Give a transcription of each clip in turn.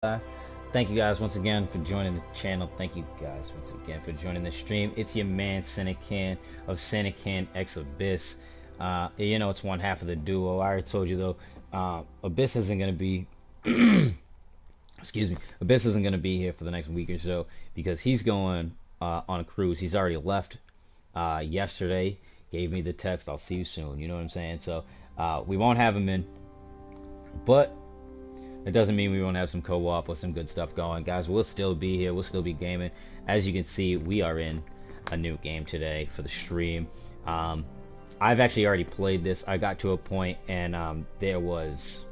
Thank you guys once again for joining the channel. Thank you guys once again for joining the stream. It's your man Sinakan of SinakanXAbyss. You know, it's one half of the duo. I already told you though, Abyss isn't gonna be excuse me, Abyss isn't gonna be here for the next week or so because he's going on a cruise. He's already left yesterday. Gave me the text, I'll see you soon. You know what I'm saying? So we won't have him in, but it doesn't mean we won't have some co-op or some good stuff going. Guys, we'll still be here. We'll still be gaming. As you can see, we are in a new game today for the stream. I've actually already played this. I got to a point and there was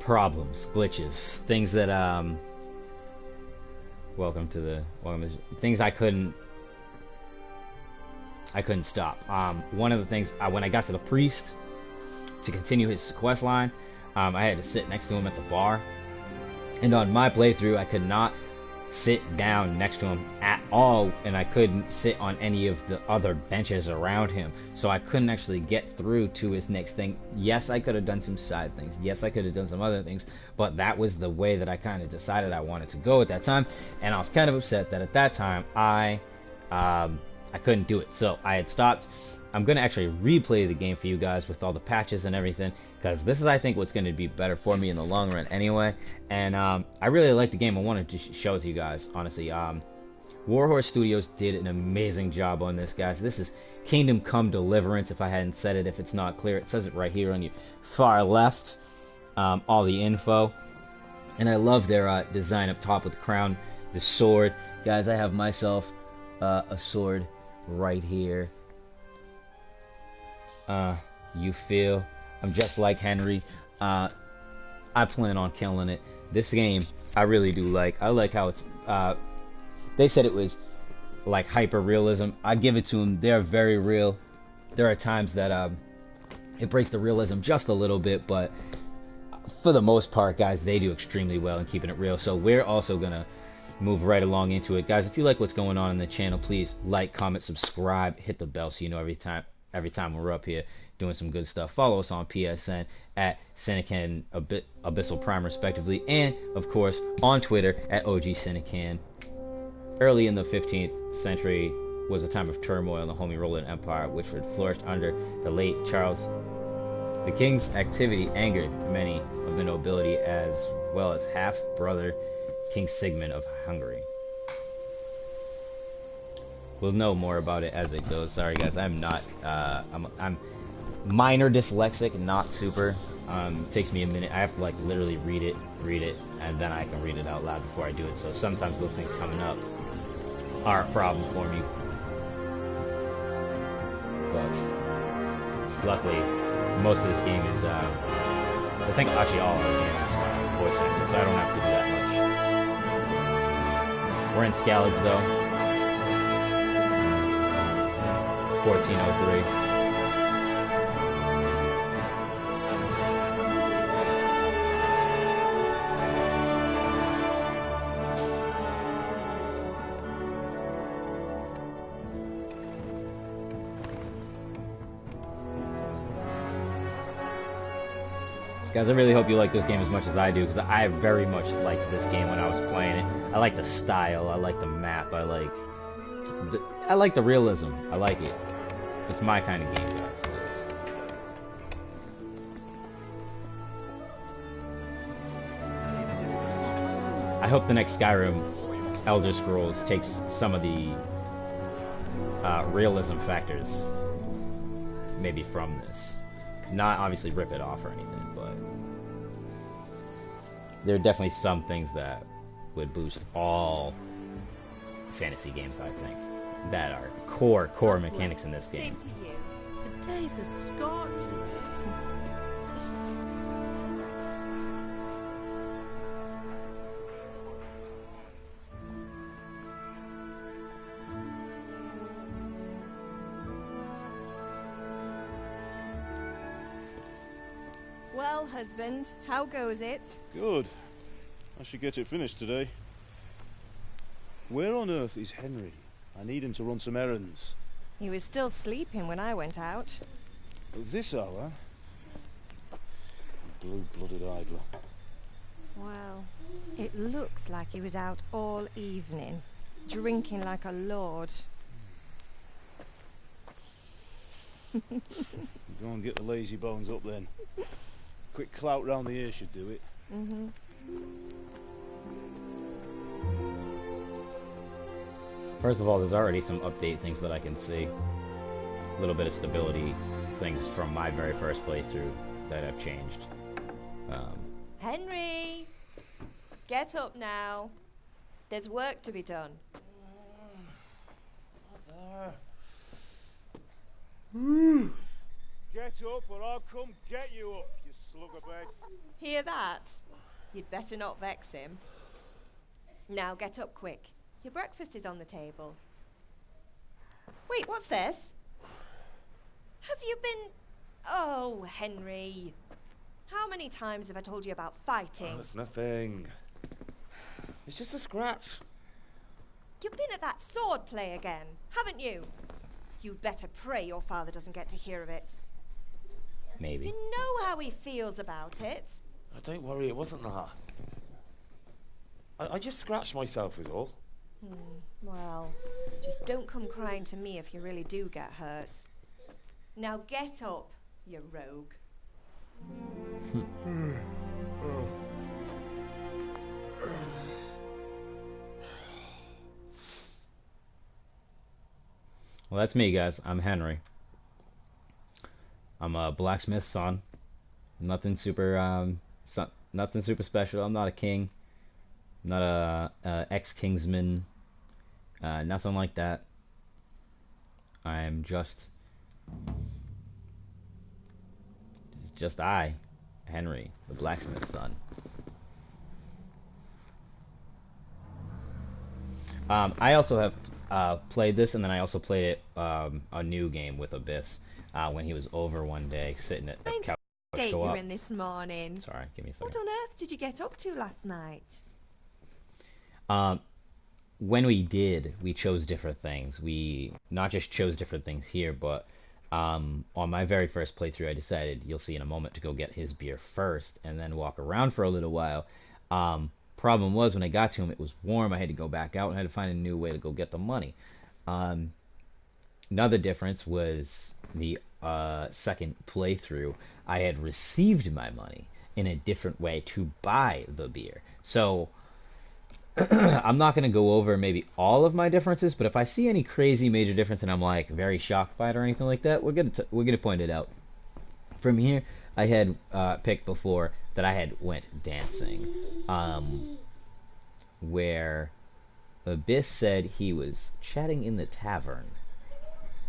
problems, glitches, things that things I couldn't stop. One of the things when I got to the priest to continue his quest line, I had to sit next to him at the bar, and on my playthrough I could not sit down next to him at all, and I couldn't sit on any of the other benches around him, so I couldn't actually get through to his next thing. Yes, I could have done some side things, yes I could have done some other things, but that was the way that I kind of decided I wanted to go at that time, and I was kind of upset that at that time I couldn't do it, so I had stopped. I'm going to actually replay the game for you guys with all the patches and everything, because this is, I think, what's going to be better for me in the long run anyway. And I really like the game. I wanted to show it to you guys, honestly. Warhorse Studios did an amazing job on this, guys. This is Kingdom Come Deliverance, if I hadn't said it. If it's not clear, it says it right here on your far left, all the info. And I love their design up top with the crown, the sword. Guys, I have myself a sword right here. You feel I'm just like Henry. I plan on killing it. This game I really do like. I like how it's they said it was like hyper realism. I give it to them. They're very real. There are times that it breaks the realism just a little bit, but for the most part, guys, they do extremely well in keeping it real. So we're also gonna move right along into it. Guys, if you like what's going on in the channel, please like, comment, subscribe, hit the bell so you know every time we're up here doing some good stuff. Follow us on PSN at Sinakan AbyssalPrime respectively, and of course on Twitter at OG Sinakan. Early in the 15th century was a time of turmoil in the Holy Roman Empire, which had flourished under the late Charles. The king's activity angered many of the nobility, as well as half-brother King Sigmund of Hungary. We'll know more about it as it goes. Sorry guys, I'm not I'm minor dyslexic, not super. It takes me a minute. I have to like literally read it, and then I can read it out loud before I do it. So sometimes those things coming up are a problem for me. But luckily, most of this game is I think actually all of the game is voice acted, so I don't have to do that much. We're in Scalids though. 1403. Guys, I really hope you like this game as much as I do, because I very much liked this game when I was playing it. I like the style, I like the map, I like the realism. I like it. It's my kind of game, guys. I hope the next Skyrim Elder Scrolls takes some of the realism factors maybe from this. Not obviously rip it off or anything, but there are definitely some things that would boost all fantasy games, I think, that are core mechanics in this game. Same to you. Today's a scorcher. Well, husband, how goes it? Good. I should get it finished today. Where on earth is Henry? I need him to run some errands. He was still sleeping when I went out. At this hour? Blue-blooded idler. Well, it looks like he was out all evening, drinking like a lord. Go and get the lazy bones up then. Quick clout round the ear should do it. Mm-hmm. First of all, there's already some update things that I can see. A little bit of stability things from my very first playthrough that have changed. Henry! Get up now. There's work to be done. Get up or I'll come get you up, you slugabed. Hear that? You'd better not vex him. Now get up quick. Your breakfast is on the table. Wait, what's this? Have you been... Oh, Henry. How many times have I told you about fighting? Oh, it's nothing. It's just a scratch. You've been at that sword play again, haven't you? You'd better pray your father doesn't get to hear of it. Maybe. You know how he feels about it. Oh, don't worry, it wasn't that. I just scratched myself is all. Well, just don't come crying to me if you really do get hurt. Now get up, you rogue. Well, that's me, guys. I'm Henry. I'm a blacksmith's son. Nothing super, nothing super special. I'm not a king. I'm not a ex-kingsman. Nothing like that. I'm just I, Henry, the blacksmith's son. I also have played this, and then I also played it a new game with Abyss when he was over one day sitting at the couch. State you're in this morning. Sorry, give me a second. What on earth did you get up to last night? When we chose different things. We not just chose different things here, but on my very first playthrough, I decided, you'll see in a moment, to go get his beer first and then walk around for a little while. Problem was, when I got to him, it was warm. I had to go back out and I had to find a new way to go get the money. Another difference was the second playthrough. I had received my money in a different way to buy the beer. So I'm not going to go over maybe all of my differences, but if I see any crazy major difference and I'm like very shocked by it or anything like that, we're gonna point it out. From here, I had picked before that I had went dancing, where Abyss said he was chatting in the tavern.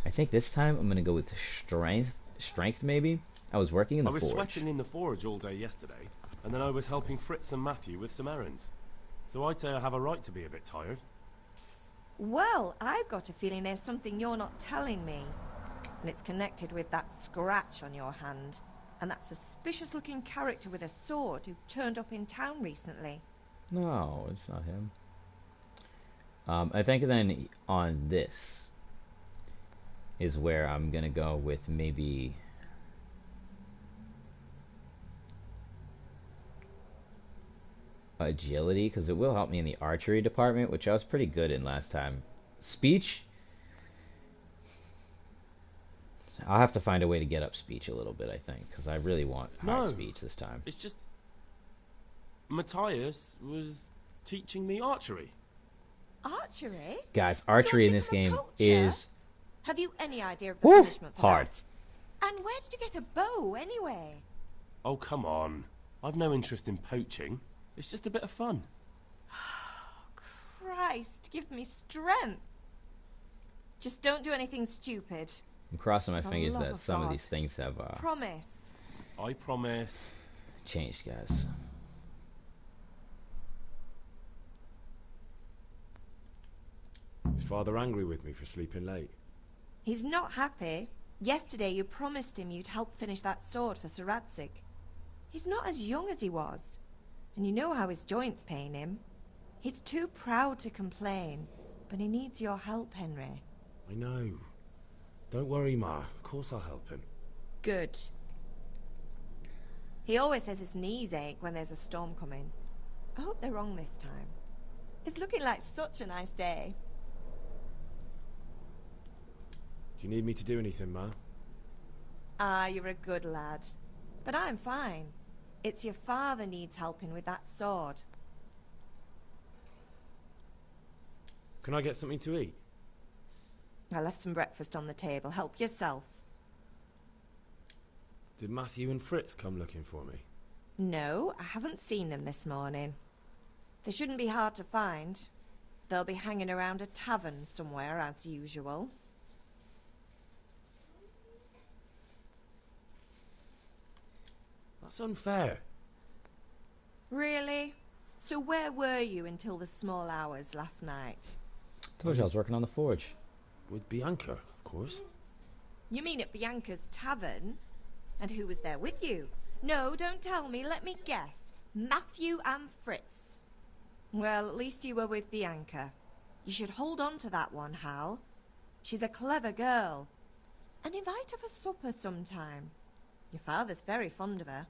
I think this time I'm gonna go with strength maybe. I was working in the forge. I was sweating in the forge all day yesterday, and then I was helping Fritz and Matthew with some errands. So I'd say I have a right to be a bit tired. Well, I've got a feeling there's something you're not telling me. And it's connected with that scratch on your hand. And that suspicious-looking character with a sword who turned up in town recently. No, it's not him. I think then on this is where I'm gonna go with maybe agility, because it will help me in the archery department, which I was pretty good in last time. Speech, I'll have to find a way to get up speech a little bit, I think, because I really want high speech this time. It's just Matthias was teaching me archery. Archery? Guys, archery in this game is... Have you any idea of the punishment for hard. that? And where did you get a bow, anyway? Oh, come on. I've no interest in poaching. It's just a bit of fun. Christ, give me strength. Just don't do anything stupid. I'm crossing my For fingers the love that of some of God. these things have Promise. I promise. changed, guys. Is Father angry with me for sleeping late? He's not happy. Yesterday you promised him you'd help finish that sword for Sir Radzig. He's not as young as he was. And you know how his joints pain him. He's too proud to complain, but he needs your help, Henry. I know. Don't worry, Ma. Of course I'll help him. Good. He always says his knees ache when there's a storm coming. I hope they're wrong this time. It's looking like such a nice day. Do you need me to do anything, Ma? Ah, you're a good lad. But I'm fine. It's your father needs helping with that sword. Can I get something to eat? I left some breakfast on the table. Help yourself. Did Matthew and Fritz come looking for me? No, I haven't seen them this morning. They shouldn't be hard to find. They'll be hanging around a tavern somewhere, as usual. That's unfair. Really? So where were you until the small hours last night? Told you I was working on the forge. With Bianca, of course. You mean at Bianca's tavern? And who was there with you? No, don't tell me. Let me guess. Matthew and Fritz. Well, at least you were with Bianca. You should hold on to that one, Hal. She's a clever girl. And invite her for supper sometime. Your father's very fond of her.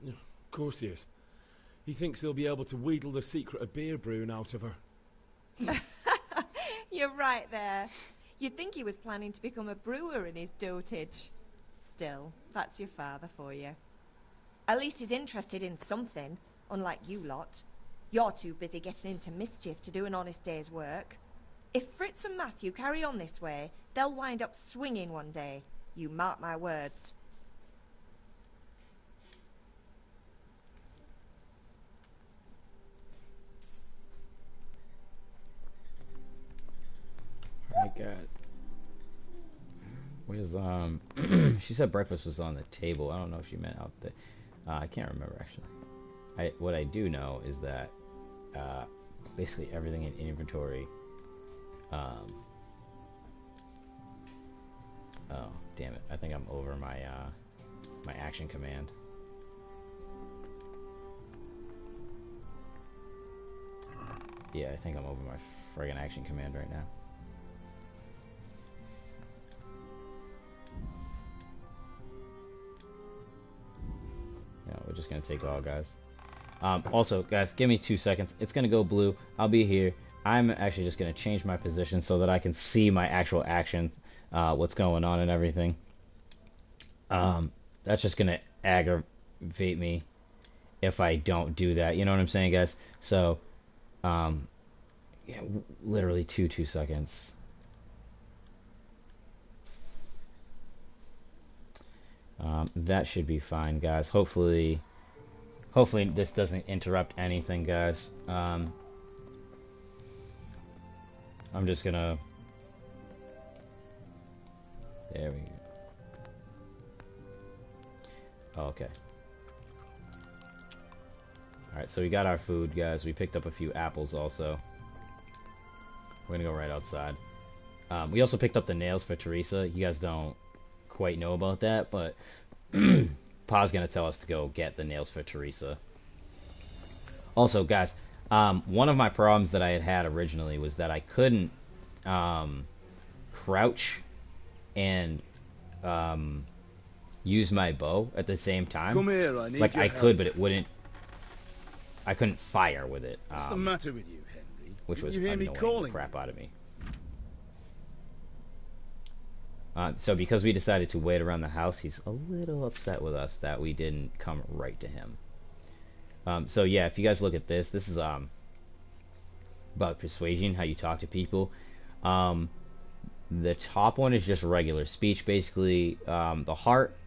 Of course he is. He thinks he'll be able to wheedle the secret of beer brewing out of her. You're right there. You'd think he was planning to become a brewer in his dotage. Still, that's your father for you. At least he's interested in something, unlike you lot. You're too busy getting into mischief to do an honest day's work. If Fritz and Matthew carry on this way, they'll wind up swinging one day. You mark my words. Oh my god. Where's she said breakfast was on the table. I don't know if she meant out there. I can't remember actually. What I do know is that basically everything in inventory. Oh damn it! I think I'm over my my action command. Yeah, I think I'm over my friggin' action command right now. Yeah, we're just gonna take all, guys. Also, guys, give me 2 seconds. It's gonna go blue. I'll be here. I'm actually just gonna change my position so that I can see my actual actions, what's going on and everything. That's just gonna aggravate me if I don't do that. You know what I'm saying, guys? So, yeah, literally two seconds. That should be fine, guys. Hopefully this doesn't interrupt anything, guys. I'm just gonna... There we go. Oh, okay. Alright, so we got our food, guys. We picked up a few apples also. We're gonna go right outside. We also picked up the nails for Teresa. You guys don't quite know about that, but Pa's gonna tell us to go get the nails for Teresa. Also, guys, one of my problems that I had originally was that I couldn't crouch and use my bow at the same time. Come here, I need like your I help. could, but it wouldn't. I couldn't fire with it. What's the matter with you, Henry? Which was Didn't you hear me annoying calling the crap out of me. So because we decided to wait around the house, he's a little upset with us that we didn't come right to him. So yeah, if you guys look at this, this is about persuasion, how you talk to people. The top one is just regular speech, basically. The heart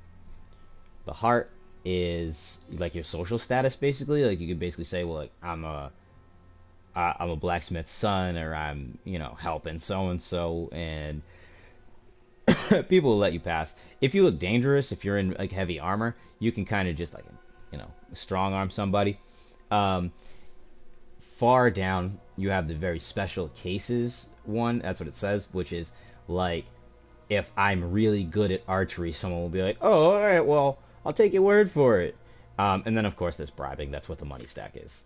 is like your social status, basically. Like you could basically say, well, like I'm a blacksmith's son, or I'm, you know, helping so and so, and people will let you pass. If you look dangerous, if you're in like heavy armor, you can kind of just like, you know, strong arm somebody. Far down, you have the very special cases one. That's what it says, which is like, if I'm really good at archery, someone will be like, oh, all right, well, I'll take your word for it. And then, of course, there's bribing. That's what the money stack is.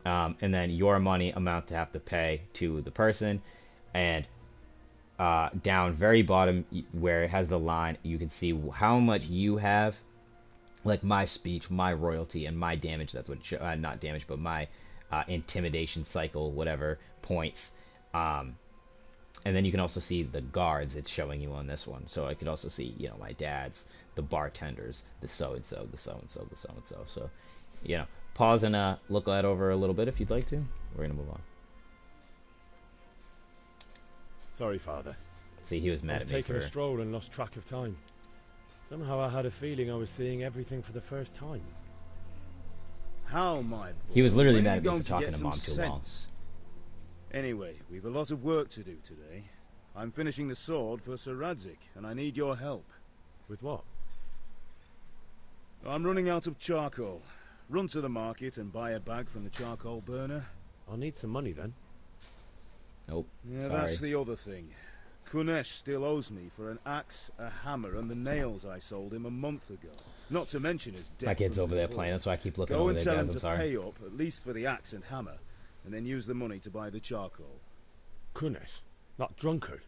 And then your money amount to have to pay to the person. And down very bottom where it has the line, you can see how much you have like my speech, my royalty, and my damage. That's what not damage, but my intimidation cycle, whatever points. And then you can also see the guards it's showing you on this one. So I could also see, you know, my dad's, the bartenders, the so-and-so, the so-and-so, the so-and-so. So, you know, pause and look that over a little bit if you'd like to. We're going to move on. Sorry, Father. See, he was mad I was at me taking for... a stroll and lost track of time. Somehow I had a feeling I was seeing everything for the first time. How, my boy? He was literally When mad are at you me going for talking get to some Mom too long. sense? Anyway, we've a lot of work to do today. I'm finishing the sword for Sir Radzig, and I need your help. With what? I'm running out of charcoal. Run to the market and buy a bag from the charcoal burner. I'll need some money then. Nope. Yeah, Sorry. that's the other thing. Kunesh still owes me for an axe, a hammer, and the nails I sold him a month ago. Not to mention his debt. My kid's from over there before. playing, that's why I keep looking Go over and there, tell guys. him I'm to sorry. pay up, at least for the axe and hammer, and then use the money to buy the charcoal. Kunesh? That drunkard?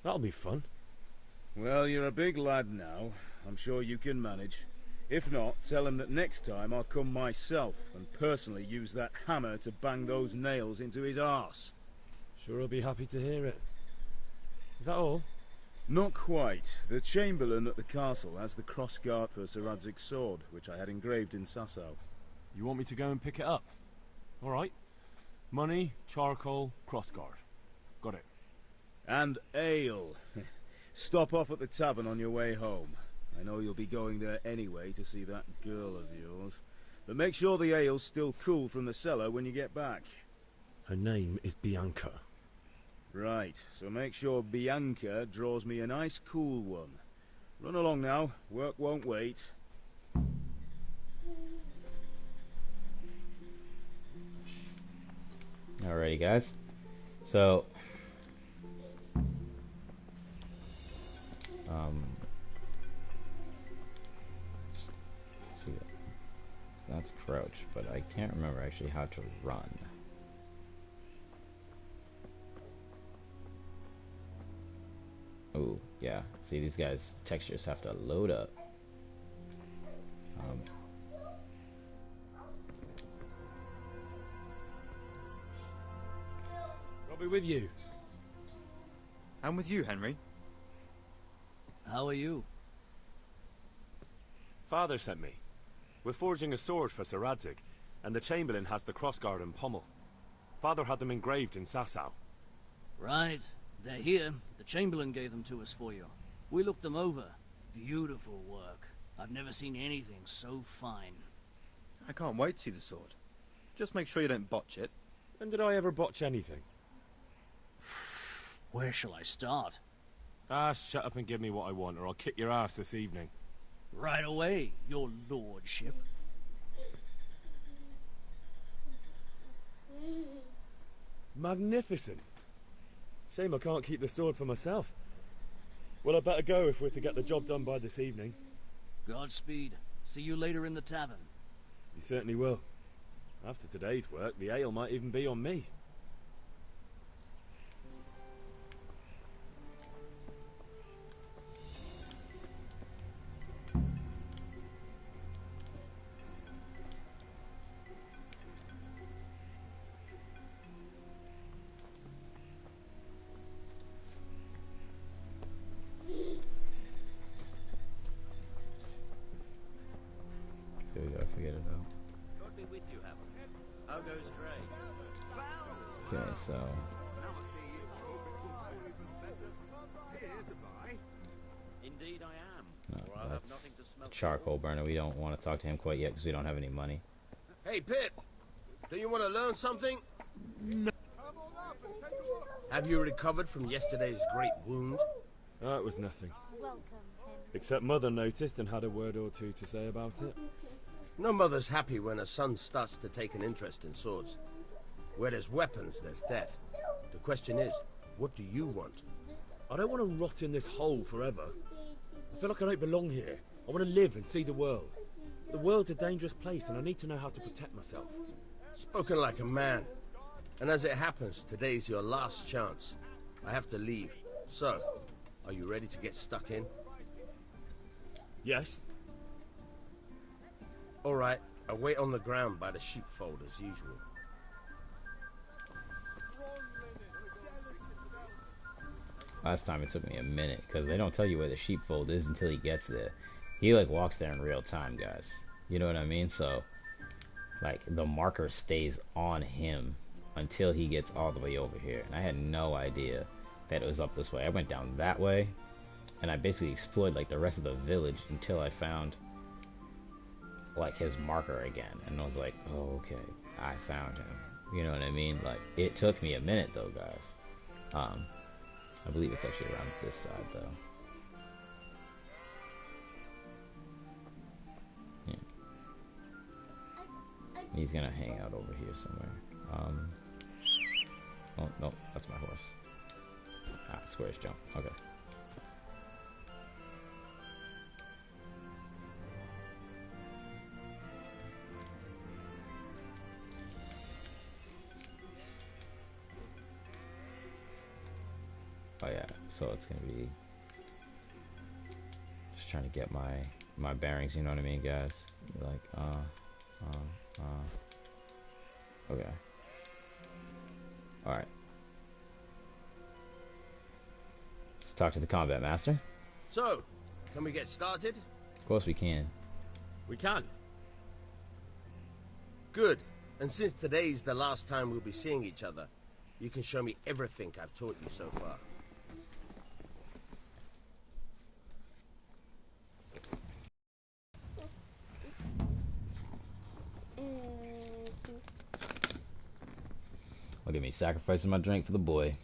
That'll be fun. Well, you're a big lad now. I'm sure you can manage. If not, tell him that next time I'll come myself and personally use that hammer to bang those nails into his arse. Sure I'll be happy to hear it. Is that all? Not quite. The Chamberlain at the castle has the crossguard for Sir Radzig's sword, which I had engraved in Sasau. You want me to go and pick it up? All right. Money, charcoal, crossguard. Got it. And ale. Stop off at the tavern on your way home. I know you'll be going there anyway to see that girl of yours. But make sure the ale's still cool from the cellar when you get back. Her name is Bianca. Right, so make sure Bianca draws me a nice cool one. Run along now, work won't wait. Alrighty, guys. So... let's see. That's crouch, but I can't remember actually how to run. Oh, yeah. See, these guys' textures have to load up. I'll be with you. I'm with you, Henry. How are you? Father sent me. We're forging a sword for Sir Radzig, and the Chamberlain has the crossguard and pommel. Father had them engraved in Sasau. Right. They're here. The Chamberlain gave them to us for you. We looked them over. Beautiful work. I've never seen anything so fine. I can't wait to see the sword. Just make sure you don't botch it. When did I ever botch anything? Where shall I start? Ah, shut up and give me what I want, or I'll kick your ass this evening. Right away, your lordship. Magnificent. Shame I can't keep the sword for myself. Well, I better go if we're to get the job done by this evening. Godspeed. See you later in the tavern. You certainly will. After today's work, the ale might even be on me. There we go, I forget it though. God be with you, Hammond. How goes trade? Okay, so... Indeed I am. No, or I'll have that's nothing to smell. the charcoal burner. We don't want to talk to him quite yet because we don't have any money. Hey, Pip! Do you want to learn something? No. Have you recovered from yesterday's great wound? Oh, it was nothing. Except Mother noticed and had a word or two to say about it. No mother's happy when a son starts to take an interest in swords. Where there's weapons, there's death. The question is, what do you want? I don't want to rot in this hole forever. I feel like I don't belong here. I want to live and see the world. The world's a dangerous place and I need to know how to protect myself. Spoken like a man. And as it happens, today's your last chance. I have to leave. So, are you ready to get stuck in? Yes. All right, I wait on the ground by the sheepfold as usual. Last time it took me a minute, because they don't tell you where the sheepfold is until he gets there. He, like, walks there in real time, guys. You know what I mean? So, like, the marker stays on him until he gets all the way over here. And I had no idea that it was up this way. I went down that way, and I basically explored, like, the rest of the village until I found, like, his marker again. And I was like, oh, okay, I found him. You know what I mean? Like, it took me a minute, though, guys. I believe it's actually around this side, though. Yeah. He's gonna hang out over here somewhere. Oh, no, that's my horse. Ah, squares jump. Okay. Oh yeah, so it's gonna be just trying to get my bearings, you know what I mean, guys? You're like, okay. Alright. Let's talk to the combat master. So, can we get started? Of course we can. We can. Good. And since today's the last time we'll be seeing each other, you can show me everything I've taught you so far. Look at me sacrificing my drink for the boy.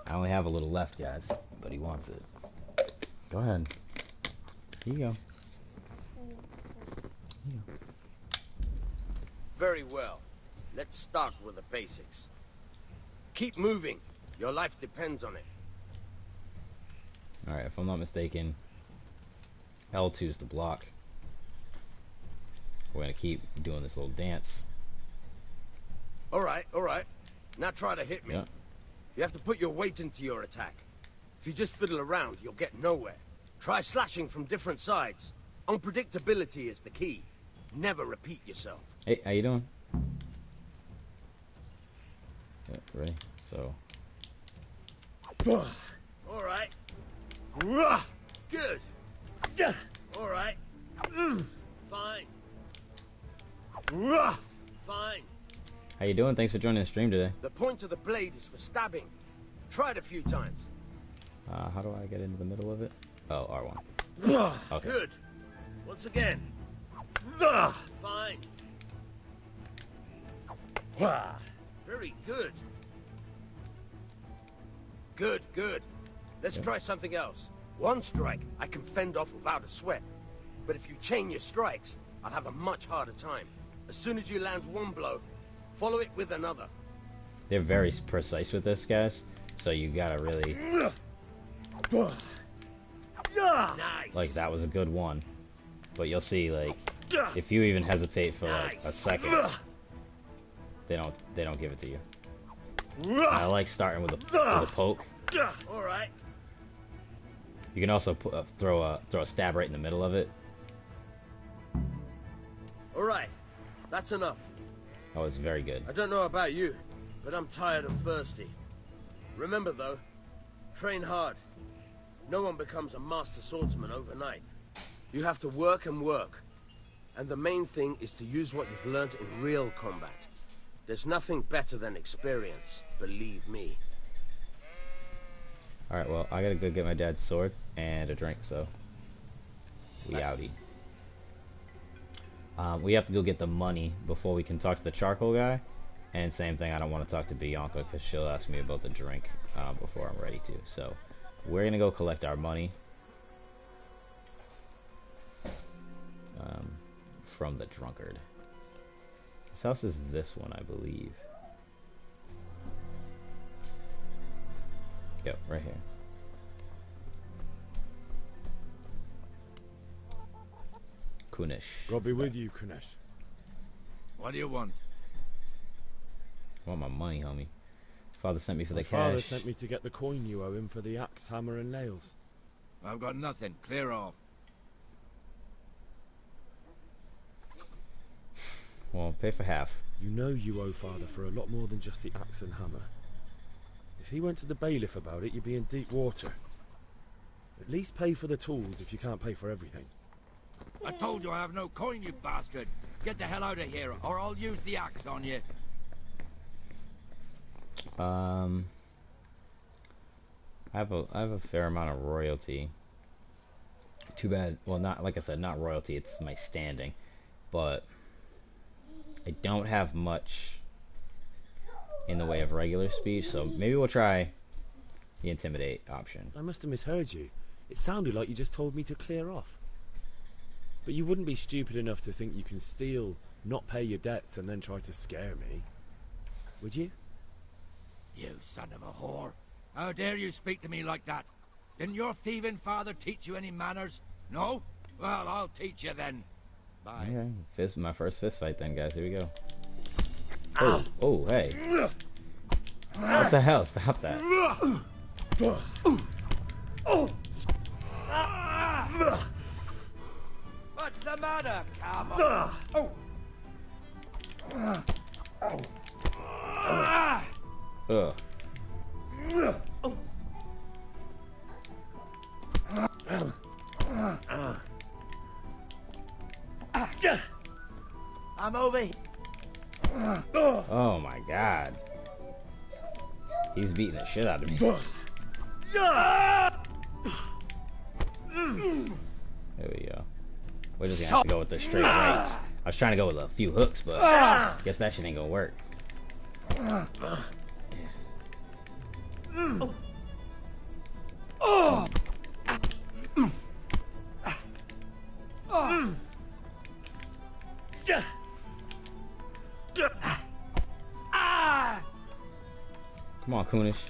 I only have a little left, guys, but he wants it. Go ahead. Here you go. Here you go. Very well. Let's start with the basics. Keep moving. Your life depends on it. Alright, if I'm not mistaken, L2 is the block. We're gonna keep doing this little dance. Alright, alright. Now try to hit me. Yeah. You have to put your weight into your attack. If you just fiddle around, you'll get nowhere. Try slashing from different sides. Unpredictability is the key. Never repeat yourself. Hey, how you doing? Yeah, ready? So. Alright. Good. Alright. Fine. Fine. How you doing? Thanks for joining the stream today. The point of the blade is for stabbing. Try it a few times. How do I get into the middle of it? Oh, R1. Okay. Good. Once again. Fine. Very good. Good, good. Let's try something else. One strike, I can fend off without a sweat. But if you chain your strikes, I'll have a much harder time. As soon as you land one blow, follow it with another. They're very precise with this, guys. So you gotta really... Nice. Like, that was a good one. But you'll see, like, if you even hesitate for, like, a second, they don't give it to you. I like starting with a poke. Alright. You can also throw a stab right in the middle of it. Alright. That's enough. Oh, it's very good. I don't know about you, but I'm tired and thirsty. Remember though, train hard. No one becomes a master swordsman overnight. You have to work and work. And the main thing is to use what you've learned in real combat. There's nothing better than experience, believe me. Alright, well, I gotta go get my dad's sword and a drink, so... we outie. We have to go get the money before we can talk to the charcoal guy. And same thing, I don't want to talk to Bianca because she'll ask me about the drink before I'm ready to. So, we're gonna go collect our money. From the drunkard. This house is this one, I believe. Yep, right here. Kunish. God be with you, Kunesh. What do you want? I want my money, homie. Father sent me for the cash. Father sent me to get the coin you owe him for the axe, hammer, and nails. I've got nothing. Clear off. Well, pay for half. You know you owe Father for a lot more than just the axe and hammer. If he went to the bailiff about it, you'd be in deep water. At least pay for the tools if you can't pay for everything. I told you I have no coin, you bastard. Get the hell out of here, or I'll use the axe on you. I have a fair amount of royalty. Too bad. Well, not like I said, not royalty. It's my standing, but I don't have much in the way of regular speech. So maybe we'll try the intimidate option. I must have misheard you. It sounded like you just told me to clear off. But you wouldn't be stupid enough to think you can steal, not pay your debts, and then try to scare me, would you? You son of a whore. How dare you speak to me like that? Didn't your thieving father teach you any manners? No? Well, I'll teach you then. Bye. Okay, my first fist fight then, guys. Here we go. Oh, oh, hey. What the hell? Stop that. What's the matter, cowboy? Ugh. I'm over here. Oh my god. He's beating the shit out of me. There we go. We're just gonna have to go with the straight rights. I was trying to go with a few hooks, but guess that shit ain't gonna work. Come on, Coonish.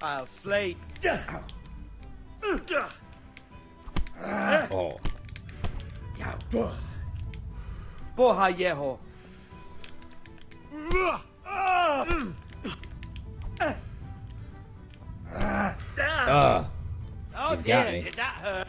I'll slay. Oh. Boha yeho. He's got me. Did that hurt?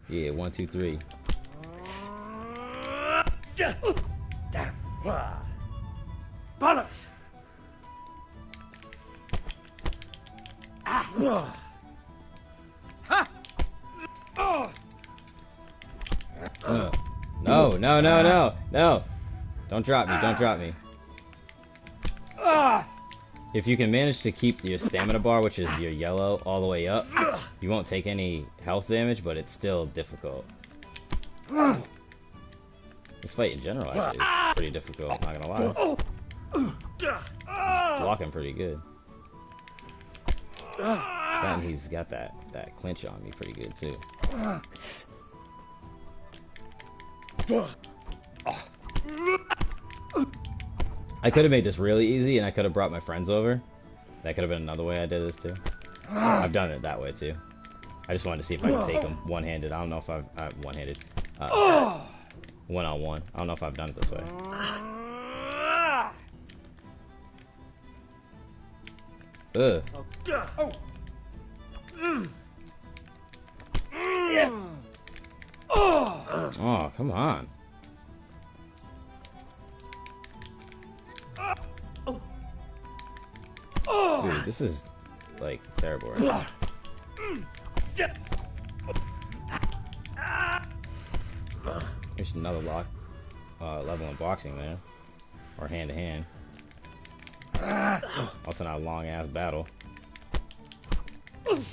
Yeah, 1, 2, 3. Bollocks! No, no, no, no, no. Don't drop me, don't drop me. If you can manage to keep your stamina bar, which is your yellow, all the way up, you won't take any health damage, but it's still difficult. This fight in general actually is pretty difficult, not gonna lie. He's blocking pretty good. And he's got that clinch on me pretty good too. I could have made this really easy and I could have brought my friends over. That could have been another way I did this too. I've done it that way too. I just wanted to see if I could take them one-handed. I don't know if I've one-handed. One-on-one. I don't know if I've done it this way. Ugh. Oh, come on. Dude, this is like terrible right now. There's another level in boxing there, or hand to hand. Also not a long ass battle. Come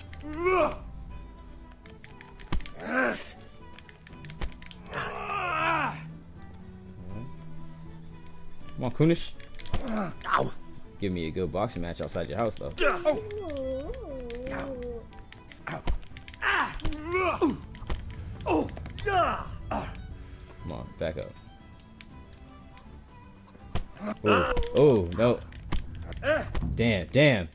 on, Coonish. Give me a good boxing match outside your house, though. Come on, back up. Oh, no. Damn.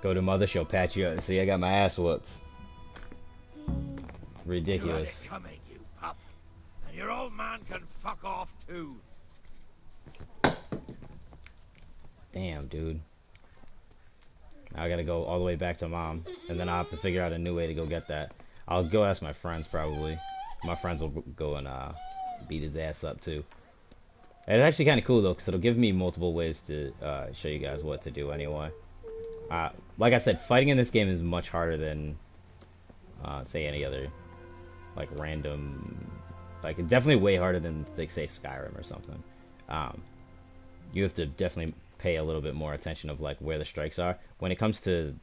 Go to mother, she'll pat you up. See, I got my ass whooped. Ridiculous. You had it coming, you pup. And your old man can fuck off too. Damn, dude. Now I gotta go all the way back to Mom, and then I'll have to figure out a new way to go get that. I'll go ask my friends, probably. My friends will go and beat his ass up, too. It's actually kind of cool, though, because it'll give me multiple ways to show you guys what to do anyway. Like I said, fighting in this game is much harder than, say, any other, like, random... Like, definitely way harder than, like, say, Skyrim or something. You have to definitely pay a little bit more attention of, like, where the strikes are. When it comes to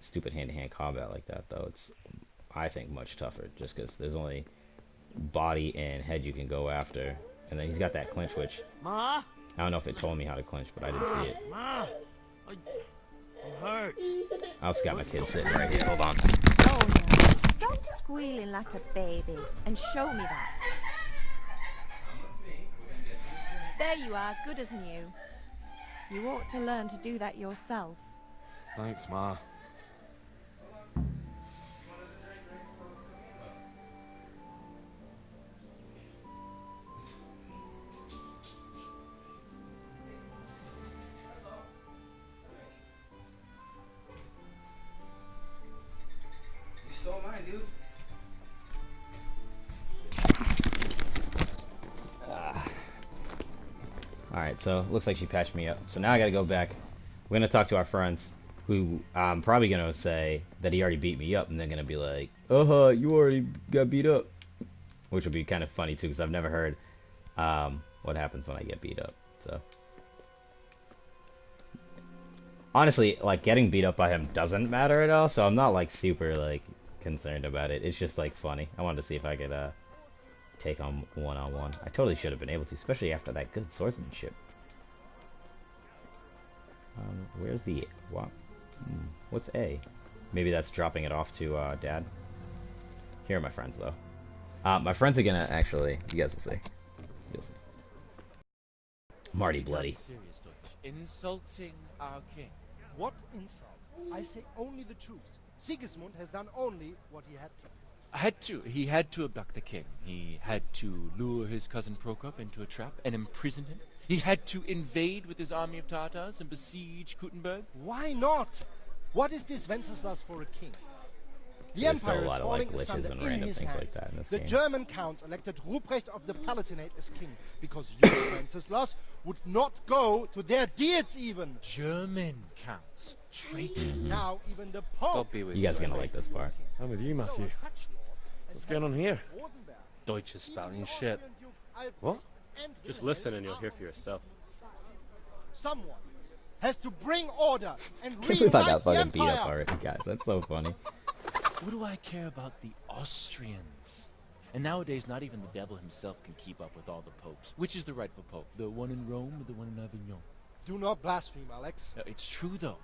stupid hand-to-hand combat like that, though, it's, I think, much tougher, just because there's only body and head you can go after. And then he's got that clinch, which... Ma? I don't know if it told me how to clinch, but I didn't see it. Ma! I'm hurt. I also got my kid sitting right here. Hold on. Oh, no. Stop squealing like a baby and show me that. There you are, good as new. You ought to learn to do that yourself. Thanks, Ma. You stole mine, dude. Alright, so looks like she patched me up. So now I gotta go back. We're gonna talk to our friends, who I'm probably gonna say that he already beat me up, and they're gonna be like, you already got beat up. Which would be kind of funny too, because I've never heard what happens when I get beat up. So honestly, like, getting beat up by him doesn't matter at all, so I'm not like super like concerned about it. It's just like funny. I wanted to see if I could take on one-on-one. I totally should have been able to, especially after that good swordsmanship. Where's the what? What's A? Maybe that's dropping it off to Dad. Here are my friends, though. My friends are gonna actually. You guys will see. You'll see. Marty Bloody. Serious, Deutsch. Insulting our king. What insult? I say only the truth. Sigismund has done only what he had to. He had to abduct the king. He had to lure his cousin Prokop into a trap and imprison him. He had to invade with his army of Tatars and besiege Kuttenberg. Why not? What is this Wenceslas for a king? The There's empire still a is lot of, falling like, glitches asunder and in random his things hands. like that in this The game. German counts elected Ruprecht of the Palatinate as king because you, Wenceslas, would not go to their deeds even. German counts. Traitor. Now even the Pope. You guys are gonna like this part. I'm with you, Matthew. What's going on here? Deutsch is spouting shit. What? Just listen and you'll hear for yourself. Someone has to bring order and I can't believe I reunite got the fucking beat up empire. already, guys. That's so funny. What do I care about the Austrians? And nowadays, not even the devil himself can keep up with all the popes. Which is the rightful pope? The one in Rome or the one in Avignon? Do not blaspheme, Alex. No, it's true, though.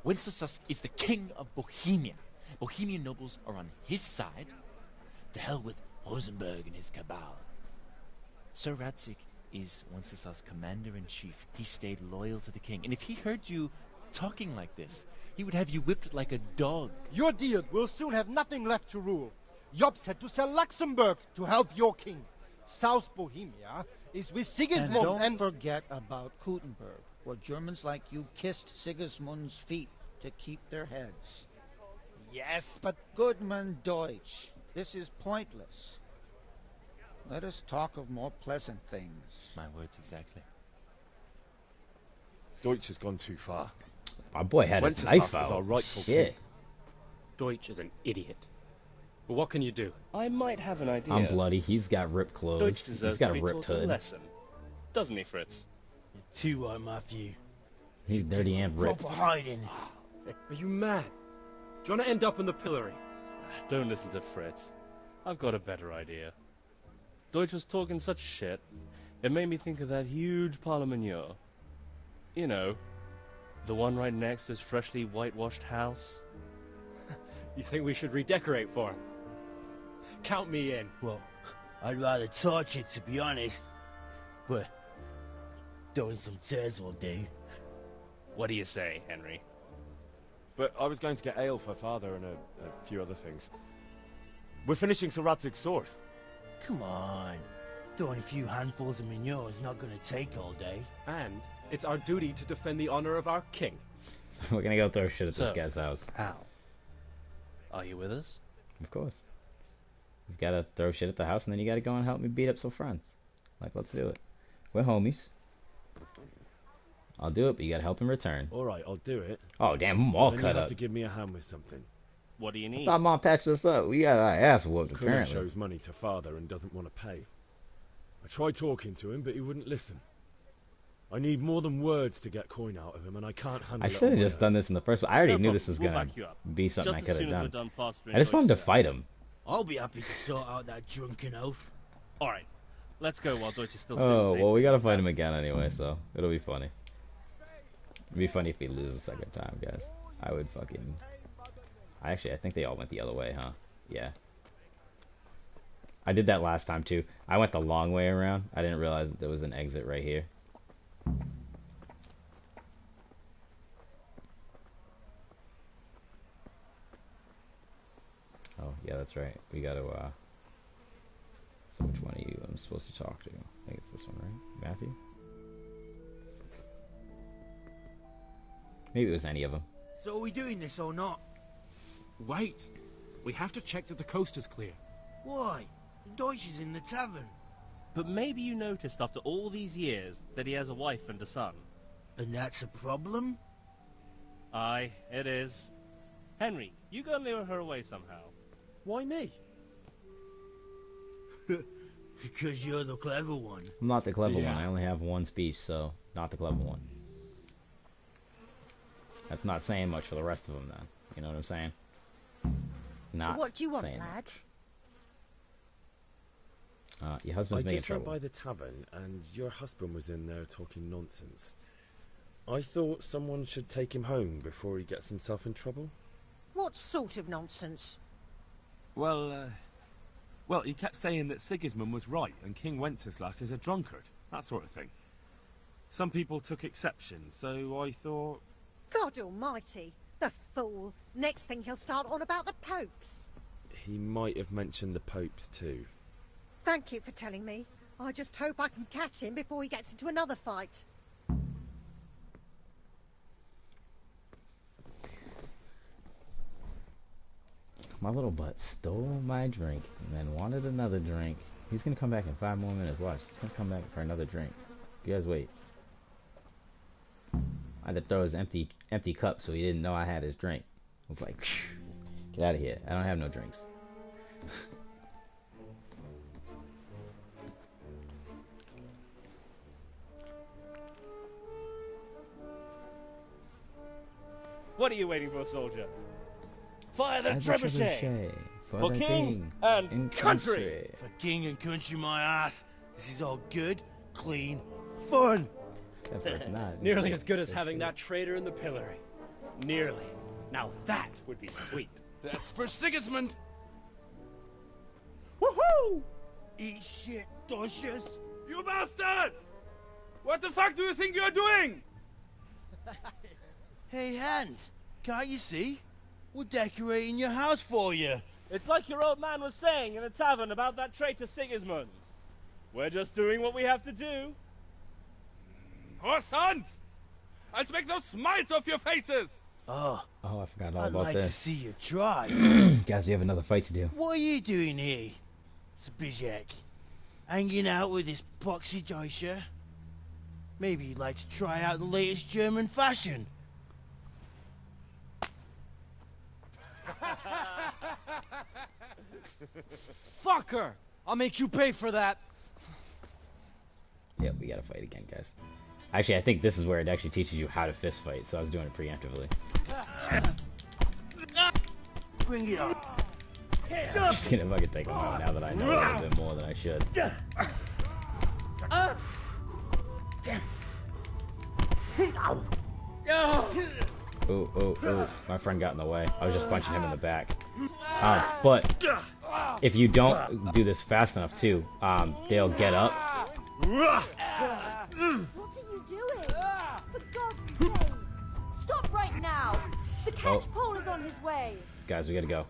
Wenceslas is the king of Bohemia. Bohemian nobles are on his side. To hell with Rosenberg and his cabal. Sir Radzik is Wenceslas' commander-in-chief. He stayed loyal to the king. And if he heard you talking like this, he would have you whipped like a dog. Your deal will soon have nothing left to rule. Jobst had to sell Luxembourg to help your king. South Bohemia is with Sigismund and don't forget about Kuttenberg, where Germans like you kissed Sigismund's feet to keep their heads. Yes, but... Goodman Deutsch, this is pointless. Let us talk of more pleasant things. My words exactly. Deutsch has gone too far. My boy had his Wenceslas knife out. is our rightful Shit. king. Deutsch is an idiot. But what can you do? I might have an idea. I'm bloody. He's got ripped Deutsch clothes. deserves He's got to a be ripped taught a hood. lesson. Doesn't he, Fritz? You're too right, Matthew. He's dirty and ripped. Proper hiding. Are you mad? Do you want to end up in the pillory? Don't listen to Fritz. I've got a better idea. Deutsch was talking such shit, it made me think of that huge parliament. You know, the one right next to his freshly whitewashed house. You think we should redecorate for him? Count me in. Well, I'd rather torch it, to be honest. But Throwing some tears will do. What do you say, Henry? But I was going to get ale for Father and a few other things. We're finishing Sir Radzig's sword. Come on. Throwing a few handfuls of manure is not going to take all day. And it's our duty to defend the honor of our king. We're gonna go throw shit at this guy's house. How? Are you with us? Of course. You've gotta throw shit at the house, and then you gotta go and help me beat up some friends. Like, let's do it. We're homies. I'll do it, but you gotta help in return. Alright, I'll do it. Oh, damn, I'm all then cut you have up. to give me a hand with something. What do you I need? thought Mom patched us up. We got our ass whooped, Kunal apparently. shows money to Father and doesn't want to pay. I tried talking to him, but he wouldn't listen. I need more than words to get coin out of him, and I can't handle I it. should have just done this in the first one. I already No knew problem. this was We'll gonna back you up. be something Just I could as soon have as we're done. done plastering I just wanted to Deutsch's fight him. I'll be happy to sort out that drunken oaf. Alright, let's go while Deutsch is still sitting Oh, safe. well, we gotta fight him again anyway, so it'll be funny. It'd be funny if he loses a second time, guys. I would fucking... I think they all went the other way, huh? Yeah. I did that last time, too. I went the long way around. I didn't realize that there was an exit right here. Oh, yeah, that's right. We gotta, So which one are you I'm supposed to talk to? I think it's this one, right? Matthew? Maybe it was any of them. So are we doing this or not? Wait. We have to check that the coast is clear. Why? Deutsch is in the tavern. But maybe you noticed after all these years that he has a wife and a son. And that's a problem? Aye, it is. Henry, you go and lure her away somehow. Why me? Because you're the clever one. I'm not the clever one. Yeah. I only have one speech, so not the clever one. That's not saying much for the rest of them, then. You know what I'm saying? Not What do you want, saying lad? much. Your husband's I making just went trouble. by the tavern, and your husband was in there talking nonsense. I thought someone should take him home before he gets himself in trouble. What sort of nonsense? Well, he kept saying that Sigismund was right and King Wenceslas is a drunkard, that sort of thing. Some people took exception, so I thought... God almighty, the fool. Next thing he'll start on about the popes. He might have mentioned the popes too. Thank you for telling me. I just hope I can catch him before he gets into another fight. My little butt stole my drink and then wanted another drink. He's gonna come back in 5 more minutes. Watch. He's gonna come back for another drink. You guys wait. I had to throw his empty cup so he didn't know I had his drink. I was like, get out of here. I don't have no drinks. What are you waiting for, soldier? Fire the As a trebuchet! for the king and country! For king and country, my ass. This is all good, clean, fun. Except for it's not. Nearly as good as having that traitor in the pillory. Nearly. Now that would be sweet. That's for Sigismund. Woohoo! Eat shit, Deutsches. You bastards! What the fuck do you think you're doing? Hey, Hans, can't you see? We're decorating your house for you. It's like your old man was saying in the tavern about that traitor Sigismund. We're just doing what we have to do. Horse sons! I'll make those smiles off your faces! Oh, I forgot all I'd about like to this. see you try. Guys, we have another fight to do. What are you doing here, Zbyszek? Hanging out with this poxy Deutscher? Maybe you'd like to try out the latest German fashion. Fuck her! I'll make you pay for that. Yep, we gotta fight again, guys. Actually, I think this is where it actually teaches you how to fist fight, so I was doing it preemptively. Bring it on. I'm just gonna fucking take him out now that I know a little bit more than I should. Oh, my friend got in the way. I was just punching him in the back. But if you don't do this fast enough too, they'll get up. What are you catch pole is on his way. Guys, we gotta go.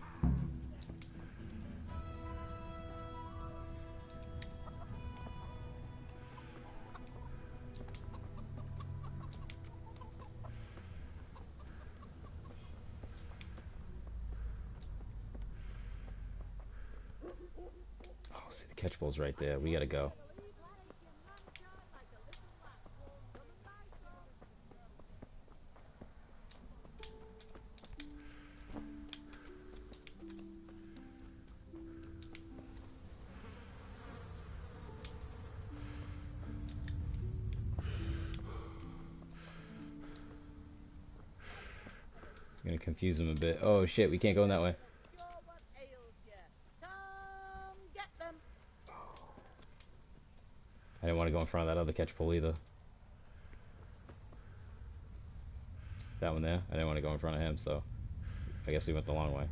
Oh, see the catch pole's right there. We gotta go. Gonna confuse him a bit. Oh shit, we can't go in that way. I didn't want to go in front of that other catch pole either. That one there, I didn't want to go in front of him, so I guess we went the long way.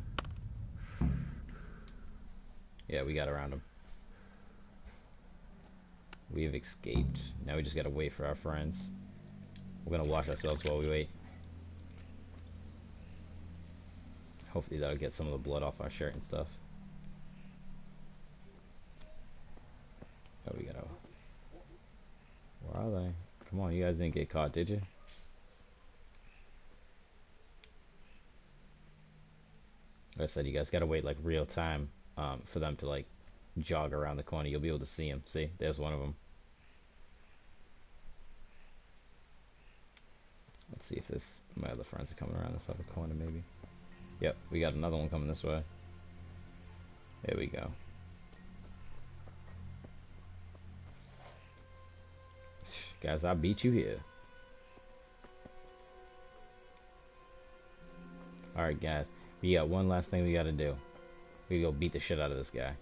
Yeah, we got around him. We've escaped. Now we just gotta wait for our friends. We're gonna wash ourselves while we wait. Hopefully that'll get some of the blood off our shirt and stuff. Oh, we gotta... Where are they? Come on, you guys didn't get caught, did you? Like I said, you guys gotta wait like real time for them to like jog around the corner. You'll be able to see them. See, there's one of them. Let's see if this my other friends are coming around this other corner maybe. Yep, we got another one coming this way. There we go. Guys, I beat you here. Alright guys, we got one last thing we gotta do. We go beat the shit out of this guy.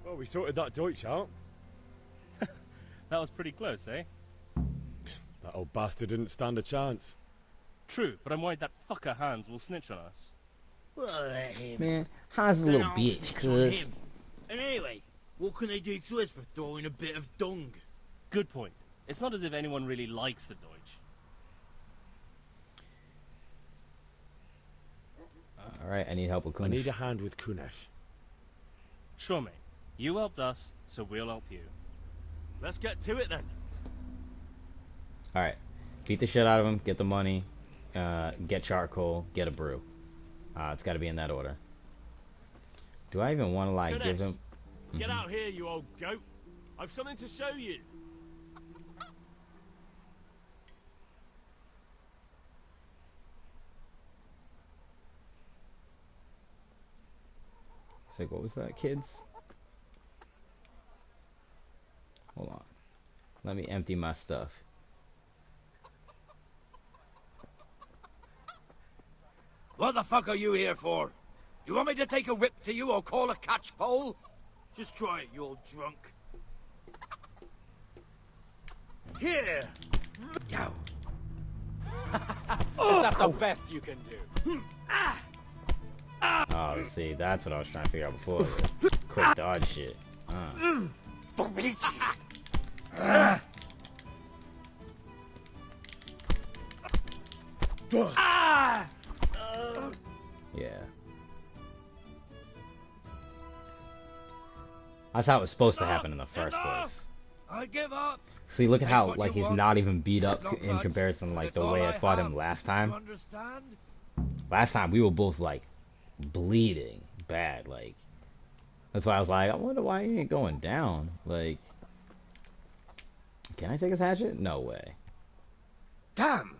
Well, we sorted that Deutsch out. That was pretty close, eh? That old bastard didn't stand a chance. True, but I'm worried that fucker Hans will snitch on us. Well, let him. Man, Hans a little bitch, cuz. And anyway, what can they do to us for throwing a bit of dung? Good point. It's not as if anyone really likes the Deutsch. Alright, I need help with Kunesh. I need a hand with Kunesh. Sure, mate. You helped us, so we'll help you. Let's get to it then. Alright, beat the shit out of him, get the money, get charcoal, get a brew. It's gotta be in that order. Do I even want to like Kunesh, give him... Get out here, you old goat. I've something to show you. So what was that, kids? Hold on. Let me empty my stuff. What the fuck are you here for? You want me to take a whip to you or call a catch pole? Just try it, you old drunk. Here! Yow. Is that the best you can do? Oh, see, that's what I was trying to figure out before. Quick dodge shit. Yeah. That's how it was supposed to happen in the first place. I give up. See, look at how like he's not even beat up in comparison like the way I fought him last time. Understand? Last time we were both like bleeding bad, like that's why I was like, I wonder why he ain't going down. Like, can I take his hatchet? No way. Damn.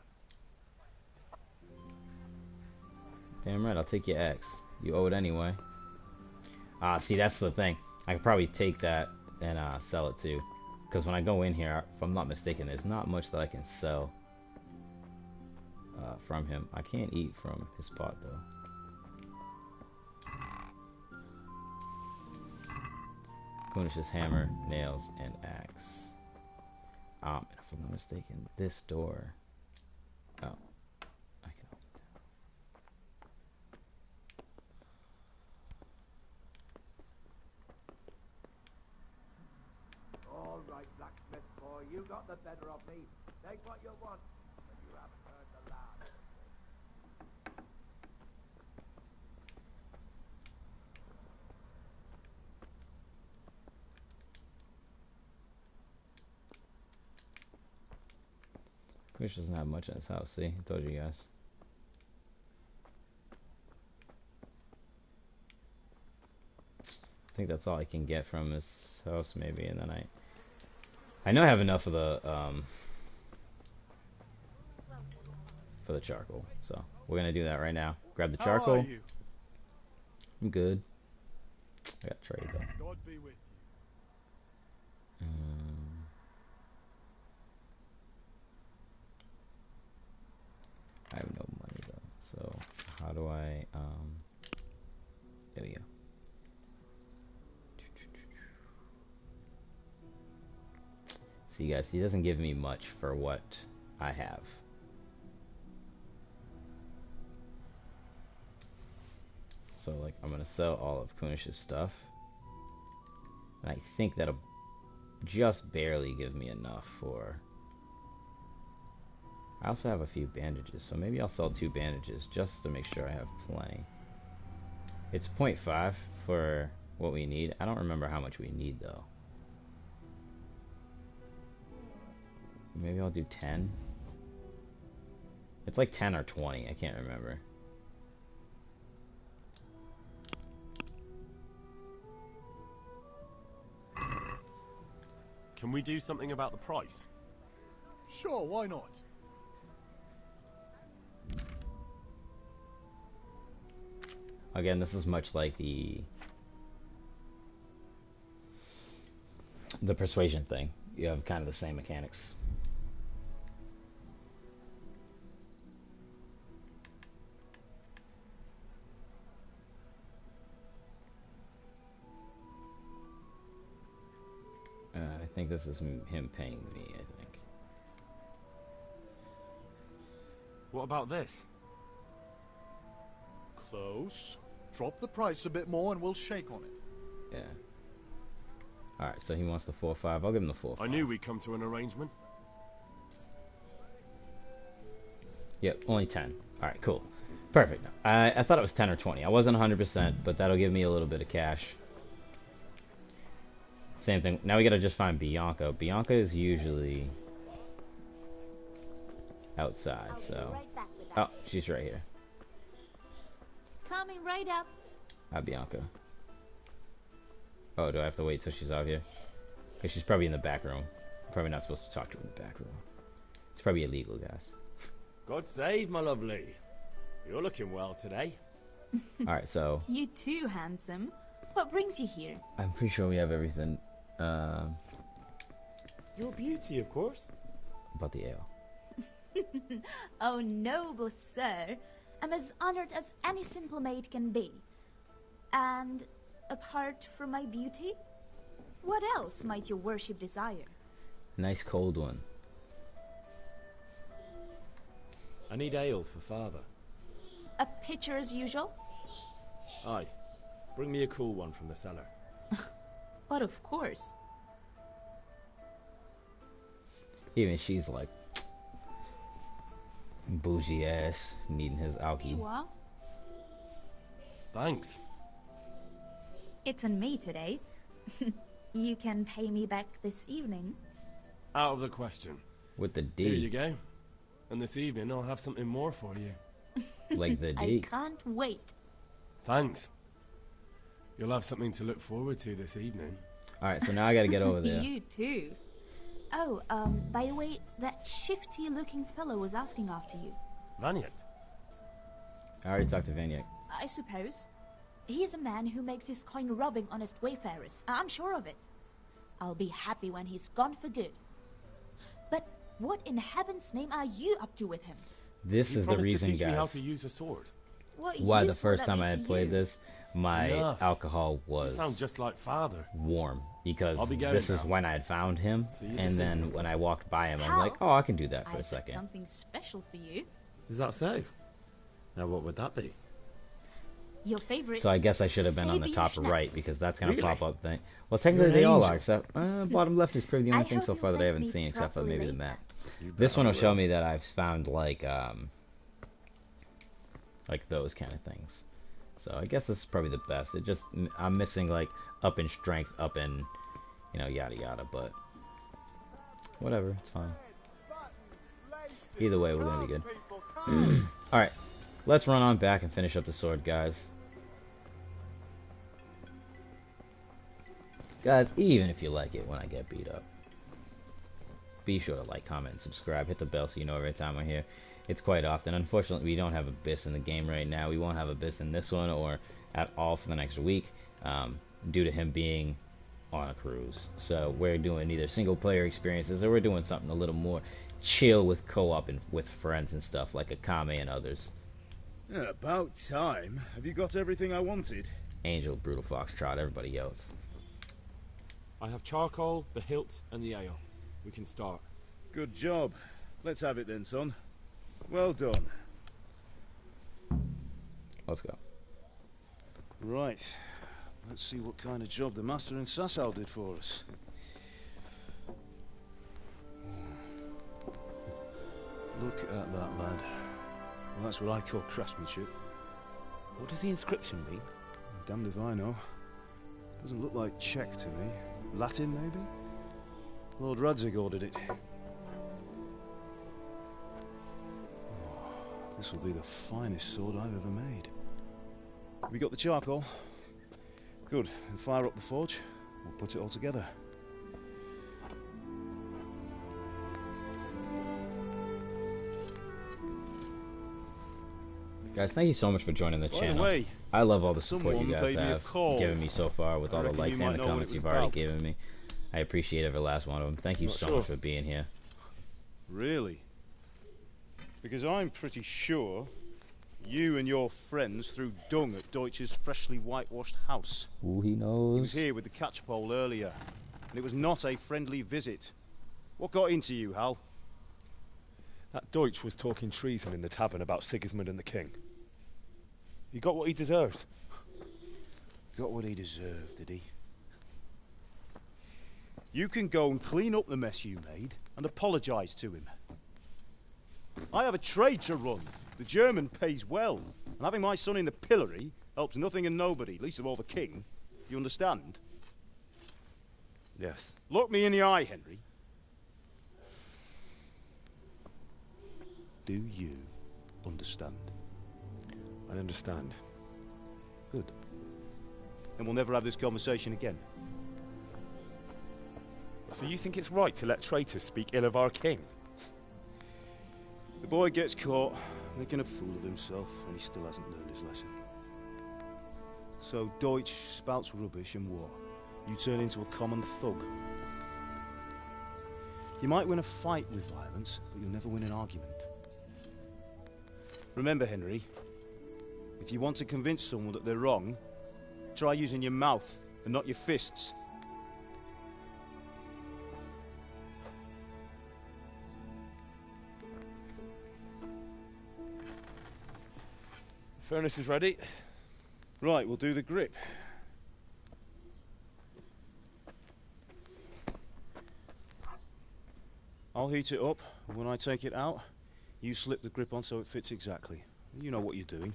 Damn right, I'll take your X. You owe it anyway. See, that's the thing. I could probably take that and sell it too. Because when I go in here, if I'm not mistaken, there's not much that I can sell from him. I can't eat from his pot though. Kunish's hammer, nails, and axe. And if I'm not mistaken, this door. Oh, I can open it. All right. right, blacksmith boy. You got the better of me. Take what you want, but you haven't heard the last. Kush doesn't have much in his house, see? I told you guys. I think that's all I can get from his house, maybe, and then I know I have enough of the, for the charcoal, so we're gonna do that right now. Grab the charcoal. How are you? I'm good. I got trade, though. God be with you. I have no money, though, so how do I, there we go. See, guys, he doesn't give me much for what I have. So, like, I'm gonna sell all of Kunish's stuff. And I think that'll just barely give me enough for... I also have a few bandages, so maybe I'll sell 2 bandages just to make sure I have plenty. It's 0.5 for what we need. I don't remember how much we need, though. Maybe I'll do 10. It's like 10 or 20. I can't remember. Can we do something about the price? Sure, why not? Again, this is much like the persuasion thing. You have kind of the same mechanics. I think this is him paying me, I think. What about this? Close. Drop the price a bit more and we'll shake on it. Yeah. Alright, so he wants the 4-5. I'll give him the 4-5. I knew we'd come to an arrangement. Yep, only 10. Alright, cool. Perfect. I thought it was 10 or 20. I wasn't 100%, but that'll give me a little bit of cash. Same thing. Now we gotta just find Bianca. Bianca is usually outside, so... Oh, she's right here. Coming right up. Hi, Bianca. Oh, do I have to wait till she's out here? Because she's probably in the back room. I'm probably not supposed to talk to her in the back room. It's probably illegal, guys. God save, my lovely. You're looking well today. Alright, so... You too, handsome. What brings you here? I'm pretty sure we have everything. Your beauty, of course. About the ale. Oh, noble sir. I'm as honored as any simple maid can be. And apart from my beauty, what else might your worship desire? Nice cold one. I need ale for father. A pitcher as usual? Aye. Bring me a cool one from the cellar. But of course. Even she's like... bougie ass, needing his alky. What? Thanks. It's on me today. You can pay me back this evening. Out of the question. With the D. Here you go. And this evening I'll have something more for you. Like the D. I can't wait. Thanks. You'll have something to look forward to this evening. Alright, so now I gotta get over there. You too. Oh, by the way, that shifty-looking fellow was asking after you. Vanyek? I already talked to Vanyek. I suppose. He's a man who makes his coin robbing honest wayfarers. I'm sure of it. I'll be happy when he's gone for good. But what in heaven's name are you up to with him? This is the reason, to teach me how guys, to use a sword. why the first time I had played this, my Enough. alcohol was You sound just like father. warm. Because I'll be going this is now. when I had found him, See you and this then evening. when I walked by him, I was like, oh, I can do that for a I've got second. something special for you. Is that so? Now what would that be? Your favorite. So I guess I should have been on the saving top schnapps. right because that's gonna Really? pop up thing. Well, technically You're they an all angel. are, except bottom left is probably the only I thing hope so you far that I thank haven't me seen, except for properly maybe the later. map. You This bet one I will show will. me that I've found like those kind of things. So I guess this is probably the best. It just I'm missing like up in strength, up in yada yada, but whatever, it's fine. Either way, we're gonna be good. All right, let's run on back and finish up the sword, guys. Guys, even if you like it when I get beat up, be sure to like, comment, and subscribe. Hit the bell so you know every time I'm here. It's quite often. Unfortunately, we don't have Abyss in the game right now. We won't have Abyss in this one or at all for the next week, due to him being on a cruise. So we're doing either single player experiences or we're doing something a little more chill with co-op and with friends and stuff like Akame and others. Yeah, about time. Have you got everything I wanted? Angel, Brutal Foxtrot, everybody yells. I have charcoal, the hilt, and the ale. We can start. Good job. Let's have it then, son. Well done. Let's go. Right. Let's see what kind of job the master in Sasau did for us. Look at that, lad. Well, that's what I call craftsmanship. What does the inscription mean? Damned if I know. Doesn't look like Czech to me. Latin, maybe? Lord Radzig ordered it. Oh, this will be the finest sword I've ever made. We got the charcoal? Good. Then fire up the forge. We'll put it all together. Guys, thank you so much for joining the By the channel. way, I love all the support you someone guys paid me a have call. given me so far with I all the reckon likes you might and the know what comments it you've was already about. given me. I appreciate every last one of them. Thank you Not so sure. much for being here. Really? Because I'm pretty sure you and your friends threw dung at Deutsch's freshly whitewashed house. Ooh, he knows. He was here with the catchpole earlier, and it was not a friendly visit. What got into you, Hal? That Deutsch was talking treason in the tavern about Sigismund and the king. He got what he deserved. Got what he deserved, did he? You can go and clean up the mess you made and apologise to him. I have a trade to run. The German pays well, and having my son in the pillory helps nothing and nobody, least of all the king. You understand? Yes. Look me in the eye, Henry. Do you understand? I understand. Good. Then we'll never have this conversation again. So you think it's right to let traitors speak ill of our king? The boy gets caught, making a fool of himself, and he still hasn't learned his lesson. So Deutsch spouts rubbish and war. You turn into a common thug. You might win a fight with violence, but you'll never win an argument. Remember, Henry, if you want to convince someone that they're wrong, try using your mouth and not your fists. Furnace is ready. Right, we'll do the grip. I'll heat it up, and when I take it out, you slip the grip on so it fits exactly. You know what you're doing.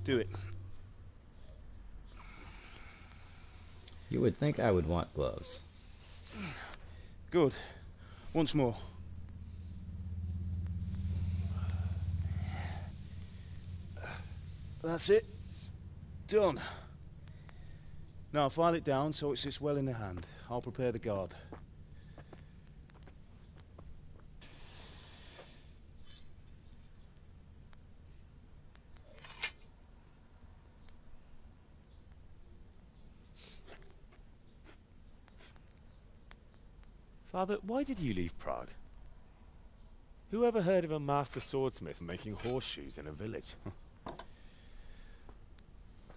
Do it. You would think I would want gloves. Good. Once more. That's it. Done. Now file it down so it sits well in the hand. I'll prepare the guard. Father, why did you leave Prague? Who ever heard of a master swordsmith making horseshoes in a village?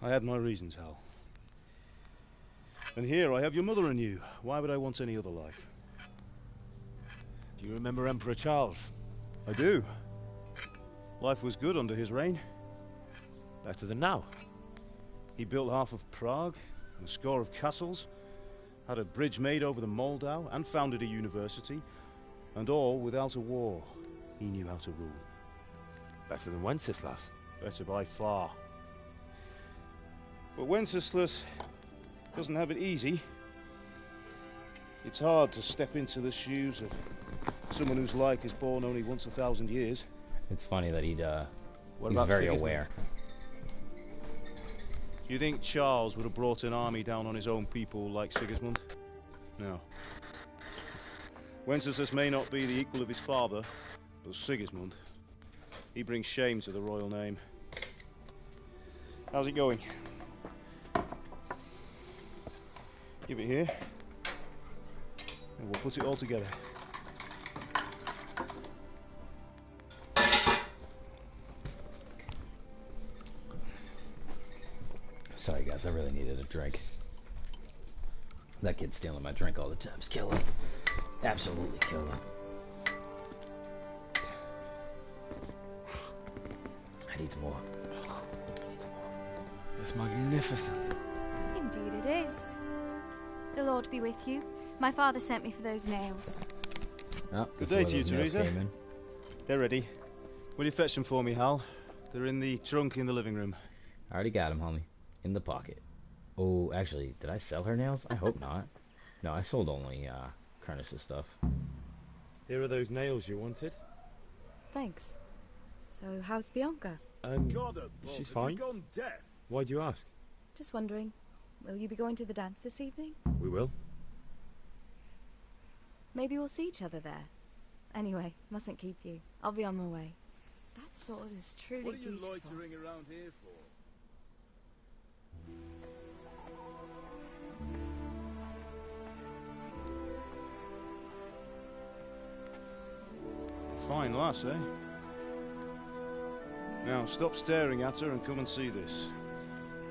I had my reasons, Hal. And here I have your mother and you. Why would I want any other life? Do you remember Emperor Charles? I do. Life was good under his reign. Better than now. He built half of Prague, and a score of castles, had a bridge made over the Moldau, and founded a university, and all without a war. He knew how to rule. Better than Wenceslas. Better by far. But Wenceslas doesn't have it easy. It's hard to step into the shoes of someone whose like is born only once 1,000 years. It's funny that he's about very Sigismund? aware. Do you think Charles would have brought an army down on his own people like Sigismund? No. Wenceslas may not be the equal of his father, but Sigismund, he brings shame to the royal name. How's it going? Give it here, and we'll put it all together. Sorry guys, I really needed a drink. That kid's stealing my drink all the time. Just kill him. Absolutely kill him. I need more. It's magnificent. Indeed it is. The Lord be with you. My father sent me for those nails. Oh, Good day to you, Teresa. They're ready. Will you fetch them for me, Hal? They're in the trunk in the living room. I already got them, homie. In the pocket. Oh, actually, did I sell her nails? I hope not. No, I sold only Kernis's stuff. Here are those nails you wanted. Thanks. So, how's Bianca? She's fine. Gone deaf. Why do you ask? Just wondering, will you be going to the dance this evening? We will. Maybe we'll see each other there. Anyway, mustn't keep you. I'll be on my way. That sword is truly What are you beautiful. loitering around here for? Fine lass, eh? Now, stop staring at her and come and see this.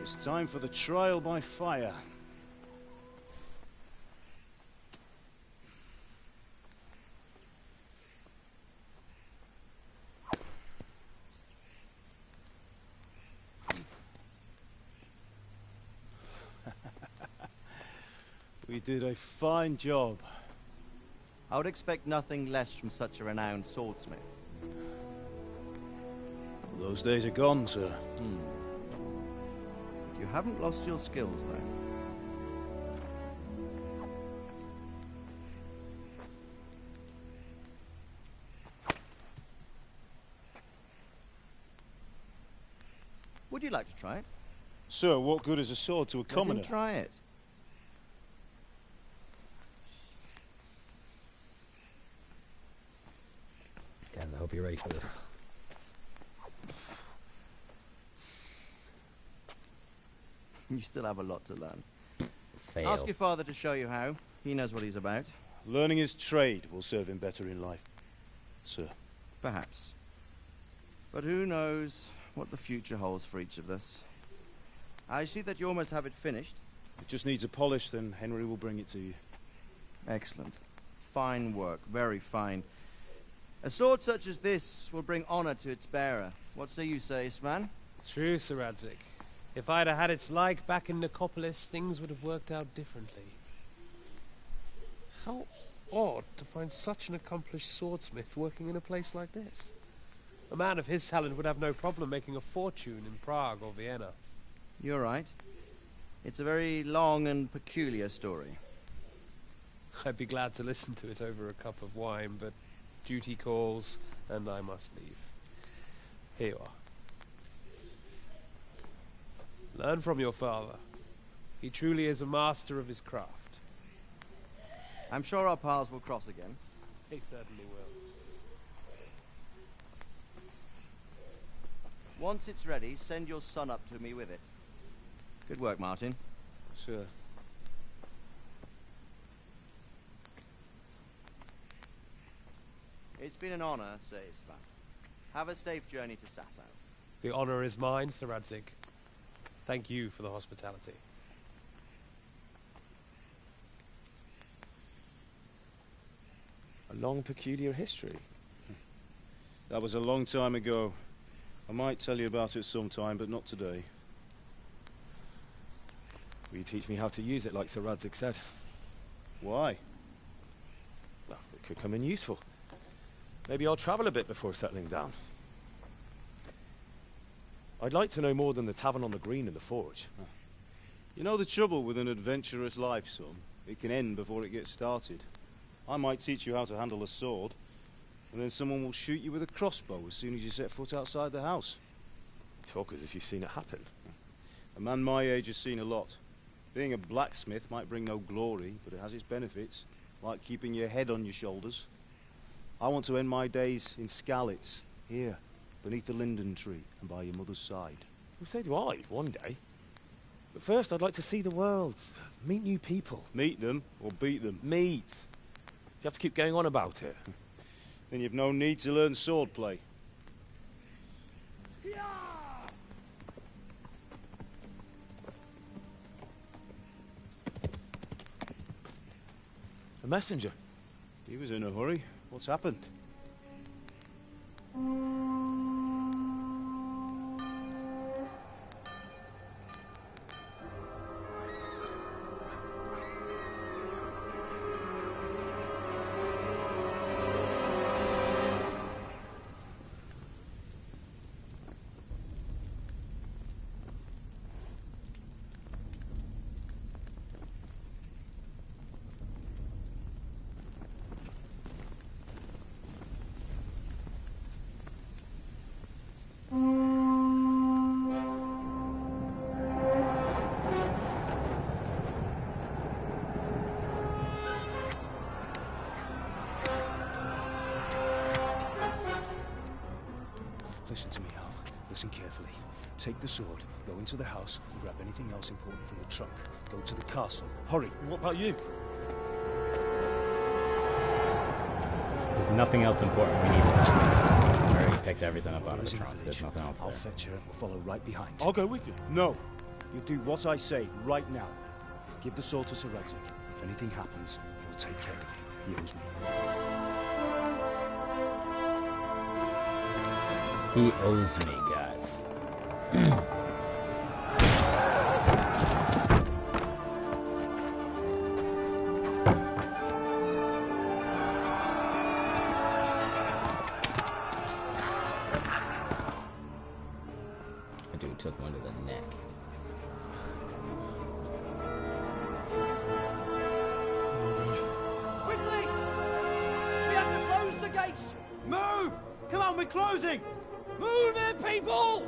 It's time for the trial by fire. We did a fine job. I would expect nothing less from such a renowned swordsmith. Those days are gone, sir. You haven't lost your skills, though. Would you like to try it? Sir, what good is a sword to a commoner? Let him try it. God, I hope you're ready for this. You still have a lot to learn. Fail. Ask your father to show you how. He knows what he's about. Learning his trade will serve him better in life, sir. Perhaps. But who knows what the future holds for each of us. I see that you almost have it finished. It just needs a polish, then Henry will bring it to you. Excellent. Fine work, very fine. A sword such as this will bring honor to its bearer. What say you, Svan? True, Sir Radzik. If I'd have had its like back in Nicopolis, things would have worked out differently. How odd to find such an accomplished swordsmith working in a place like this. A man of his talent would have no problem making a fortune in Prague or Vienna. You're right. It's a very long and peculiar story. I'd be glad to listen to it over a cup of wine, but duty calls, and I must leave. Here you are. Learn from your father. He truly is a master of his craft. I'm sure our paths will cross again. He certainly will. Once it's ready, send your son up to me with it. Good work, Martin. Sure. It's been an honor, Sir Istvan. Have a safe journey to Sasau. The honor is mine, Sir Radzik. Thank you for the hospitality. long, peculiar history. That was a long time ago. I might tell you about it sometime, but not today. Will you teach me how to use it like Sir Radzig said? Why? Well, it could come in useful. Maybe I'll travel a bit before settling down. I'd like to know more than the tavern on the green and the forge. You know the trouble with an adventurous life, son? It can end before it gets started. I might teach you how to handle a sword, and then someone will shoot you with a crossbow as soon as you set foot outside the house. Talk as if you've seen it happen. A man my age has seen a lot. Being a blacksmith might bring no glory, but it has its benefits, like keeping your head on your shoulders. I want to end my days in Skalitz, here, beneath the linden tree and by your mother's side. Well, so do I, one day. But first, I'd like to see the world, meet new people. Meet them, or beat them? Meet. You have to keep going on about it. Then you've no need to learn swordplay. A messenger. He was in a hurry. What's happened? Listen to me, Al. Listen carefully. Take the sword, go into the house, and grab anything else important from the trunk. Go to the castle. Hurry! What about you? There's nothing else important we need. I already picked everything up out of the trunk. There's nothing else I'll there. fetch her and we'll follow right behind. I'll go with you. No! You do what I say, right now. Give the sword to Sir Radzig. If anything happens, he'll take care of you. He owes me. He owes me, guys. A dude took one to the neck. Quickly! We have to close the gates! Move! Come on, we're closing! Move it, people!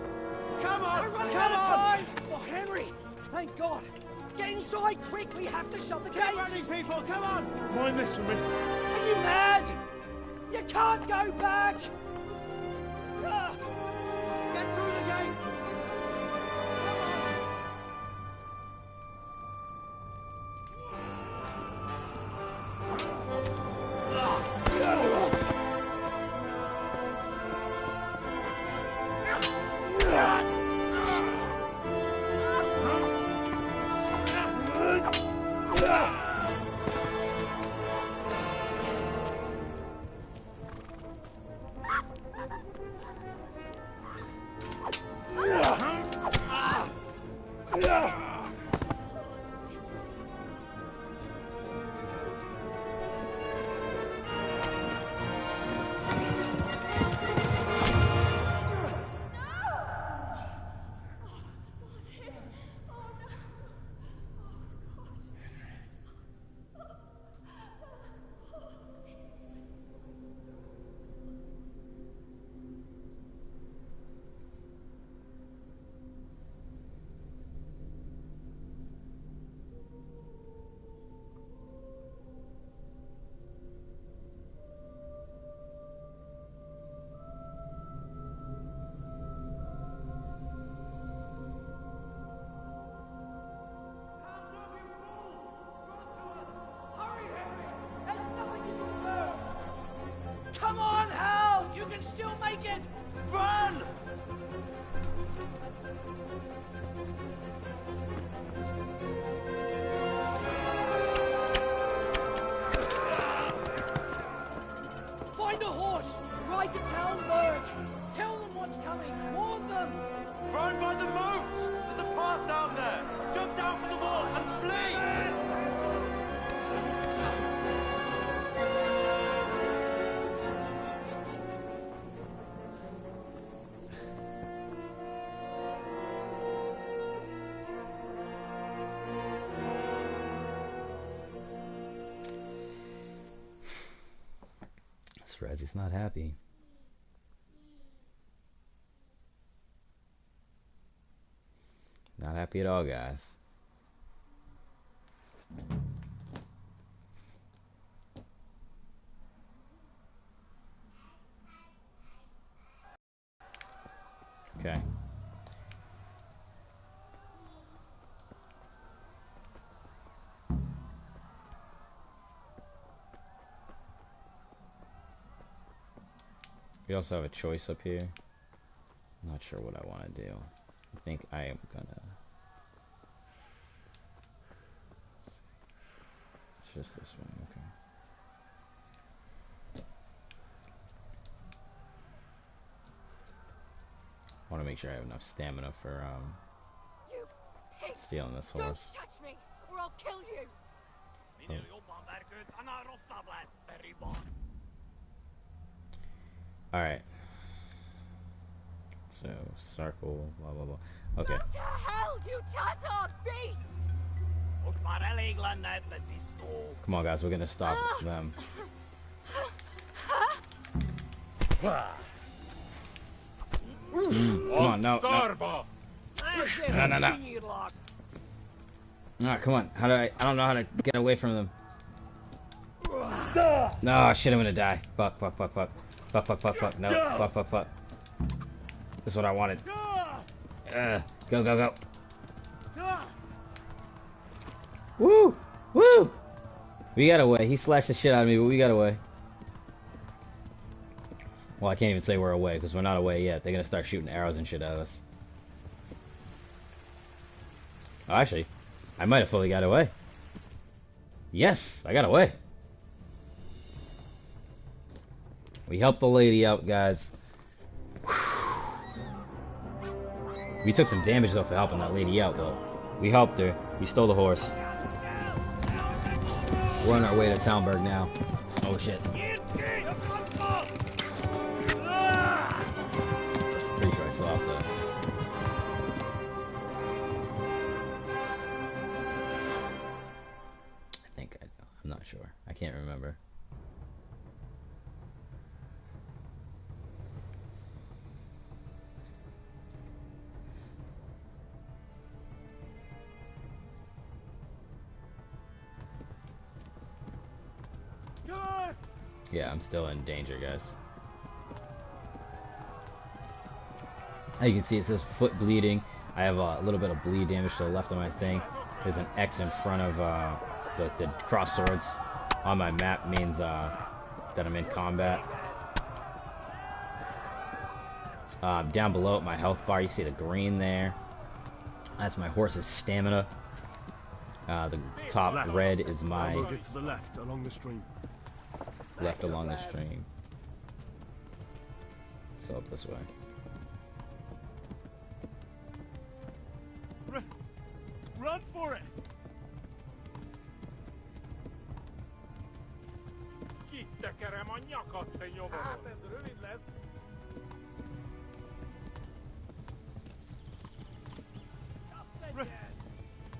Come on! We're running Come out of on! time! Oh, Henry! Thank God! Get inside, quick! We have to shut the Keep gates! running, people! Come on! Mind this for me. Are you mad? You can't go back! Ah. Get through the gates! Find a horse! Ride to town, Merc! Tell them what's coming! Warn them! Run by the moat! There's a path down there! Jump down from the wall and flee! He's not happy. Not happy at all, guys. Okay. We also have a choice up here. I'm not sure what I want to do. I think I am gonna... It's just this one, okay. I want to make sure I have enough stamina for stealing this horse. Don't touch me, or I'll kill you. Alright. So, circle, blah blah blah. Okay. Go to hell, you tattard beast! Come on, guys, we're gonna stop them. Come on, no. No, come on. How do I don't know how to get away from them. No, shit, I'm gonna die. Fuck. No, fuck. This is what I wanted. Go. Woo! We got away. He slashed the shit out of me, but we got away. Well, I can't even say we're away, because we're not away yet. They're gonna start shooting arrows and shit at us. Oh, actually, I might have fully got away. Yes, I got away. We helped the lady out, guys. We took some damage, though, for helping that lady out, though. We helped her. We stole the horse. We're on our way to Townburg now. Oh, shit. Pretty sure I still have to... I'm not sure. I can't remember. Yeah, I'm still in danger, guys. As you can see, it says foot bleeding. I have a little bit of bleed damage to the left of my thing. There's an X in front of the cross swords on my map means that I'm in combat. Down below at my health bar, you see the green there. That's my horse's stamina. The top red is my to the left along the stream. Left along the stream. So up this way. Run for it!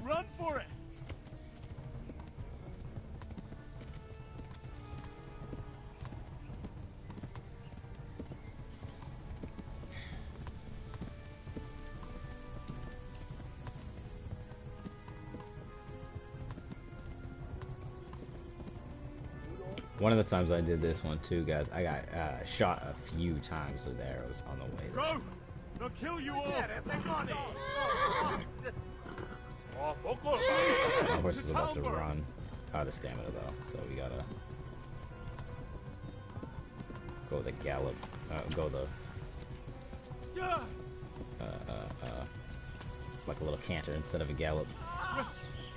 Run for it! One of the times I did this one too, guys, I got shot a few times with arrows on the way there. Go! They'll kill you all! My horse is about to run out of stamina though, so we gotta go the gallop, go the like a little canter instead of a gallop.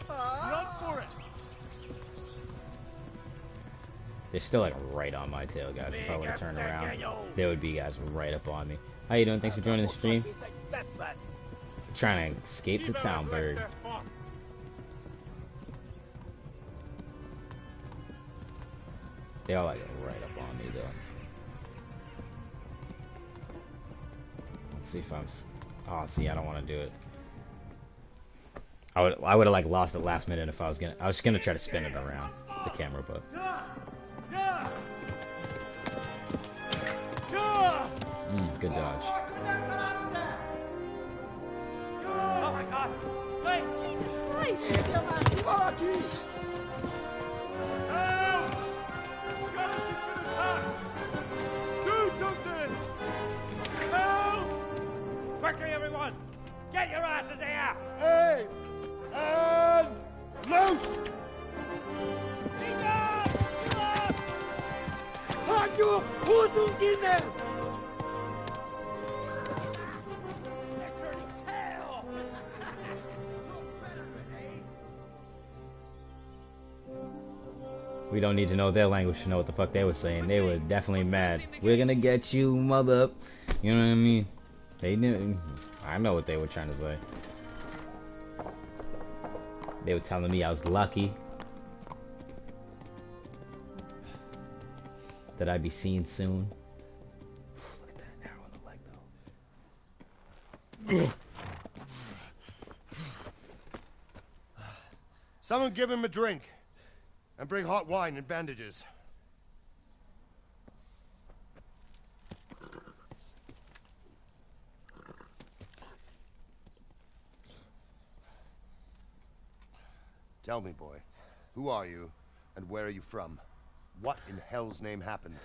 Run for it! They're still like right on my tail, guys. If I were to turn around, they would be guys right up on me. How you doing? Thanks for joining the stream. Trying to escape to Townburg. They all like right up on me though. Let's see if I'm. Oh, see, I don't want to do it. I would have like lost it last minute if I was gonna. I was gonna try to spin it around the camera, but. Good dodge. Oh my God! Wait! Jesus Christ! Do something! Help! Quickly, everyone! Get your asses here! Hey! And loose! Halt you! Who's in there? We don't need to know their language to know what the fuck they were saying. They were definitely mad. We're gonna get you, mother. You know what I mean? They knew. I know what they were trying to say. They were telling me I was lucky that I'd be seen soon. Look at that arrow in the leg, though. Someone give him a drink. And bring hot wine and bandages. Tell me, boy, who are you, and where are you from? What in hell's name happened?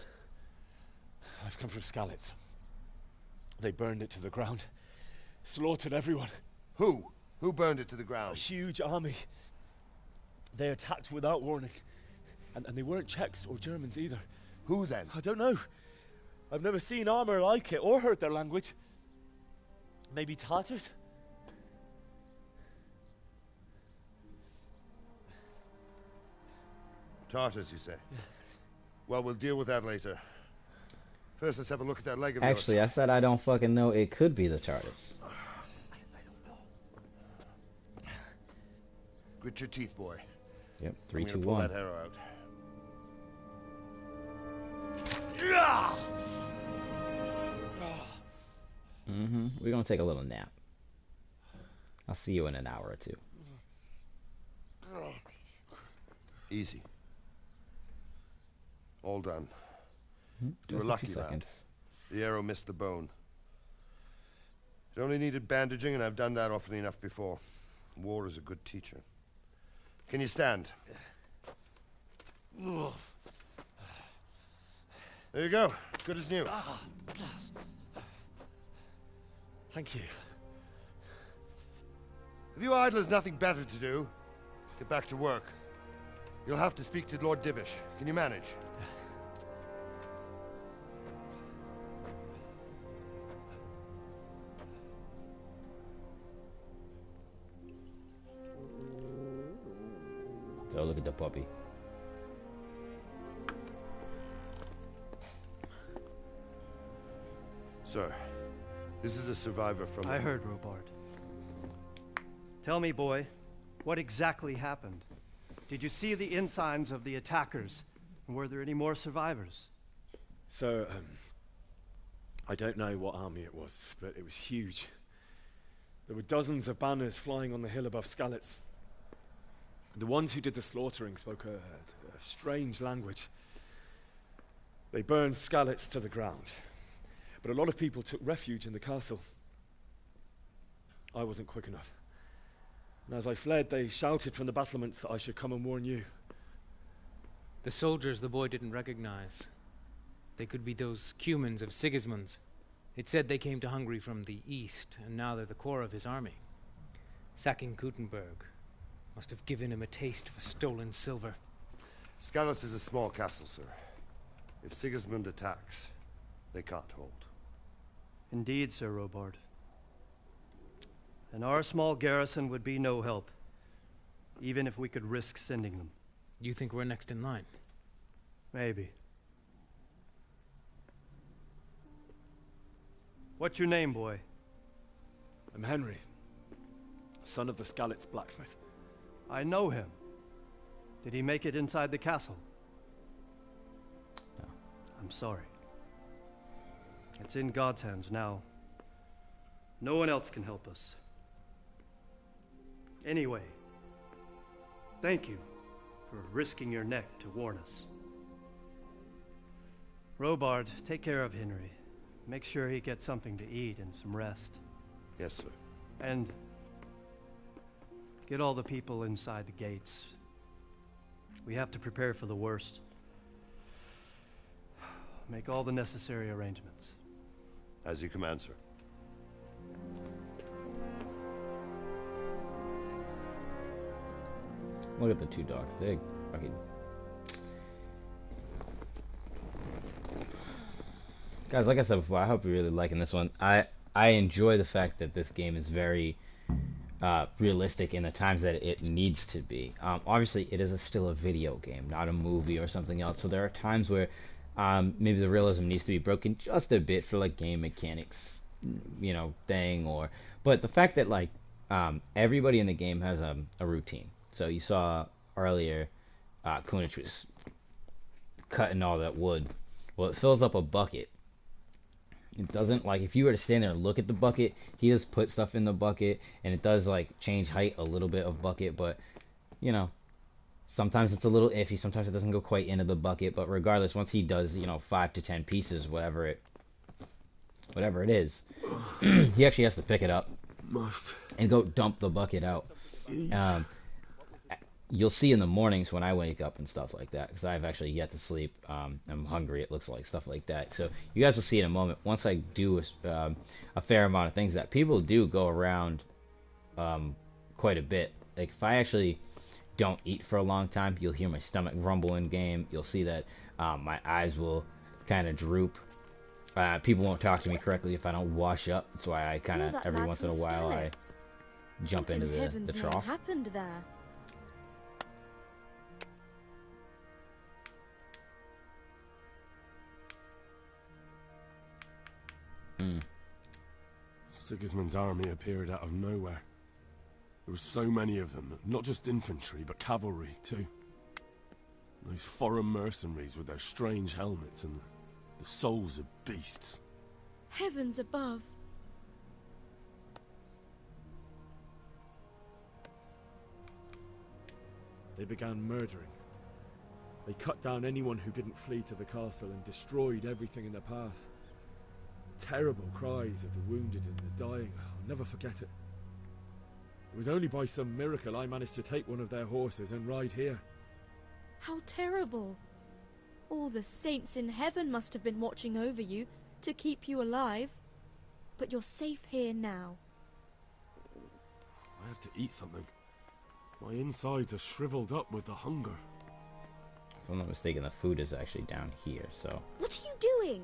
I've come from Skalitz. They burned it to the ground. Slaughtered everyone. Who? Who burned it to the ground? A huge army. They attacked without warning. And they weren't Czechs or Germans either. Who then? I don't know. I've never seen armor like it or heard their language. Maybe Tatars? Tartars, you say? Yeah. Well, we'll deal with that later. First, let's have a look at that leg of Actually, yours. I said I don't fucking know. It could be the Tartars. Grit your teeth, boy. Yep, 3, 2, pull 1. that arrow out. We're gonna take a little nap. I'll see you in an hour or two. Easy. All done. You were Just a lucky, few lad. seconds. The arrow missed the bone. It only needed bandaging, and I've done that often enough before. War is a good teacher. Can you stand? There you go. Good as new. Thank you. If you idlers nothing better to do, get back to work. You'll have to speak to Lord Divish. Can you manage? Oh, look at the puppy. Sir, this is a survivor from... I heard, Robard. Tell me, boy, what exactly happened? Did you see the ensigns of the attackers? And were there any more survivors? So, I don't know what army it was, but it was huge. There were dozens of banners flying on the hill above Skalitz. The ones who did the slaughtering spoke a strange language. They burned Skalitz to the ground. But a lot of people took refuge in the castle. I wasn't quick enough. And as I fled, they shouted from the battlements that I should come and warn you. The soldiers the boy didn't recognize. They could be those Cumans of Sigismund's. It said they came to Hungary from the east, and now they're the core of his army. Sacking Kuttenberg must have given him a taste for stolen silver. Skalitz is a small castle, sir. If Sigismund attacks, they can't hold. Indeed, Sir Robard. And our small garrison would be no help, even if we could risk sending them. You think we're next in line? Maybe. What's your name, boy? I'm Henry, son of the Skalitz blacksmith. I know him. Did he make it inside the castle? No. I'm sorry. It's in God's hands now. No one else can help us. Anyway, thank you for risking your neck to warn us. Robard, take care of Henry. Make sure he gets something to eat and some rest. Yes, sir. And get all the people inside the gates. We have to prepare for the worst. Make all the necessary arrangements. As you command, sir. Look at the two dogs. They fucking. Guys, like I said before, I hope you're really liking this one. I enjoy the fact that this game is very realistic in the times that it needs to be. Obviously, it is still a video game, not a movie or something else. So there are times where maybe the realism needs to be broken just a bit for like game mechanics, you know, thing. But the fact that like everybody in the game has a routine. So you saw earlier, Kunich was cutting all that wood. Well, it fills up a bucket. It doesn't, like, if you were to stand there and look at the bucket, he just put stuff in the bucket, and it does, like, change height a little bit of bucket, but, you know, sometimes it's a little iffy, sometimes it doesn't go quite into the bucket, but regardless, once he does, you know, 5 to 10 pieces, whatever it is, he actually has to pick it up and go dump the bucket out. You'll see in the mornings when I wake up and stuff like that, because I've actually yet to sleep. I'm hungry, it looks like, stuff like that. So you guys will see in a moment, once I do a fair amount of things, that people do go around quite a bit. Like, if I actually don't eat for a long time, you'll hear my stomach rumble in game. You'll see that my eyes will kind of droop. People won't talk to me correctly if I don't wash up. That's why I kind of, every once in a while, I jump into the trough. What happened there? Sigismund's army appeared out of nowhere. There were so many of them, not just infantry, but cavalry, too. Those foreign mercenaries with their strange helmets and the souls of beasts. Heavens above. They began murdering. They cut down anyone who didn't flee to the castle and destroyed everything in their path. Terrible cries of the wounded and the dying. I'll never forget it. It was only by some miracle I managed to take one of their horses and ride here. How terrible. All the saints in heaven must have been watching over you to keep you alive. But you're safe here now. I have to eat something. My insides are shriveled up with the hunger. If I'm not mistaken, the food is actually down here, so... What are you doing?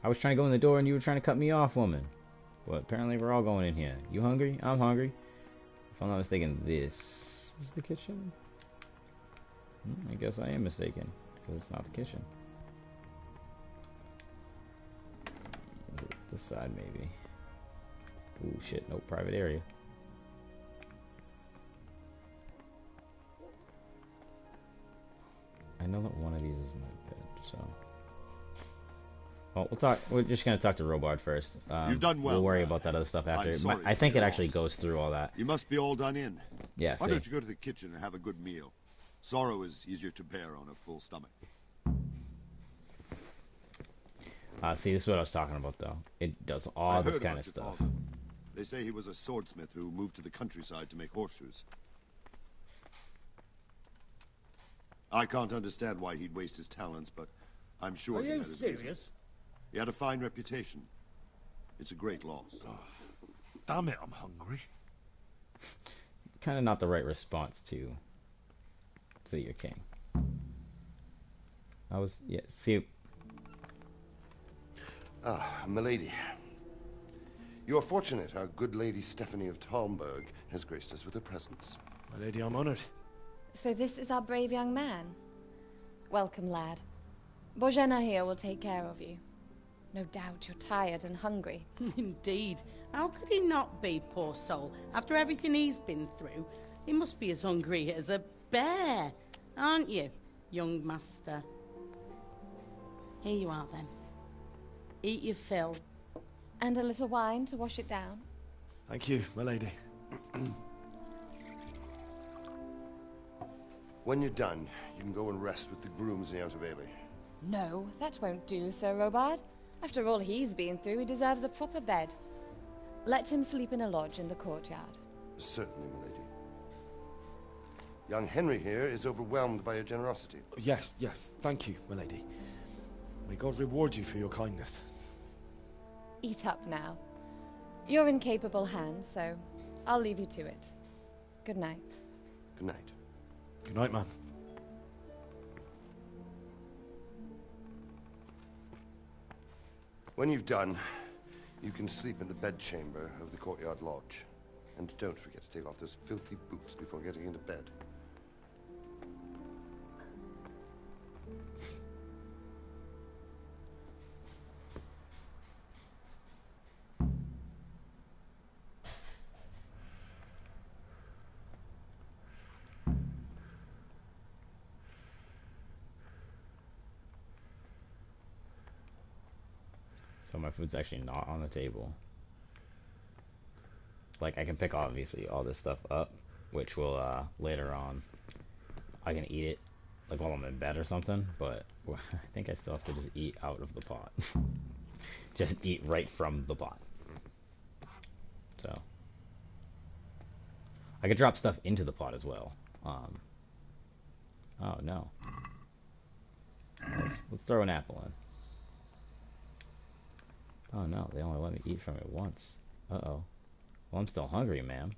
I was trying to go in the door and you were trying to cut me off, woman. But apparently we're all going in here. You hungry? I'm hungry. If I'm not mistaken, this is the kitchen? I guess I am mistaken, because it's not the kitchen. Is it this side, maybe? Ooh, shit, no private area. I know that one of these is my bed, so... Well, we'll talk. We're just gonna talk to Robard first. You've done well. We'll worry about that other stuff after. I think it actually goes through all that. You must be all done in. Yeah. Why don't you go to the kitchen and have a good meal? Sorrow is easier to bear on a full stomach. See, this is what I was talking about, though. It does all this kind of stuff. They say he was a swordsmith who moved to the countryside to make horseshoes. I can't understand why he'd waste his talents, but I'm sure he had his reasons. He had a fine reputation. It's a great loss. Oh, damn it, I'm hungry. Kind of not the right response to your king. See. Ah, milady. You are fortunate our good lady Stephanie of Talmberg has graced us with her presence. My lady, I'm honored. So this is our brave young man. Welcome, lad. Bozhena here will take care of you. No doubt you're tired and hungry. Indeed. How could he not be, poor soul? After everything he's been through, he must be as hungry as a bear, aren't you, young master? Here you are, then. Eat your fill. And a little wine to wash it down. Thank you, my lady. When you're done, you can go and rest with the grooms in the Outer Bailey. No, that won't do, Sir Robard. After all he's been through, he deserves a proper bed. Let him sleep in a lodge in the courtyard. Certainly, my lady. Young Henry here is overwhelmed by your generosity. Yes, yes. Thank you, my lady. May God reward you for your kindness. Eat up now. You're in capable hands, so I'll leave you to it. Good night. Good night. Good night, ma'am. When you've done, you can sleep in the bedchamber of the courtyard lodge. And don't forget to take off those filthy boots before getting into bed. So my food's actually not on the table. Like, I can pick, obviously, all this stuff up, which will, later on, I can eat it, like, while I'm in bed or something, but I think I still have to just eat out of the pot. Just eat right from the pot. So. I could drop stuff into the pot as well. Oh, no. Let's throw an apple in. Oh no, they only let me eat from it once. Uh-oh. Well, I'm still hungry, ma'am.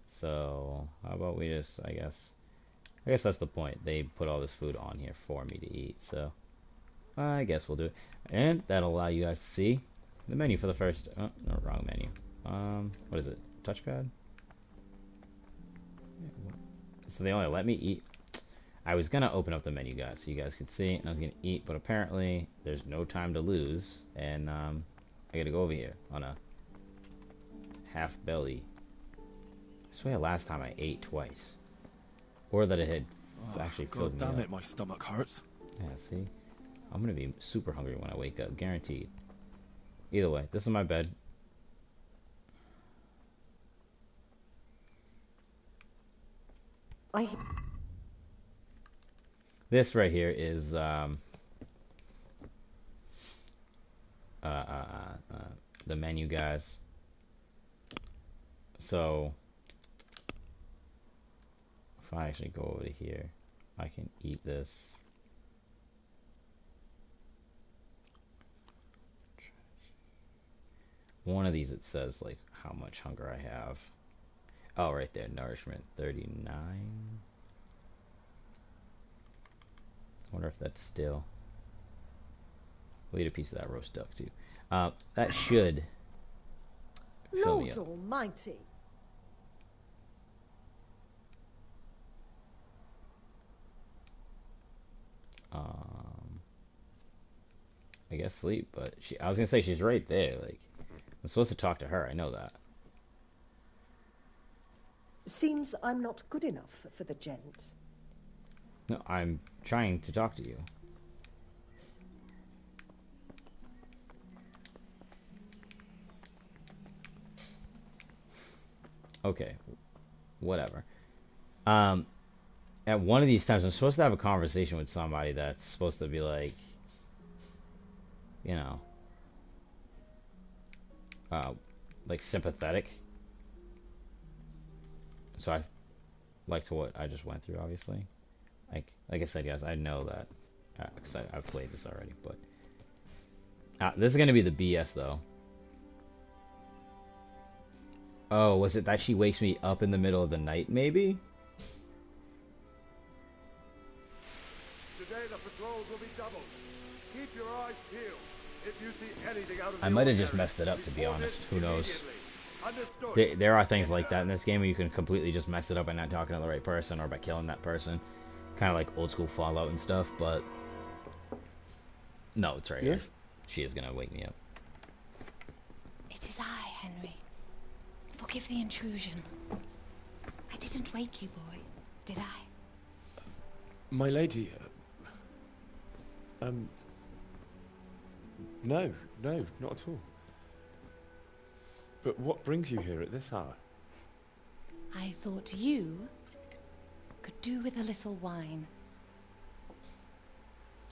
So, how about we just, I guess that's the point. They put all this food on here for me to eat, so I guess we'll do it. And that'll allow you guys to see the menu for the first, oh, no, wrong menu. What is it? Touchpad? So they only let me eat. I was gonna open up the menu, guys, so you guys could see, and I was gonna eat, but apparently there's no time to lose, and I gotta go over here on a half belly. I swear last time I ate twice, or that it had actually filled me up. God damn it, my stomach hurts. Yeah, see, I'm gonna be super hungry when I wake up, guaranteed. Either way, this is my bed. This right here is the menu, guys. So if I actually go over to here, I can eat this. One of these, it says like how much hunger I have. Oh, right there, nourishment 39. I wonder if that's still. We'll eat a piece of that roast duck too. That should fill me Lord up. Almighty. I guess sleep, but I was gonna say she's right there. Like, I'm supposed to talk to her. I know that. Seems I'm not good enough for the gent. No, I'm trying to talk to you. Okay, whatever. At one of these times, I'm supposed to have a conversation with somebody that's supposed to be like, you know, like sympathetic. So I like to what I just went through, obviously. Like I said, guys, I know that because I've played this already. But this is gonna be the BS though. Oh, was it that she wakes me up in the middle of the night, maybe? Today the patrols will be doubled. Keep your eyes peeled. If you see anything out of the I might have just ordinary, messed it up, to be honest. Who knows? Understood. There are things like that in this game where you can completely just mess it up by not talking to the right person or by killing that person. Kind of like old school Fallout and stuff, but No, it's right Yes? here. She is gonna wake me up. It is I, Henry. Forgive the intrusion. I didn't wake you, boy, did I? My lady, no, not at all. But what brings you here at this hour? I thought you could do with a little wine.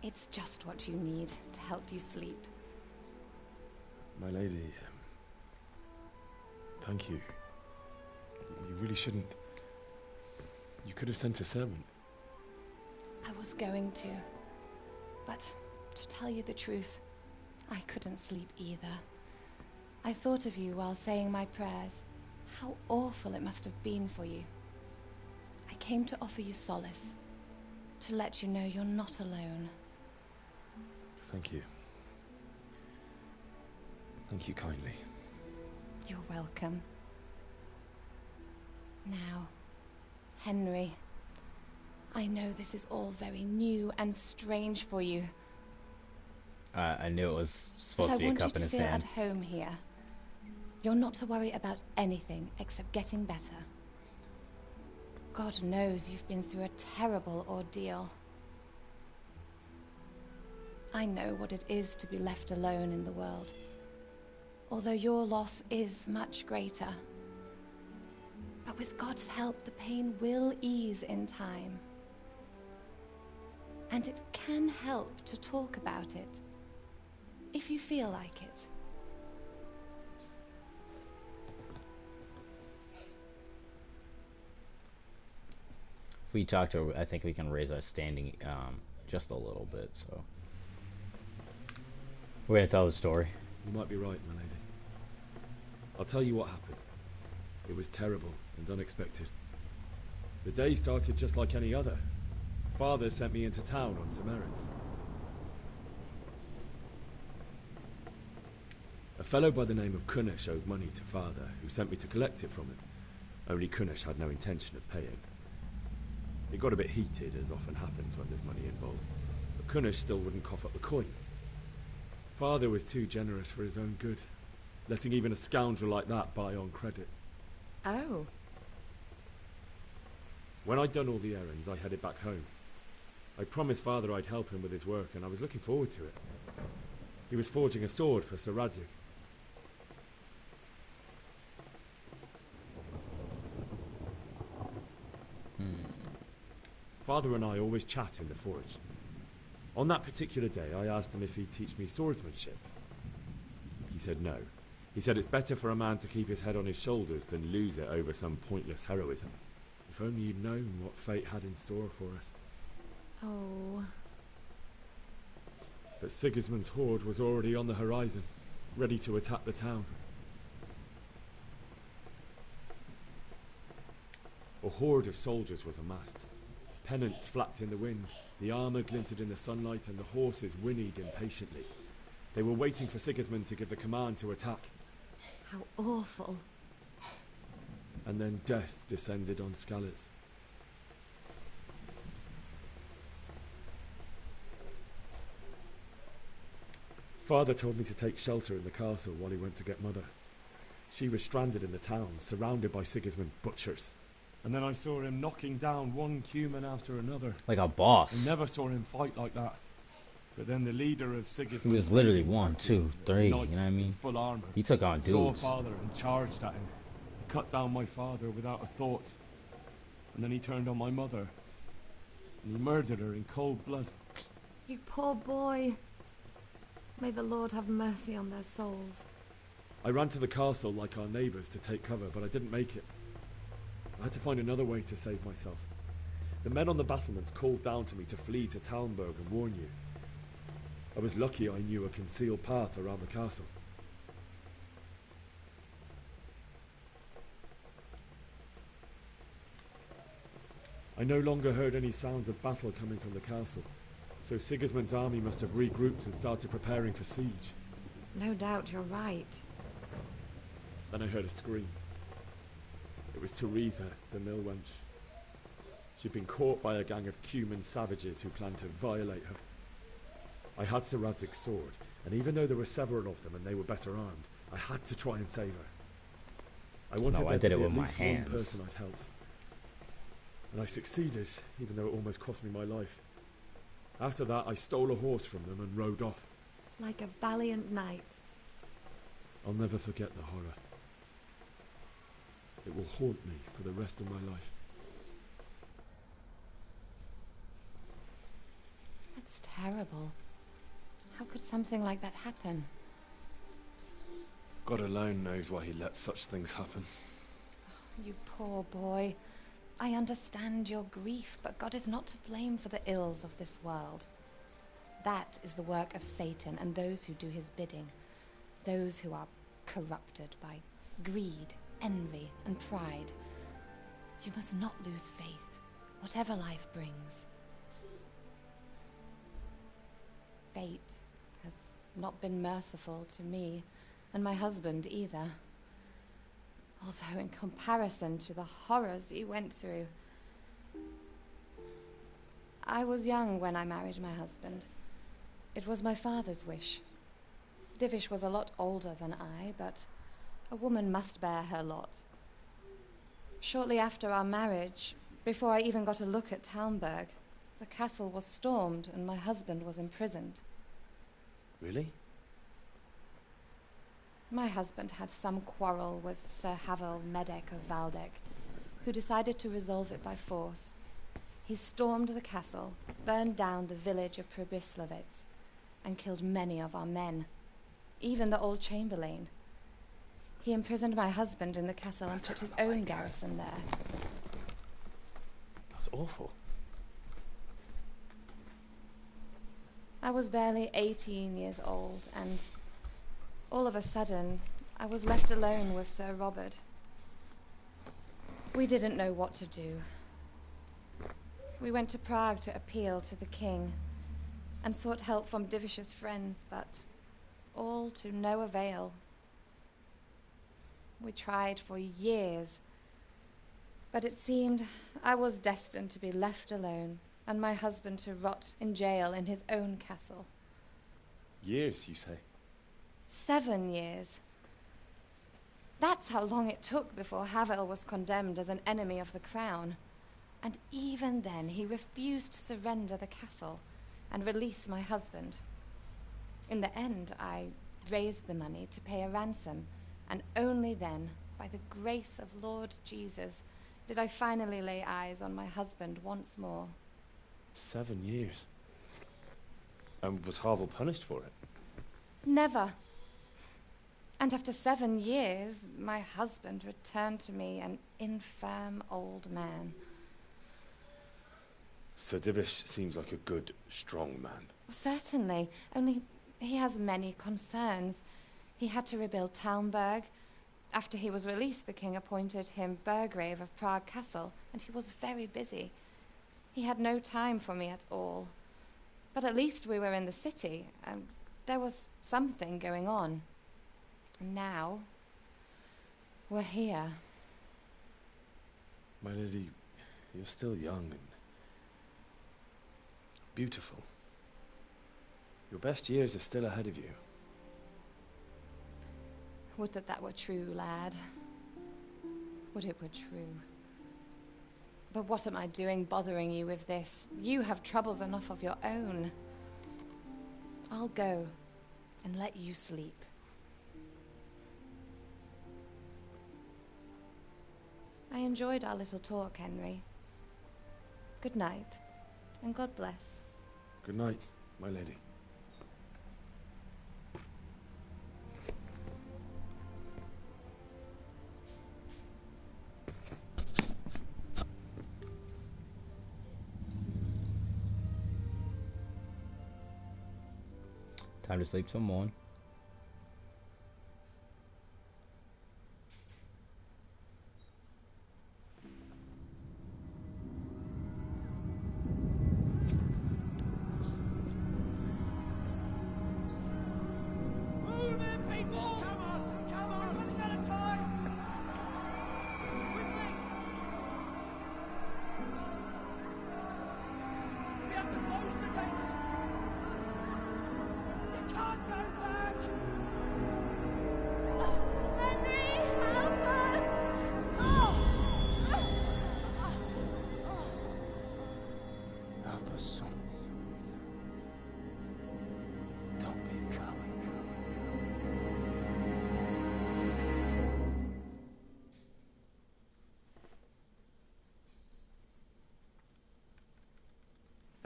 It's just what you need to help you sleep. My lady, thank you. You really shouldn't. You could have sent a servant. I was going to. But to tell you the truth, I couldn't sleep either. I thought of you while saying my prayers. How awful it must have been for you. I came to offer you solace. To let you know you're not alone. Thank you. Thank you kindly. You're welcome. Now, Henry, I know this is all very new and strange for you. I knew it was supposed But to be a cup in I his want you to feel hand. at home here. You're not to worry about anything except getting better. God knows you've been through a terrible ordeal. I know what it is to be left alone in the world. Although your loss is much greater. But with God's help, the pain will ease in time. And it can help to talk about it, if you feel like it. If we talk to her, I think we can raise our standing just a little bit, so. We're gonna tell the story. You might be right, my lady. I'll tell you what happened. It was terrible and unexpected. The day started just like any other. Father sent me into town on some errands. A fellow by the name of Kunnish owed money to Father, who sent me to collect it from him. Only Kunnish had no intention of paying. It got a bit heated, as often happens when there's money involved, but Kunnish still wouldn't cough up the coin. Father was too generous for his own good, letting even a scoundrel like that buy on credit. Oh. When I'd done all the errands, I headed back home. I promised Father I'd help him with his work, and I was looking forward to it. He was forging a sword for Sir Radzig. Father and I always chat in the forge. On that particular day, I asked him if he'd teach me swordsmanship. He said no. He said it's better for a man to keep his head on his shoulders than lose it over some pointless heroism. If only he'd known what fate had in store for us. Oh. But Sigismund's horde was already on the horizon, ready to attack the town. A horde of soldiers was amassed. Pennants flapped in the wind, the armour glinted in the sunlight, and the horses whinnied impatiently. They were waiting for Sigismund to give the command to attack. How awful. And then death descended on Skalitz. Father told me to take shelter in the castle while he went to get Mother. She was stranded in the town, surrounded by Sigismund's butchers. And then I saw him knocking down one human after another. Like a boss. I never saw him fight like that. But then the leader of Sigismund... He was literally 1, 2, 3, you know what I mean? Full armor. He took on Saw dudes. Father and charged at him. He cut down my father without a thought. And then he turned on my mother. And he murdered her in cold blood. You poor boy. May the Lord have mercy on their souls. I ran to the castle like our neighbours to take cover, but I didn't make it. I had to find another way to save myself. The men on the battlements called down to me to flee to Talmberg and warn you. I was lucky I knew a concealed path around the castle. I no longer heard any sounds of battle coming from the castle, so Sigismund's army must have regrouped and started preparing for siege. No doubt you're right. Then I heard a scream. It was Teresa, the mill wench. She'd been caught by a gang of Cuman savages who planned to violate her. I had Sir Radzig's sword, and even though there were several of them and they were better armed, I had to try and save her. I wanted there to be at least one person I'd helped. And I succeeded, even though it almost cost me my life. After that, I stole a horse from them and rode off. Like a valiant knight. I'll never forget the horror. It will haunt me for the rest of my life. That's terrible. How could something like that happen? God alone knows why he lets such things happen. You poor boy. I understand your grief, but God is not to blame for the ills of this world. That is the work of Satan and those who do his bidding. Those who are corrupted by greed, envy, and pride. You must not lose faith, whatever life brings. Fate has not been merciful to me, and my husband either. Although in comparison to the horrors you went through. I was young when I married my husband. It was my father's wish. Divish was a lot older than I, but a woman must bear her lot. Shortly after our marriage, before I even got a look at Talmberg, the castle was stormed and my husband was imprisoned. Really? My husband had some quarrel with Sir Havel Medek of Valdek, who decided to resolve it by force. He stormed the castle, burned down the village of Pribyslavitz, and killed many of our men, even the old chamberlain. He imprisoned my husband in the castle and put his own garrison there. That's awful. I was barely 18 years old, and all of a sudden, I was left alone with Sir Robert. We didn't know what to do. We went to Prague to appeal to the king, and sought help from Divish's friends, but all to no avail. We tried for years, but it seemed I was destined to be left alone, and my husband to rot in jail in his own castle. Years, you say? 7 years. That's how long it took before Havel was condemned as an enemy of the crown. And even then, he refused to surrender the castle and release my husband. In the end, I raised the money to pay a ransom, and only then, by the grace of Lord Jesus, did I finally lay eyes on my husband once more. 7 years? And was Havel punished for it? Never. And after 7 years, my husband returned to me an infirm old man. Sir Divish seems like a good, strong man. Certainly, only he has many concerns. He had to rebuild Talmberg. After he was released, the king appointed him Burgrave of Prague Castle, and he was very busy. He had no time for me at all. But at least we were in the city, and there was something going on. And now, we're here. My lady, you're still young and beautiful. Your best years are still ahead of you. Would that were true, lad. Would it were true. But what am I doing bothering you with this? You have troubles enough of your own. I'll go and let you sleep. I enjoyed our little talk, Henry. Good night, and God bless. Good night, my lady. Time to sleep some more.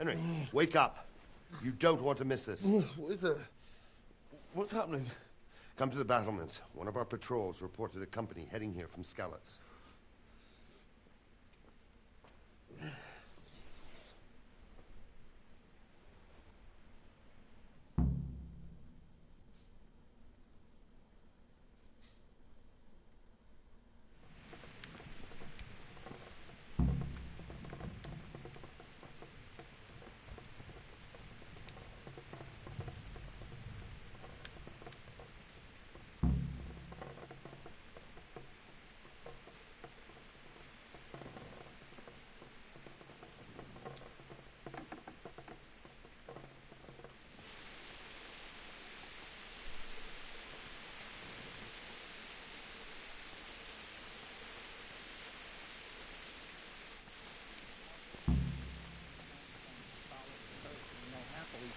Henry, wake up. You don't want to miss this. What is it? What's happening? Come to the battlements. One of our patrols reported a company heading here from Skalitz.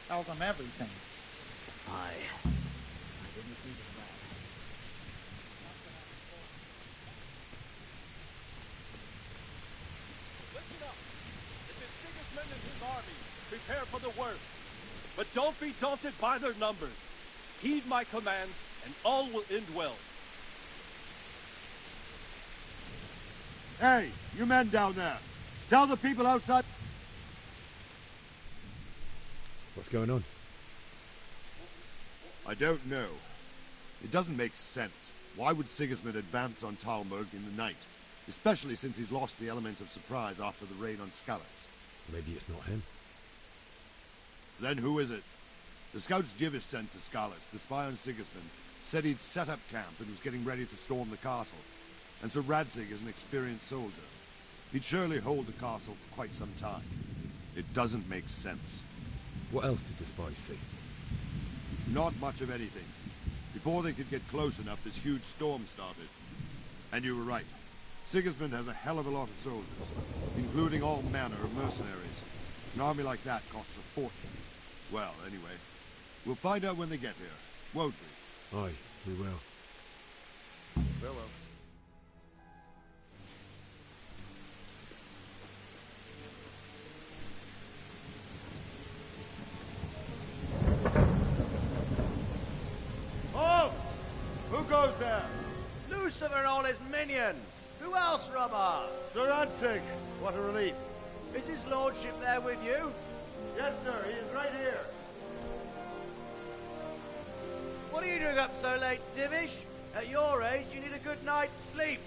Tell them everything. I didn't think of that. Listen up. This is Sigismund and his army. Prepare for the worst. But don't be daunted by their numbers. Heed my commands, and all will end well. Hey, you men down there. Tell the people outside... What's going on? I don't know. It doesn't make sense. Why would Sigismund advance on Talmberg in the night? Especially since he's lost the element of surprise after the raid on Skalitz. Maybe it's not him. Then who is it? The scouts Jivish sent to Skalitz to spy on Sigismund said he'd set up camp and was getting ready to storm the castle. And so Radzig is an experienced soldier. He'd surely hold the castle for quite some time. It doesn't make sense. What else did the spies see? Not much of anything. Before they could get close enough, this huge storm started. And you were right. Sigismund has a hell of a lot of soldiers, including all manner of mercenaries. An army like that costs a fortune. Well, anyway, we'll find out when they get here, won't we? Aye, we will. Farewell. Halt! Who goes there? Lucifer and all his minions. Who else, Robber? Sir Radzig, what a relief. Is his lordship there with you? Yes, sir, he is right here. What are you doing up so late, Divish? At your age, you need a good night's sleep.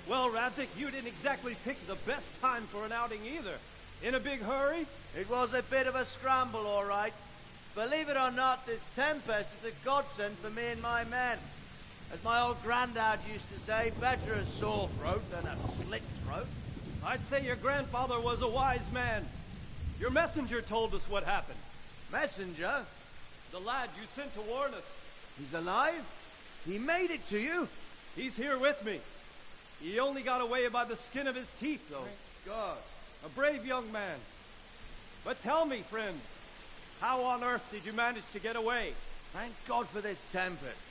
Well, Radzig, you didn't exactly pick the best time for an outing either. In a big hurry? It was a bit of a scramble, all right. Believe it or not, this tempest is a godsend for me and my men. As my old granddad used to say, better a sore throat than a slit throat. I'd say your grandfather was a wise man. Your messenger told us what happened. Messenger? The lad you sent to warn us. He's alive? He made it to you? He's here with me. He only got away by the skin of his teeth, though. Thank God. A brave young man. But tell me, friend, how on earth did you manage to get away? Thank God for this tempest.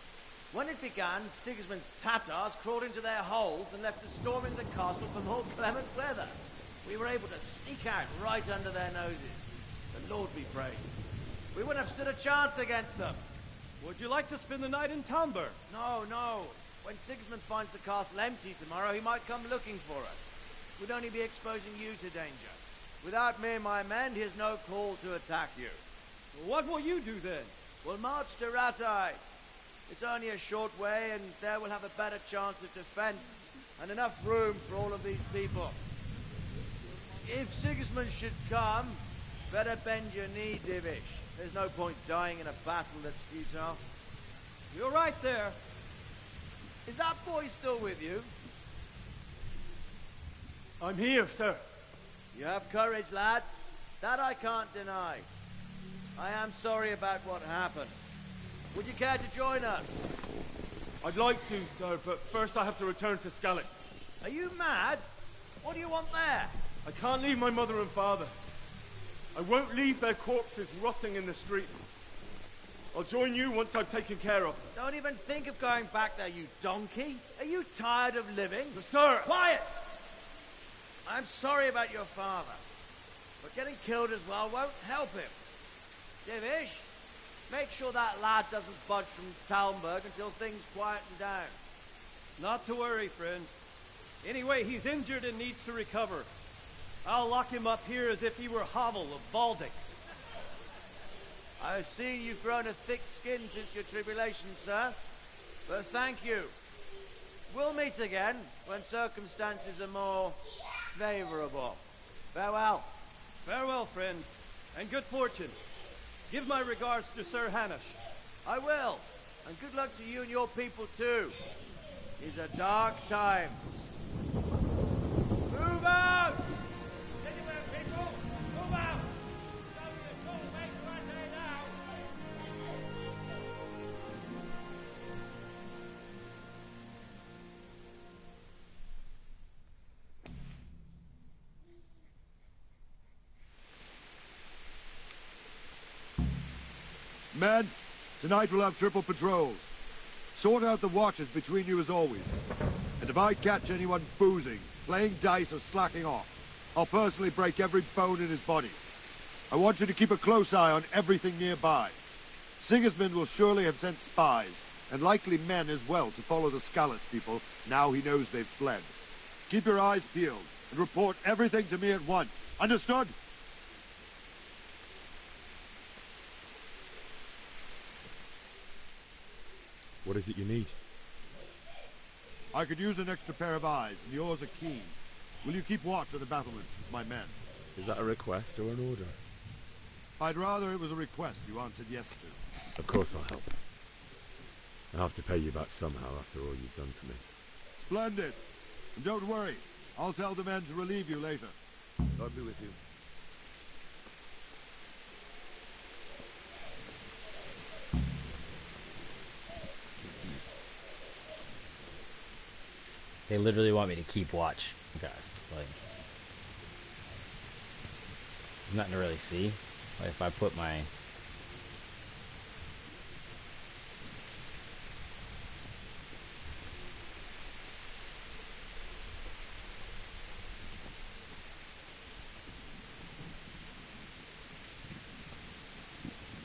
When it began, Sigismund's Tatars crawled into their holes and left us storming the castle for more clement weather. We were able to sneak out right under their noses. The Lord be praised. We wouldn't have stood a chance against them. Would you like to spend the night in Talmberg? No, no. When Sigismund finds the castle empty tomorrow, he might come looking for us. We'd only be exposing you to danger. Without me and my men, he has no call to attack you. What will you do then? We'll march to Ratai. It's only a short way, and there we'll have a better chance of defense, and enough room for all of these people. If Sigismund should come, better bend your knee, Divish. There's no point dying in a battle that's futile. You're right there. Is that boy still with you? I'm here, sir. You have courage, lad. That I can't deny. I am sorry about what happened. Would you care to join us? I'd like to, sir, but first I have to return to Skalitz. Are you mad? What do you want there? I can't leave my mother and father. I won't leave their corpses rotting in the street. I'll join you once I've taken care of them. Don't even think of going back there, you donkey. Are you tired of living? Sir! Quiet! I'm sorry about your father. but getting killed as well won't help him. Divish, make sure that lad doesn't budge from Talmberg until things quieten down. Not to worry, friend. Anyway, he's injured and needs to recover. I'll lock him up here as if he were Havel of Baldic. I've seen you've grown a thick skin since your tribulation, sir. But thank you. We'll meet again when circumstances are more favorable. Farewell. Farewell, friend, and good fortune. Give my regards to Sir Hanush. I will, and good luck to you and your people too. These are dark times. Move out! Anywhere, people! Move out! Men, tonight we'll have triple patrols. Sort out the watches between you as always. And if I catch anyone boozing, playing dice or slacking off, I'll personally break every bone in his body. I want you to keep a close eye on everything nearby. Sigismund will surely have sent spies, and likely men as well, to follow the Skalitz people now he knows they've fled. Keep your eyes peeled, and report everything to me at once. Understood? What is it you need? I could use an extra pair of eyes, and yours are keen. Will you keep watch on the battlements with my men? Is that a request or an order? I'd rather it was a request you answered yes to. Of course I'll help. I'll have to pay you back somehow after all you've done for me. Splendid. And don't worry, I'll tell the men to relieve you later. God be with you. They literally want me to keep watch, guys. Like, there's nothing to really see. Like, if I put my...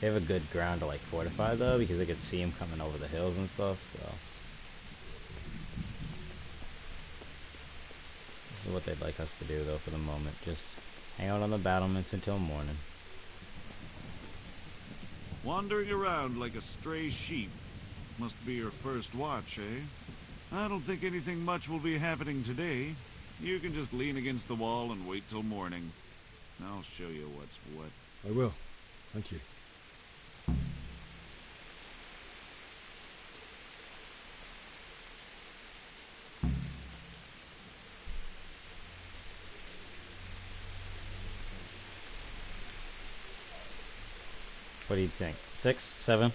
They have a good ground to, like, fortify, though, because I could see them coming over the hills and stuff, so... This is what they'd like us to do, though, for the moment. Just hang out on the battlements until morning. Wandering around like a stray sheep. Must be your first watch, eh? I don't think anything much will be happening today. You can just lean against the wall and wait till morning. I'll show you what's what. I will. Thank you. What do you think? 6? 7?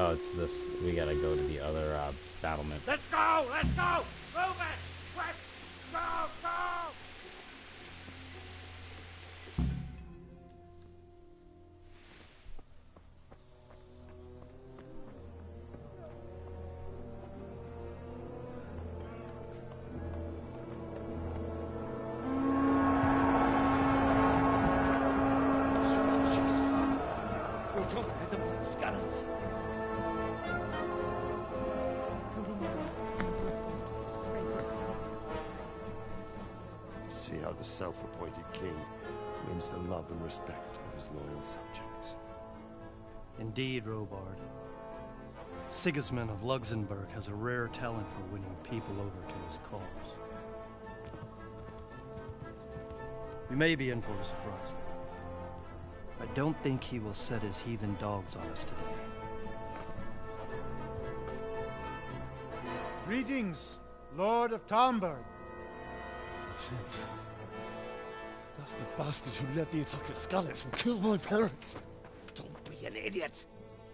Oh, it's this. We gotta go to the other battlement. Let's go! Let's go! Move it! Quick! Go! Go! See how the self-appointed king wins the love and respect of his loyal subjects. Indeed, Robard. Sigismund of Luxembourg has a rare talent for winning people over to his cause. We may be in for a surprise. I don't think he will set his heathen dogs on us today. Greetings, Lord of Talmberg. That's the bastard who led the attack at Skalitz and killed my parents. Don't be an idiot.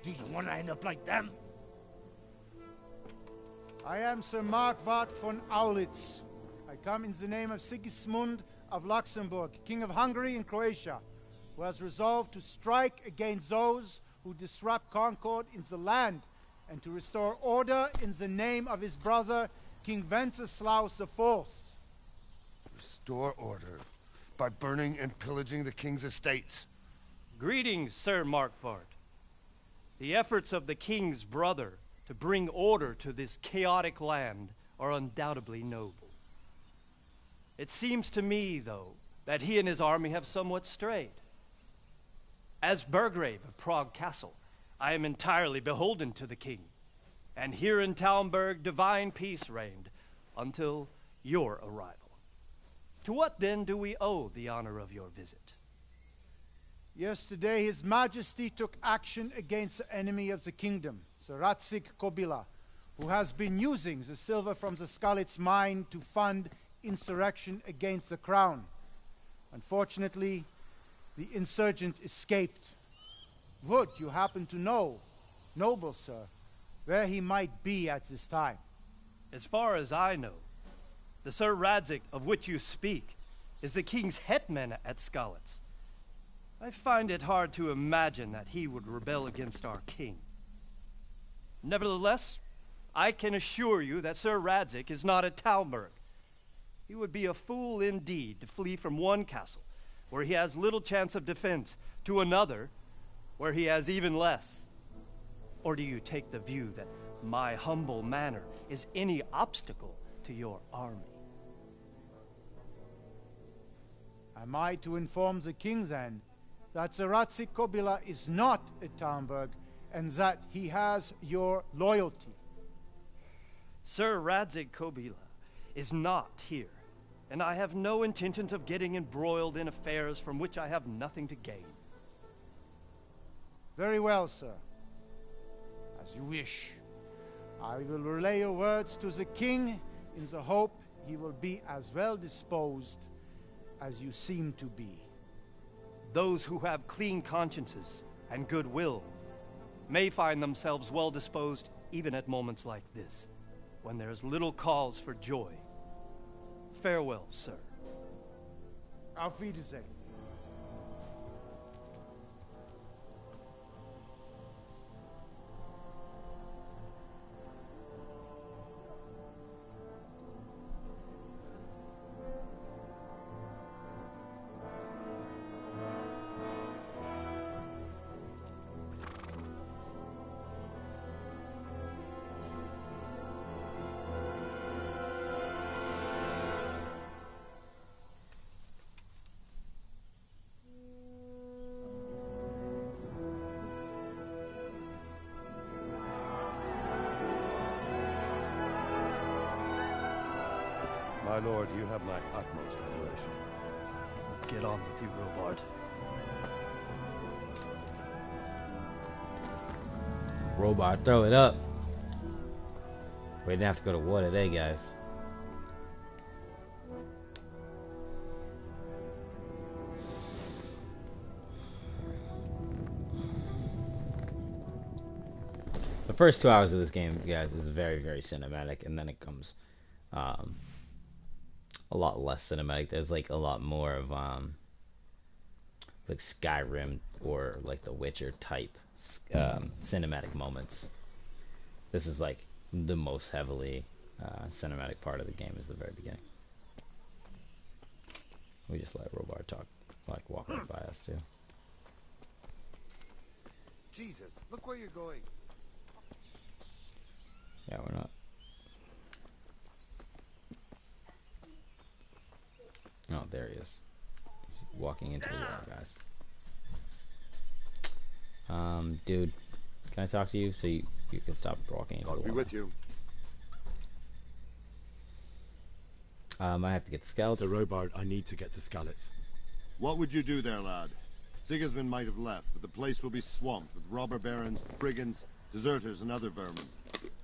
Do you want to end up like them? I am Sir Markwart von Aulitz. I come in the name of Sigismund of Luxembourg, King of Hungary and Croatia, who has resolved to strike against those who disrupt concord in the land and to restore order in the name of his brother, King Wenceslaus IV. Restore order by burning and pillaging the king's estates. Greetings, Sir Markwart. The efforts of the king's brother to bring order to this chaotic land are undoubtedly noble. It seems to me, though, that he and his army have somewhat strayed. As Burgrave of Prague Castle, I am entirely beholden to the king, and here in Talmberg divine peace reigned until your arrival. To what then do we owe the honor of your visit? Yesterday, His Majesty took action against the enemy of the kingdom, Sir Radzik Kobila, who has been using the silver from the Skalitz mine to fund insurrection against the crown. Unfortunately, the insurgent escaped. Would you happen to know, noble sir, where he might be at this time? As far as I know, the Sir Radzik of which you speak is the king's hetman at Skalitz. I find it hard to imagine that he would rebel against our king. Nevertheless, I can assure you that Sir Radzik is not at Talmberg. He would be a fool indeed to flee from one castle, where he has little chance of defense, to another, where he has even less. Or do you take the view that my humble manner is any obstacle to your army? Am I to inform the king then that Sir Radzik Kobila is not at Talmberg and that he has your loyalty? Sir Radzik Kobila is not here, and I have no intentions of getting embroiled in affairs from which I have nothing to gain. Very well, sir. As you wish. I will relay your words to the king in the hope he will be as well disposed as you seem to be. Those who have clean consciences and goodwill may find themselves well disposed even at moments like this, when there is little cause for joy. Farewell, sir. Auf Wiedersehen. My lord, you have my utmost admiration. Get on with you, Robard. Robot, throw it up. We didn't have to go to war today, guys. The first 2 hours of this game, guys, is very, very cinematic, and then it comes a lot less cinematic. There's like a lot more of like Skyrim or like The Witcher type cinematic moments. This is like the most heavily cinematic part of the game is the very beginning. We just let Robard talk, like walk right by us too. Jesus, look where you're going. Yeah, we're not. Oh, there he is. Walking into the wall, guys. Dude, can I talk to you so you can stop walking into the wall? I'll be with you. I have to get to Skalitz. Sir Robard, I need to get to Skalitz. What would you do there, lad? Sigismund might have left, but the place will be swamped with robber barons, brigands, deserters, and other vermin.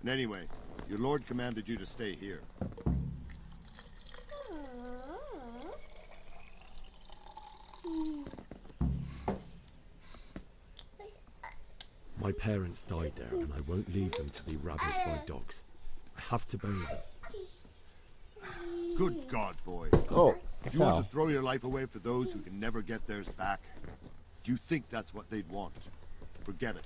And anyway, your lord commanded you to stay here. My parents died there, and I won't leave them to be ravished by dogs. I have to bury them. Good God, boy. Oh, do you want to throw your life away for those who can never get theirs back? Do you think that's what they'd want? Forget it.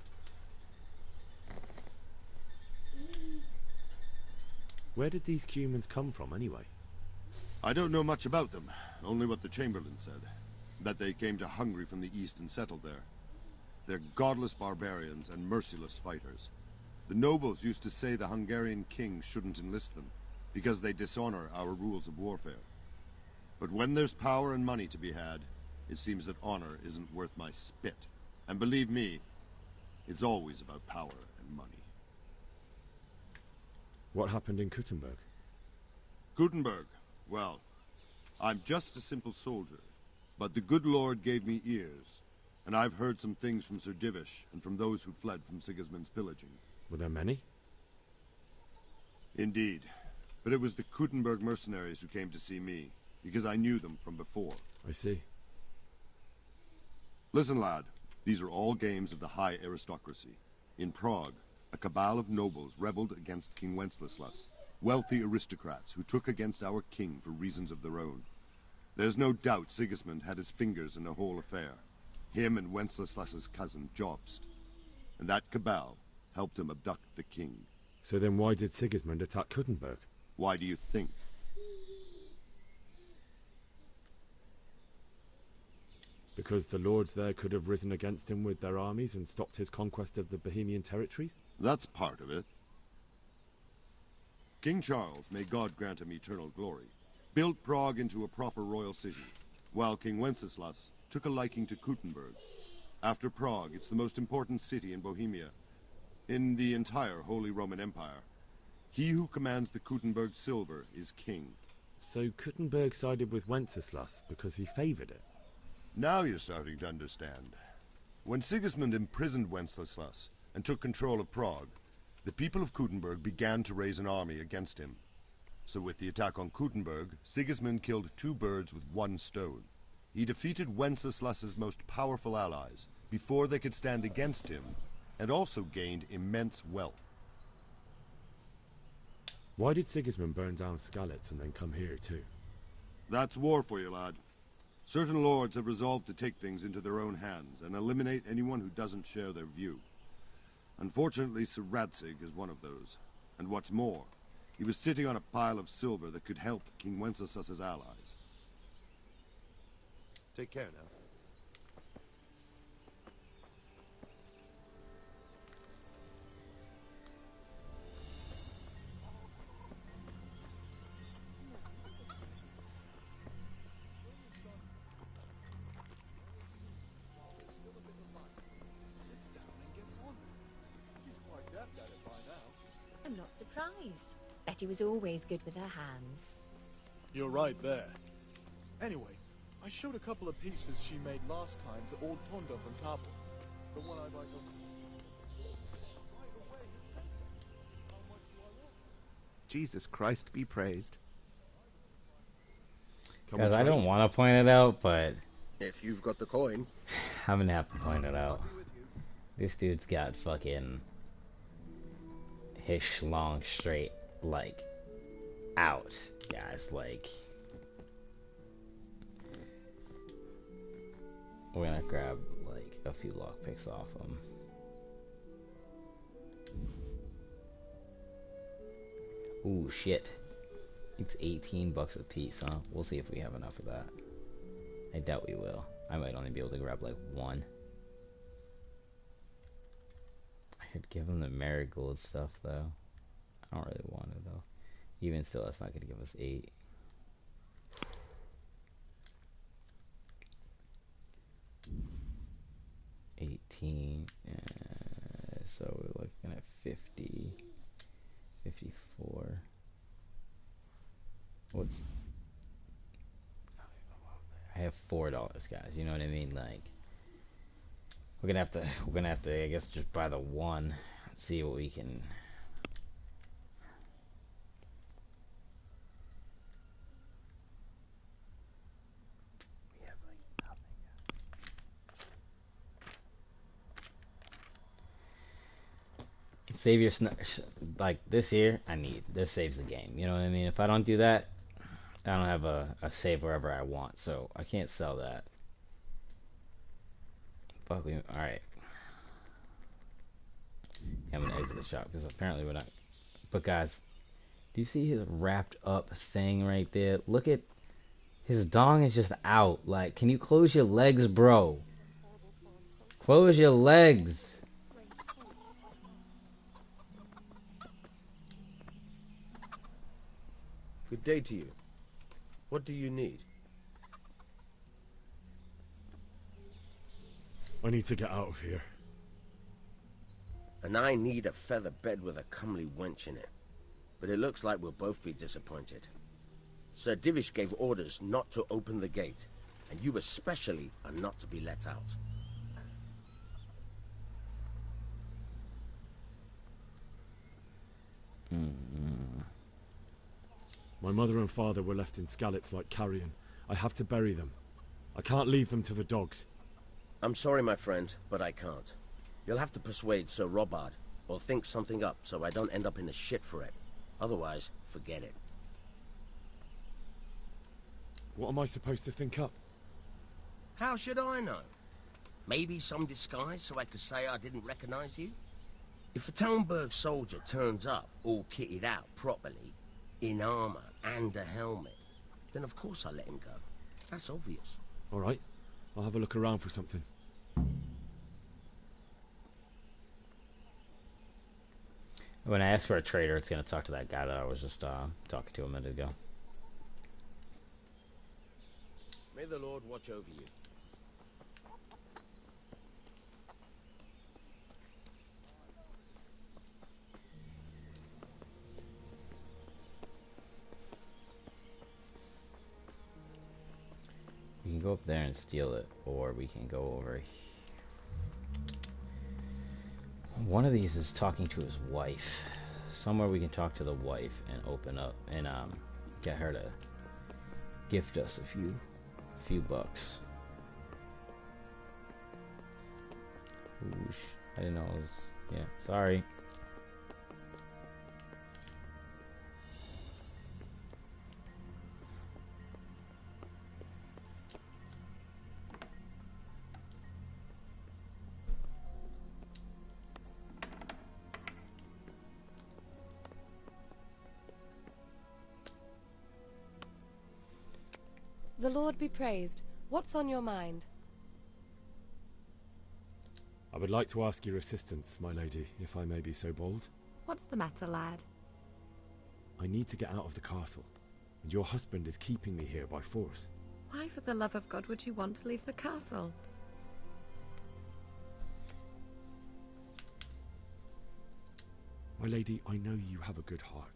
Where did these humans come from, anyway? I don't know much about them, only what the Chamberlain said. That they came to Hungary from the east and settled there. They're godless barbarians and merciless fighters. The nobles used to say the Hungarian king shouldn't enlist them, because they dishonor our rules of warfare. But when there's power and money to be had, it seems that honor isn't worth my spit. And believe me, it's always about power and money. What happened in Kuttenberg? Kuttenberg? Well, I'm just a simple soldier, but the good Lord gave me ears, and I've heard some things from Sir Divish and from those who fled from Sigismund's pillaging. Were there many? Indeed. But it was the Kuttenberg mercenaries who came to see me, because I knew them from before. I see. Listen, lad. These are all games of the high aristocracy. In Prague, a cabal of nobles rebelled against King Wenceslas, wealthy aristocrats who took against our king for reasons of their own. There's no doubt Sigismund had his fingers in the whole affair. Him and Wenceslas's cousin, Jobst. And that cabal helped him abduct the king. So then why did Sigismund attack Kuttenberg? Why do you think? Because the lords there could have risen against him with their armies and stopped his conquest of the Bohemian territories? That's part of it. King Charles, may God grant him eternal glory, built Prague into a proper royal city, while King Wenceslas took a liking to Kuttenberg. After Prague, it's the most important city in Bohemia, in the entire Holy Roman Empire. He who commands the Kuttenberg silver is king. So Kuttenberg sided with Wenceslas because he favored it? Now you're starting to understand. When Sigismund imprisoned Wenceslas and took control of Prague, the people of Kuttenberg began to raise an army against him. So with the attack on Kuttenberg, Sigismund killed two birds with one stone. He defeated Wenceslas's most powerful allies before they could stand against him, and also gained immense wealth. Why did Sigismund burn down Skalitz and then come here too? That's war for you, lad. Certain lords have resolved to take things into their own hands and eliminate anyone who doesn't share their view. Unfortunately, Sir Radzig is one of those. And what's more, he was sitting on a pile of silver that could help King Wenceslas's allies. Take care now. I'm not surprised. Betty was always good with her hands. You're right there. Anyway, I showed a couple of pieces she made last time to old Tonda from Tabo. The one I might Jesus Christ be praised. Guys, I don't want to point it out, but if you've got the coin, I'm gonna have to point it out. This dude's got fucking his schlong straight, like, out, guys. Like, we're gonna grab like a few lockpicks off him. Ooh, shit. It's 18 bucks a piece, huh? We'll see if we have enough of that. I doubt we will. I might only be able to grab like one. I could give him the marigold stuff though. I don't really want it though. Even still, that's not gonna give us 8. So we're looking at 50, 54. What's? I have $4, guys. You know what I mean? Like, we're gonna have to, I guess, just buy the one. See what we can Save your like this here. I need this saves the game. You know what I mean? If I don't do that, I don't have a save wherever I want, so I can't sell that. Fuck. All right. I'm gonna exit the shop because apparently we're not. But guys, do you see his wrapped up thing right there? Look at his dong is just out. Like, can you close your legs, bro? Close your legs. Good day to you. What do you need? I need to get out of here. And I need a feather bed with a comely wench in it. But it looks like we'll both be disappointed. Sir Divish gave orders not to open the gate, and you especially are not to be let out. My mother and father were left in Skalitz like carrion. I have to bury them. I can't leave them to the dogs. I'm sorry, my friend, but I can't. You'll have to persuade Sir Robard, or think something up so I don't end up in the shit for it. Otherwise, forget it. What am I supposed to think up? How should I know? Maybe some disguise so I could say I didn't recognize you? If a Talmberg soldier turns up all kitted out properly, in armor and a helmet, then of course I let him go. That's obvious. All right, I'll have a look around for something. When I ask for a trader, it's going to talk to that guy that I was just talking to a minute ago. May the Lord watch over you. We can go up there and steal it, or we can go over here. One of these is talking to his wife. Somewhere we can talk to the wife and open up and get her to gift us a few bucks. Oosh, I didn't know it was. Yeah, sorry. The Lord be praised. What's on your mind? I would like to ask your assistance, my lady, if I may be so bold. What's the matter, lad? I need to get out of the castle, and your husband is keeping me here by force. Why, for the love of God, would you want to leave the castle? My lady, I know you have a good heart.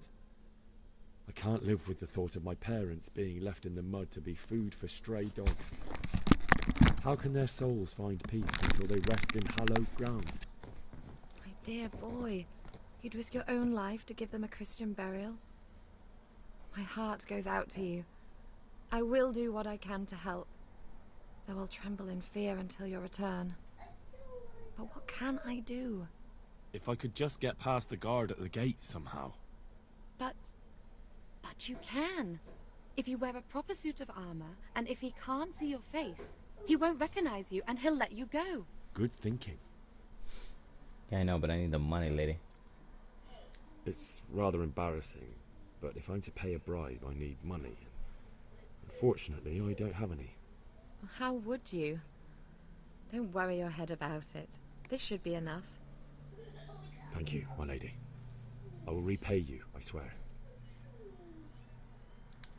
I can't live with the thought of my parents being left in the mud to be food for stray dogs. How can their souls find peace until they rest in hallowed ground? My dear boy, you'd risk your own life to give them a Christian burial? My heart goes out to you. I will do what I can to help, though I'll tremble in fear until your return. But what can I do? If I could just get past the guard at the gate somehow. But you can. If you wear a proper suit of armor, and if he can't see your face, he won't recognize you and he'll let you go. Good thinking. Yeah, I know, but I need the money, lady. It's rather embarrassing, but if I'm to pay a bribe, I need money. Unfortunately, I don't have any. How would you? Don't worry your head about it. This should be enough. Thank you, my lady. I will repay you, I swear.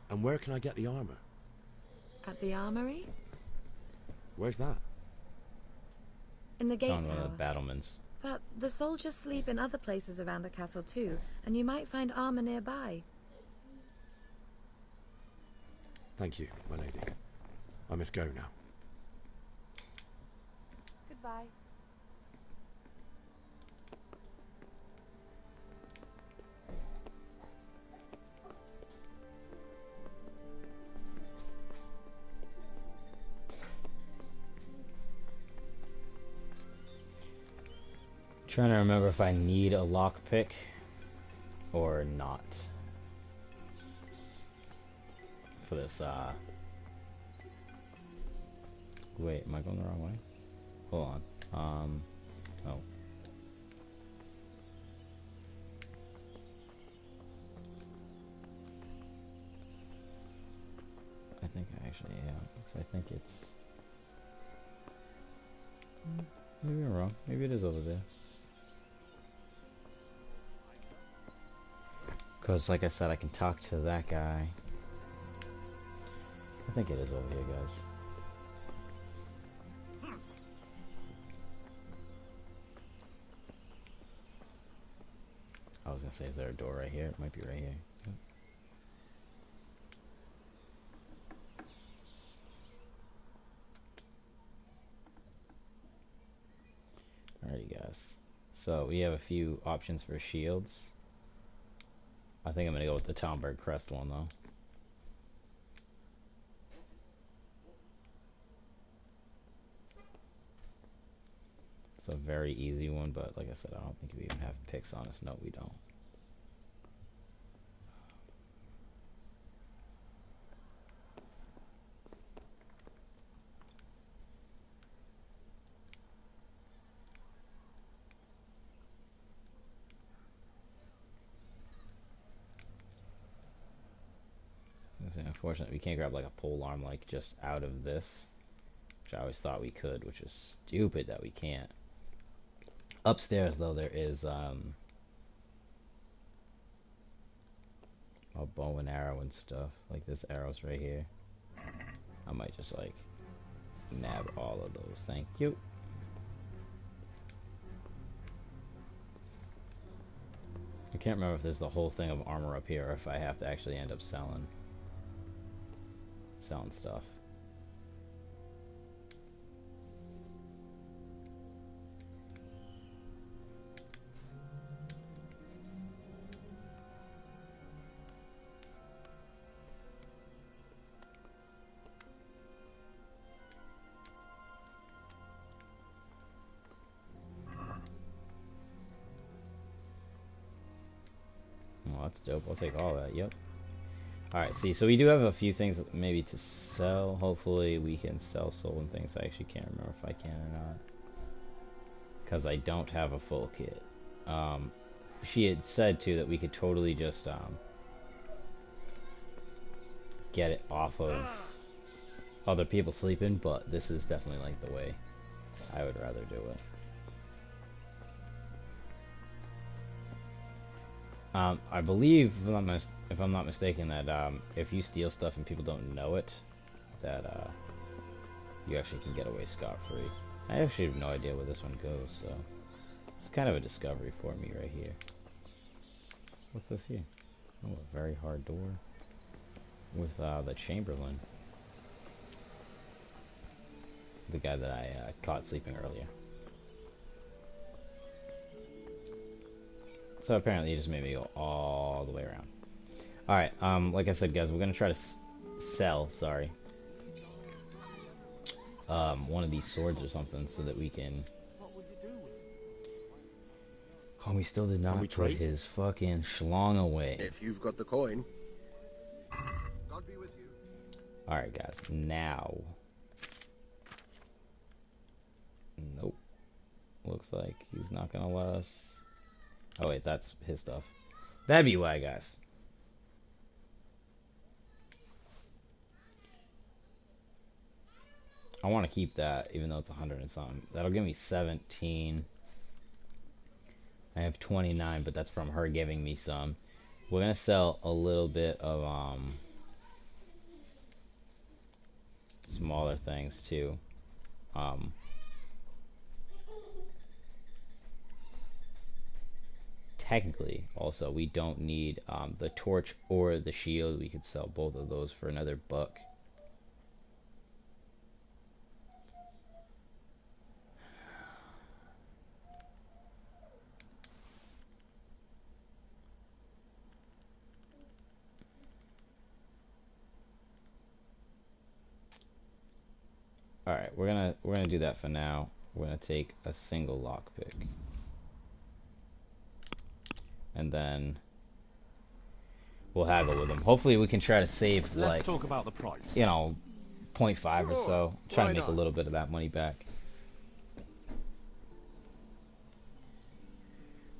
And where can I get the armor? At the armory? Where's that? In the gate on tower. one of the battlements. But the soldiers sleep in other places around the castle too, and you might find armor nearby. Thank you, my lady. I must go now. Goodbye. Trying to remember if I need a lockpick or not for this. Wait, am I going the wrong way? Hold on. Oh. I think I actually am, because I think it's... Maybe I'm wrong. Maybe it is over there. Because, like I said, I can talk to that guy. I think it is over here, guys. I was gonna say, is there a door right here? It might be right here. Yep. Alrighty, guys. So we have a few options for shields. I think I'm gonna go with the Tomberg Crest one though. It's a very easy one, but like I said, I don't think we even have picks on us. No, we don't. Unfortunately, we can't grab like a pole arm like just out of this, which I always thought we could, which is stupid that we can't. Upstairs though, there is a bow and arrow and stuff. Like this arrows right here. I might just like nab all of those. Thank you. I can't remember if there's the whole thing of armor up here or if I have to actually end up selling stuff. Well, that's dope. I'll take all that. Yep. Alright, see, so we do have a few things maybe to sell. Hopefully we can sell stolen things. I actually can't remember if I can or not, because I don't have a full kit. She had said too that we could totally just get it off of other people sleeping, but this is definitely like the way I would rather do it. I believe, if I'm not mistaken, that if you steal stuff and people don't know it, that you actually can get away scot-free. I actually have no idea where this one goes, so it's kind of a discovery for me right here. What's this here? Oh, a very hard door with the Chamberlain, the guy that I caught sleeping earlier. So apparently he just made me go all the way around. Alright, like I said, guys, we're gonna try to sell, one of these swords or something so that we can... Oh, we still did not put his fucking schlong away. If you've got the coin. God be with you. Alright, guys, now... Nope. Looks like he's not gonna let us... Oh wait, that's his stuff. That'd be why, guys. I want to keep that, even though it's 100 and something. That'll give me 17. I have 29, but that's from her giving me some. We're gonna sell a little bit of smaller things too. Technically, also, we don't need the torch or the shield. We could sell both of those for another buck. All right, we're gonna do that for now. We're gonna take a single lockpick. and then we'll haggle with him. Hopefully we can try to save, Let's like, talk about the price. you know, 0.5 or Sure, so. Try to why make a not? little bit of that money back.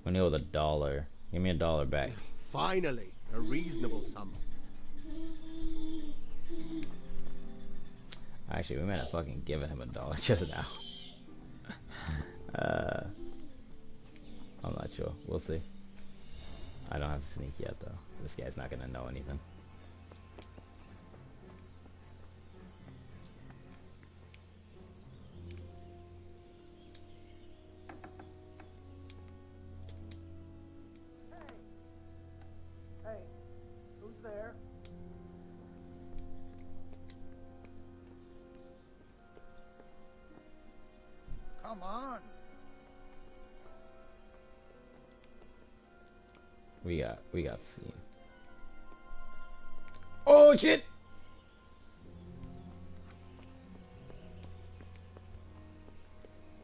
We know the $1. Give me $1 back. Finally, a reasonable sum. Actually, we might have fucking given him $1 just now. I'm not sure. We'll see. I don't have to sneak yet, though. This guy's not gonna know anything. Hey, who's there? Come on. We got seen. Oh shit!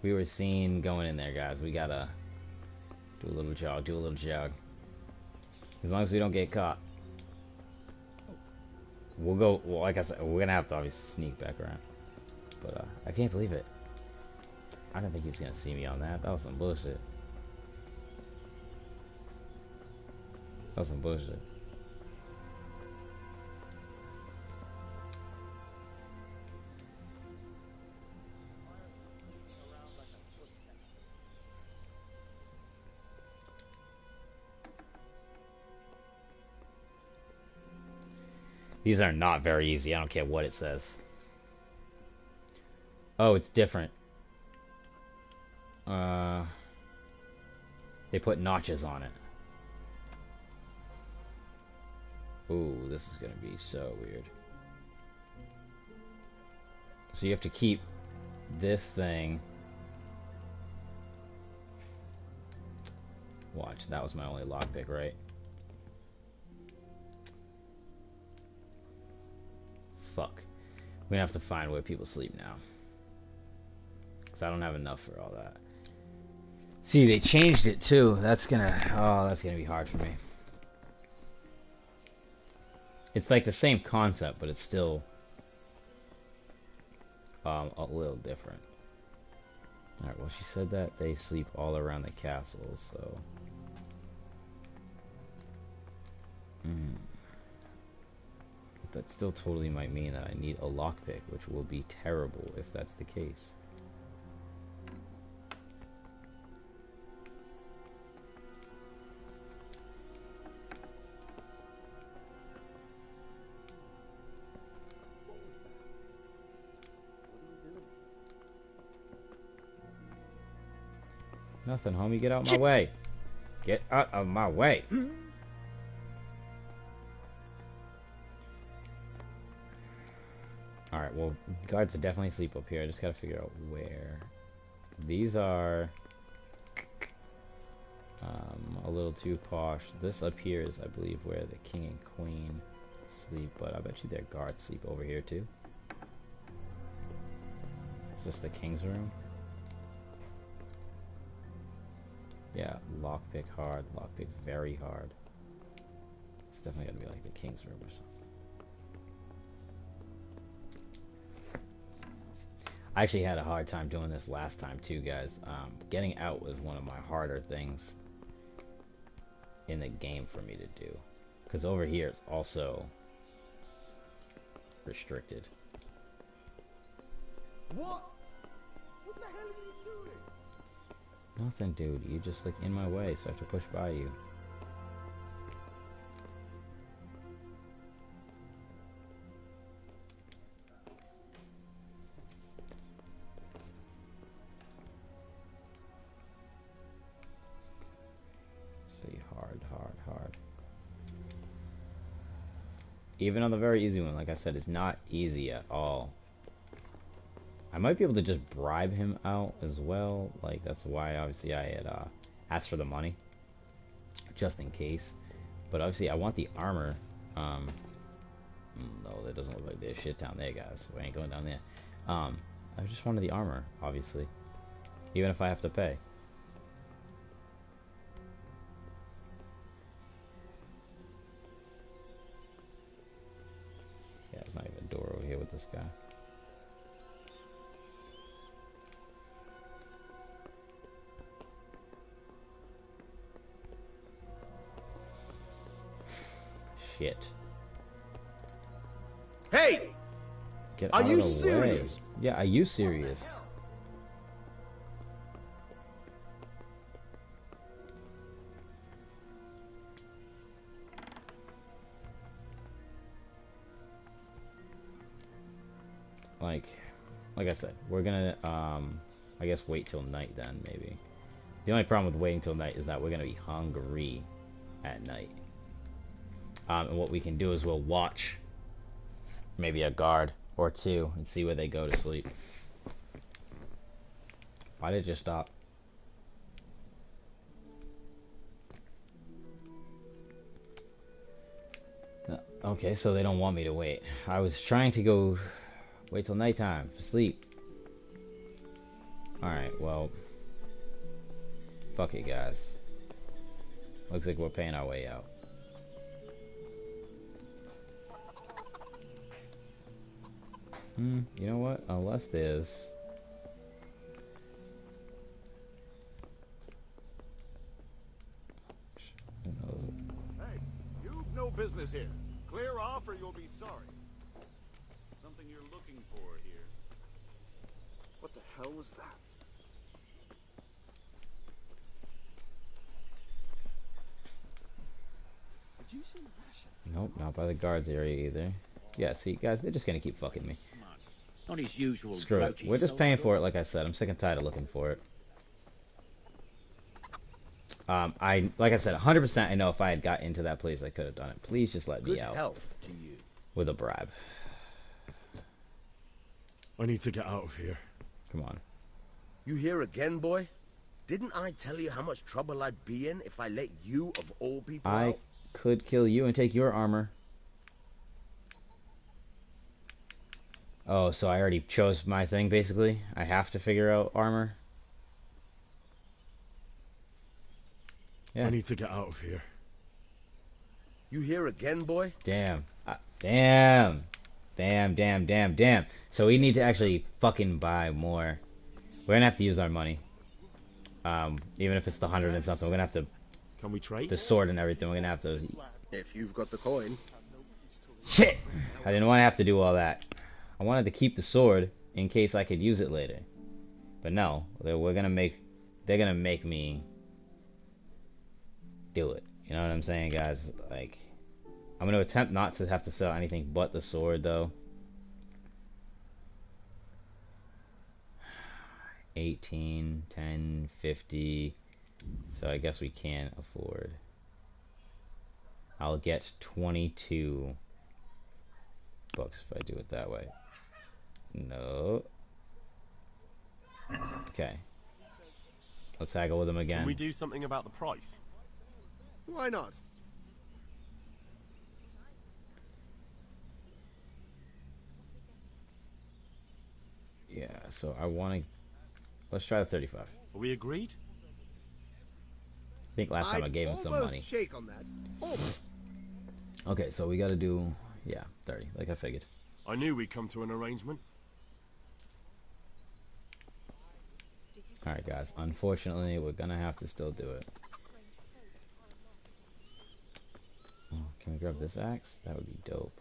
We were seen going in there, guys. We gotta do a little jog. As long as we don't get caught. We'll go, well, like I said, we're gonna have to obviously sneak back around. But, I can't believe it. I didn't think he was gonna see me on that. That was some bullshit. That was some bullshit. These are not very easy. I don't care what it says. Oh, it's different. They put notches on it. Ooh, this is gonna be so weird. So you have to keep this thing. Watch, that was my only lockpick, right? Fuck. We're gonna have to find where people sleep now. Because I don't have enough for all that. See, they changed it too. That's gonna be hard for me. It's like the same concept, but it's still a little different. Alright, well, she said that they sleep all around the castle, so... But that still totally might mean that I need a lockpick, which will be terrible if that's the case. Nothing, homie. Get out my way. Get out of my way. Alright, well, guards are definitely asleep up here. I just gotta figure out where. These are a little too posh. This up here is, I believe, where the king and queen sleep, but I bet you their guards sleep over here too. Is this the king's room? Yeah, lockpick hard, lockpick very hard. It's definitely gonna be like the king's room or something. I actually had a hard time doing this last time too, guys. Getting out was one of my harder things in the game for me to do. Because over here it's also restricted. What? What the hell are you doing? Nothing, dude. You just like in my way, so I have to push by you. See, hard. Even on the very easy one, like I said, it's not easy at all. I might be able to just bribe him out as well. Like, that's why, obviously, I had asked for the money. Just in case. But, obviously, I want the armor. No, that doesn't look like there's shit down there, guys. We ain't going down there. I just wanted the armor, obviously. Even if I have to pay. Okay. Shit. Hey! Get Are out you of the serious? way. Yeah, are you serious? Like I said, we're gonna I guess wait till night then, maybe. The only problem with waiting till night is that we're gonna be hungry at night. And what we can do is we'll watch maybe a guard or two and see where they go to sleep. Why did it just stop? Okay, so they don't want me to wait. I was trying to go wait till nighttime for sleep. Alright, well, fuck it, guys. Looks like we're paying our way out. You know what? Unless there's... Hey, you've no business here. Clear off or you'll be sorry. Something you're looking for here. What the hell was that? Did you see Vasha? Nope, not by the guards area either. Yeah, see, guys, they're just gonna keep fucking me. Not his usual. Screw it. We're just paying for it, like I said. I'm sick and tired of looking for it. Like I said, 100% I know if I had got into that place, I could have done it. Please just let me out. Good health to you. With a bribe. I need to get out of here. Come on. You here again, boy? Didn't I tell you how much trouble I'd be in if I let you, of all people, I out? could kill you and take your armor. Oh, so I already chose my thing, basically? I have to figure out armor? Yeah. I need to get out of here. You here again, boy? Damn. Damn. Damn. So we need to actually fucking buy more. We're gonna have to use our money. Even if it's the 100 and something, we're gonna have to... Can we trade? The sword and everything, we're gonna have to... If you've got the coin. Shit! I didn't want to have to do all that. I wanted to keep the sword in case I could use it later. But no, we're gonna make... They're gonna make me... do it. You know what I'm saying, guys? Like... I'm gonna attempt not to have to sell anything but the sword, though. 18, 10, 50. So I guess we can't afford. I'll get 22 books if I do it that way. No. Okay. Let's haggle with them again. Can we do something about the price? Why not? Yeah, so I want to... Let's try the 35. Are we agreed? I think last time I gave him some money. Shake on that. Almost. Okay, so we got to do... Yeah, 30, like I figured. I knew we'd come to an arrangement. Alright, guys. Unfortunately, we're going to have to still do it. Oh, can we grab this axe? That would be dope.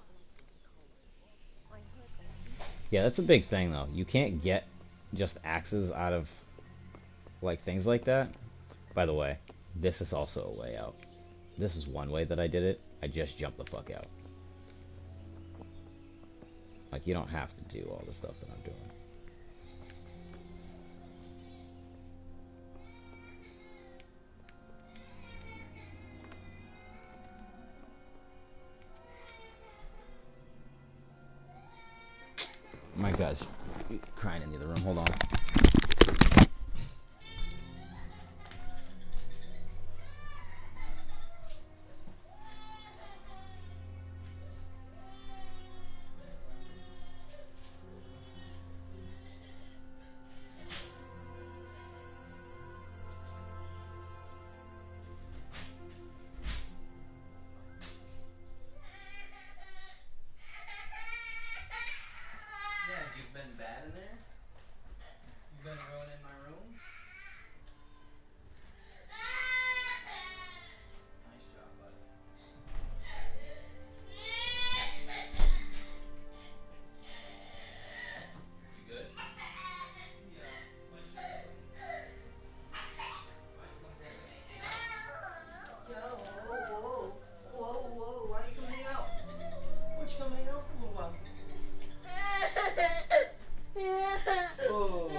Yeah, that's a big thing, though. You can't get just axes out of, like, things like that. By the way, this is also a way out. This is one way that I did it. I just jumped the fuck out. Like, you don't have to do all the stuff that I'm doing. My guy's crying in the other room. Hold on. been bad in there? You been ruining my room? Nice job, bud. You good? Yeah. Why'd you mess with me? Why'd you come stay with me? Yo, whoa, why'd you come hang out? Why'd you come hang out for a little while? Oh,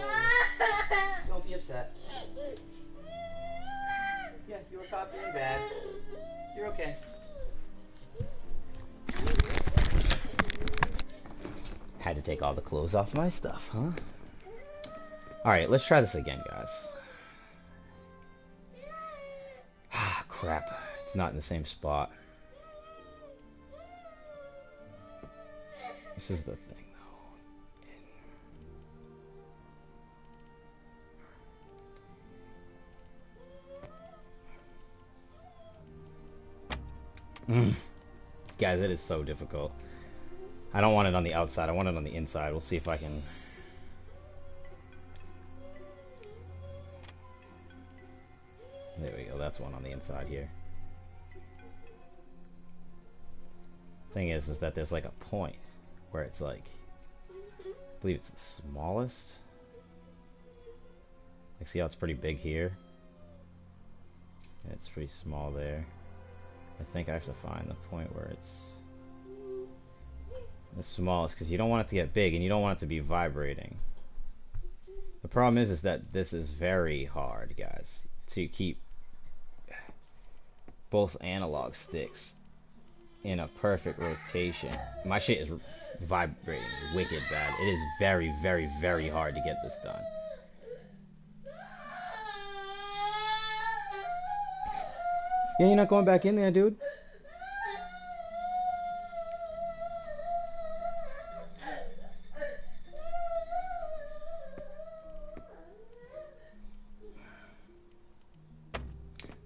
don't be upset. Yeah, you were caught being bad. You're okay. Had to take all the clothes off my stuff, huh? Alright, let's try this again, guys. Ah, crap. It's not in the same spot. This is the thing, though. Guys, it is so difficult. I don't want it on the outside. I want it on the inside. We'll see if I can... There we go. That's one on the inside here. Thing is that there's like a point where it's like... I believe it's the smallest. Like, see how it's pretty big here? And it's pretty small there. I think I have to find the point where it's the smallest, because you don't want it to get big and you don't want it to be vibrating. The problem is that this is very hard, guys, to keep both analog sticks in a perfect rotation. My shit is vibrating wicked bad. It is very, very, very hard to get this done. Yeah, you're not going back in there, dude.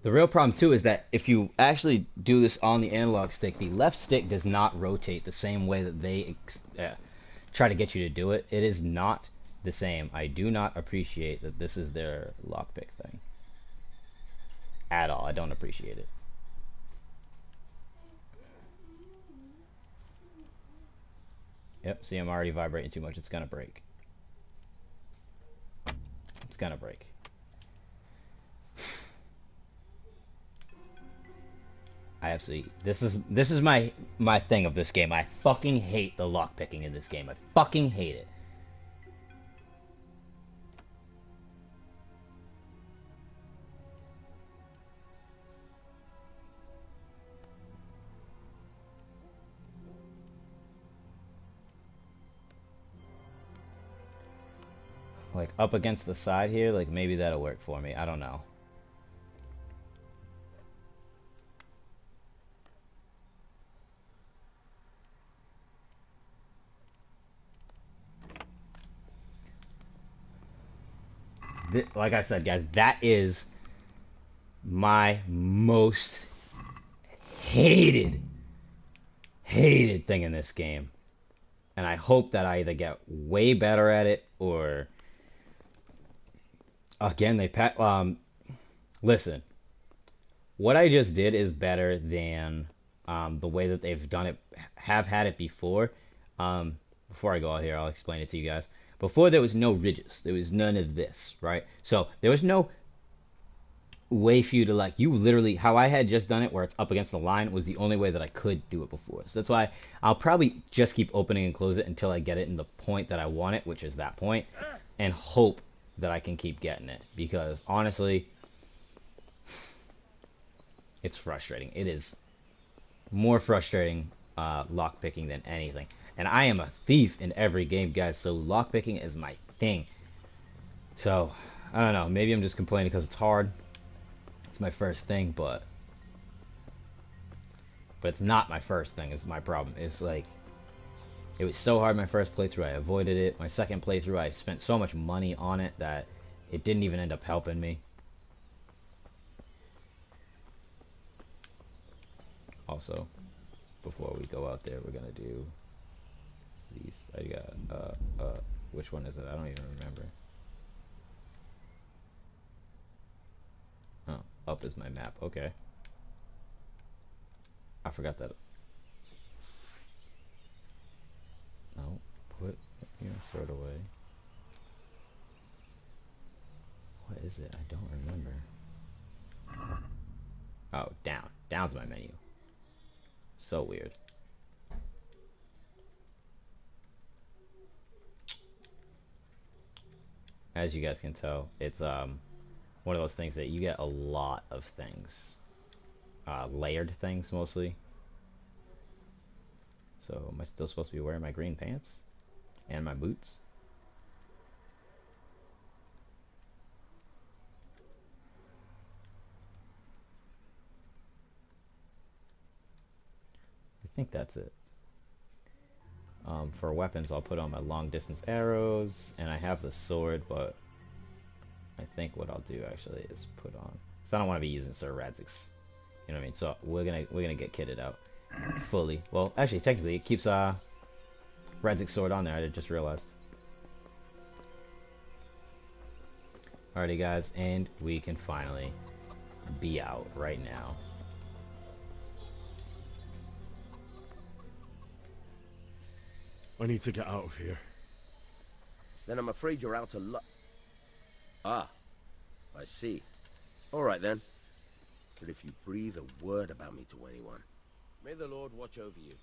The real problem too is that if you actually do this on the analog stick, the left stick does not rotate the same way that they try to get you to do it. It is not the same. I do not appreciate that this is their lockpick thing. At all. I don't appreciate it. Yep, see, I'm already vibrating too much. It's gonna break. It's gonna break. I absolutely... This is my thing of this game. I fucking hate the lockpicking in this game. I fucking hate it. Like, up against the side here, like, maybe that'll work for me. I don't know. Like I said, guys, that is my most hated thing in this game. And I hope that I either get way better at it or... Again, listen, what I just did is better than the way that they've done it, have had it before. Before I go out here, I'll explain it to you guys. Before, there was no ridges. There was none of this, right? So there was no way for you to, like, you literally, how I had just done it, where it's up against the line, was the only way that I could do it before. So that's why I'll probably just keep opening and close it until I get it in the point that I want it, which is that point, and hope that I can keep getting it. Because, honestly, it's frustrating. It is more frustrating lockpicking than anything. And I am a thief in every game, guys, so lockpicking is my thing. So, I don't know, maybe I'm just complaining because it's hard. It's my first thing, but it's not my first thing, is my problem. It's like, it was so hard my first playthrough, I avoided it. My second playthrough, I spent so much money on it that it didn't even end up helping me. Also, before we go out there, we're gonna do these. I got Which one is it? I don't even remember. Oh, up is my map. Okay. I forgot that. No, put your sword away. What is it? I don't remember. Oh, down. Down's my menu. So weird. As you guys can tell, it's one of those things that you get a lot of things. Layered things mostly. So am I still supposed to be wearing my green pants? And my boots? I think that's it. For weapons, I'll put on my long distance arrows, and I have the sword, but I think what I'll do actually is put on, because I don't want to be using Sir Radzig's. You know what I mean? So we're gonna get kitted out fully. Well, actually, technically, it keeps Radzig's sword on there. I just realized. Alrighty, guys, and we can finally be out right now. I need to get out of here. Then I'm afraid you're out of luck. Ah, I see. All right, then. But if you breathe a word about me to anyone, may the Lord watch over you.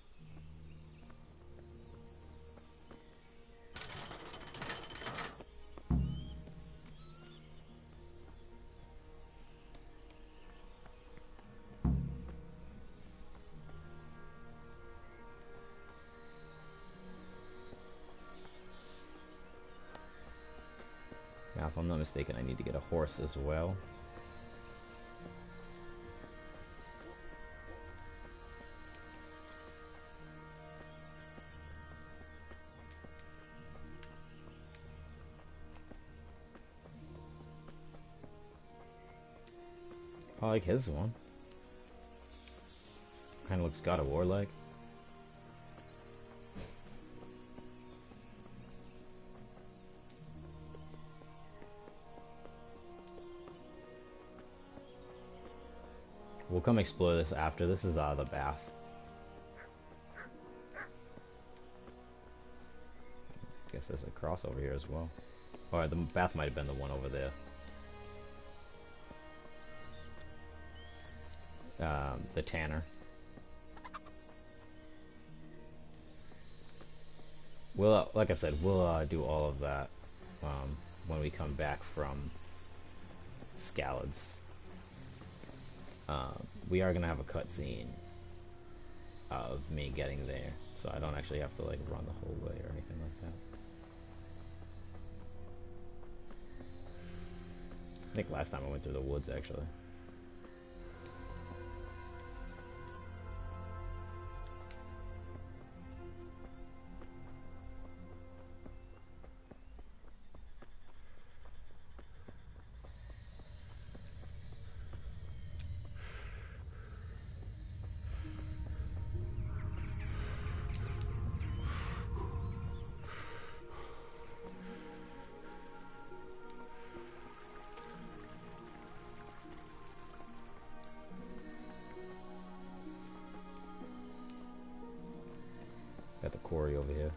Now, if I'm not mistaken, I need to get a horse as well. I like his one. Kind of looks God of War like. We'll come explore this after. This is the bath. Guess there's a cross over here as well. Or the bath might have been the one over there. The tanner. We'll, like I said, we'll do all of that when we come back from Skalitz. We are gonna have a cutscene of me getting there, so I don't actually have to like run the whole way or anything like that. I think last time I went through the woods actually. Got the quarry over here.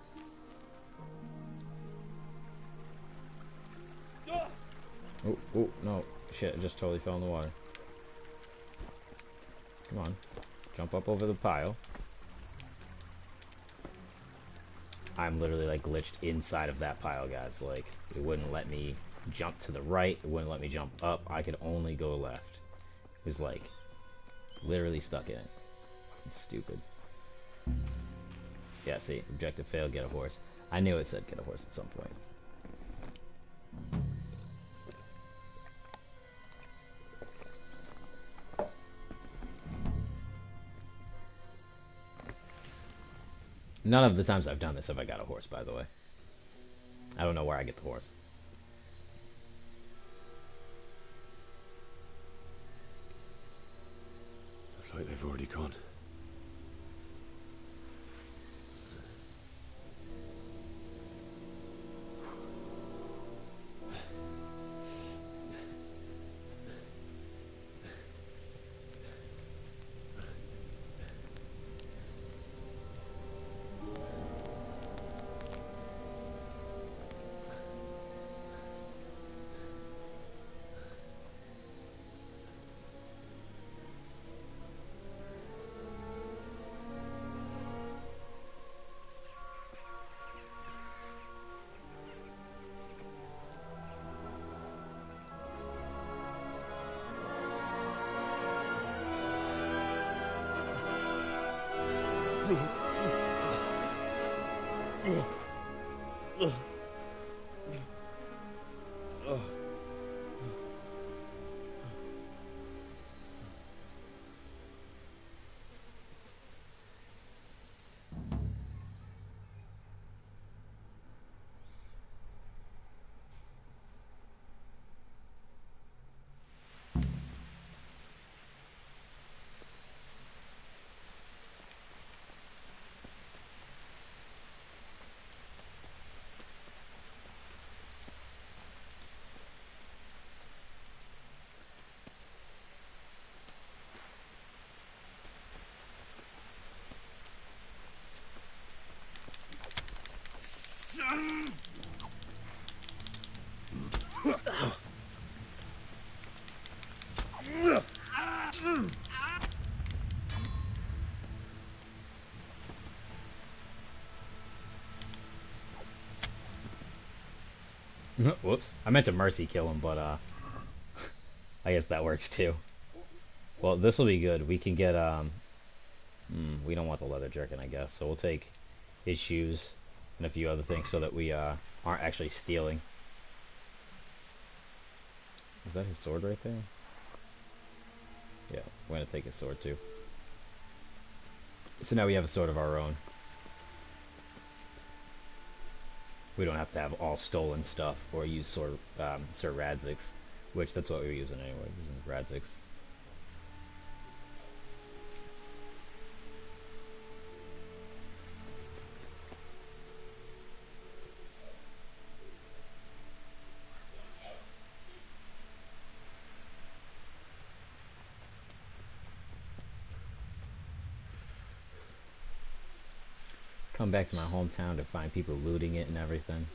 Oh, oh, no. Shit, I just totally fell in the water. Come on. Jump up over the pile. I'm literally like glitched inside of that pile, guys. Like, it wouldn't let me jump to the right. It wouldn't let me jump up. I could only go left. It was like literally stuck in it. It's stupid. Yeah, see, objective failed, get a horse. I knew it said get a horse at some point. None of the times I've done this have I got a horse, by the way. I don't know where I get the horse. Looks like they've already gone. Whoops. I meant to mercy kill him, but I guess that works too. Well, this will be good. We can get we don't want the leather jerkin, I guess. So we'll take his shoes and a few other things so that we aren't actually stealing. Is that his sword right there? Yeah, we're gonna take his sword too. So now we have a sword of our own. We don't have to have all stolen stuff or use Sir Radzig's, which that's what we were using anyway, using Radzig's. Come back to my hometown to find people looting it and everything.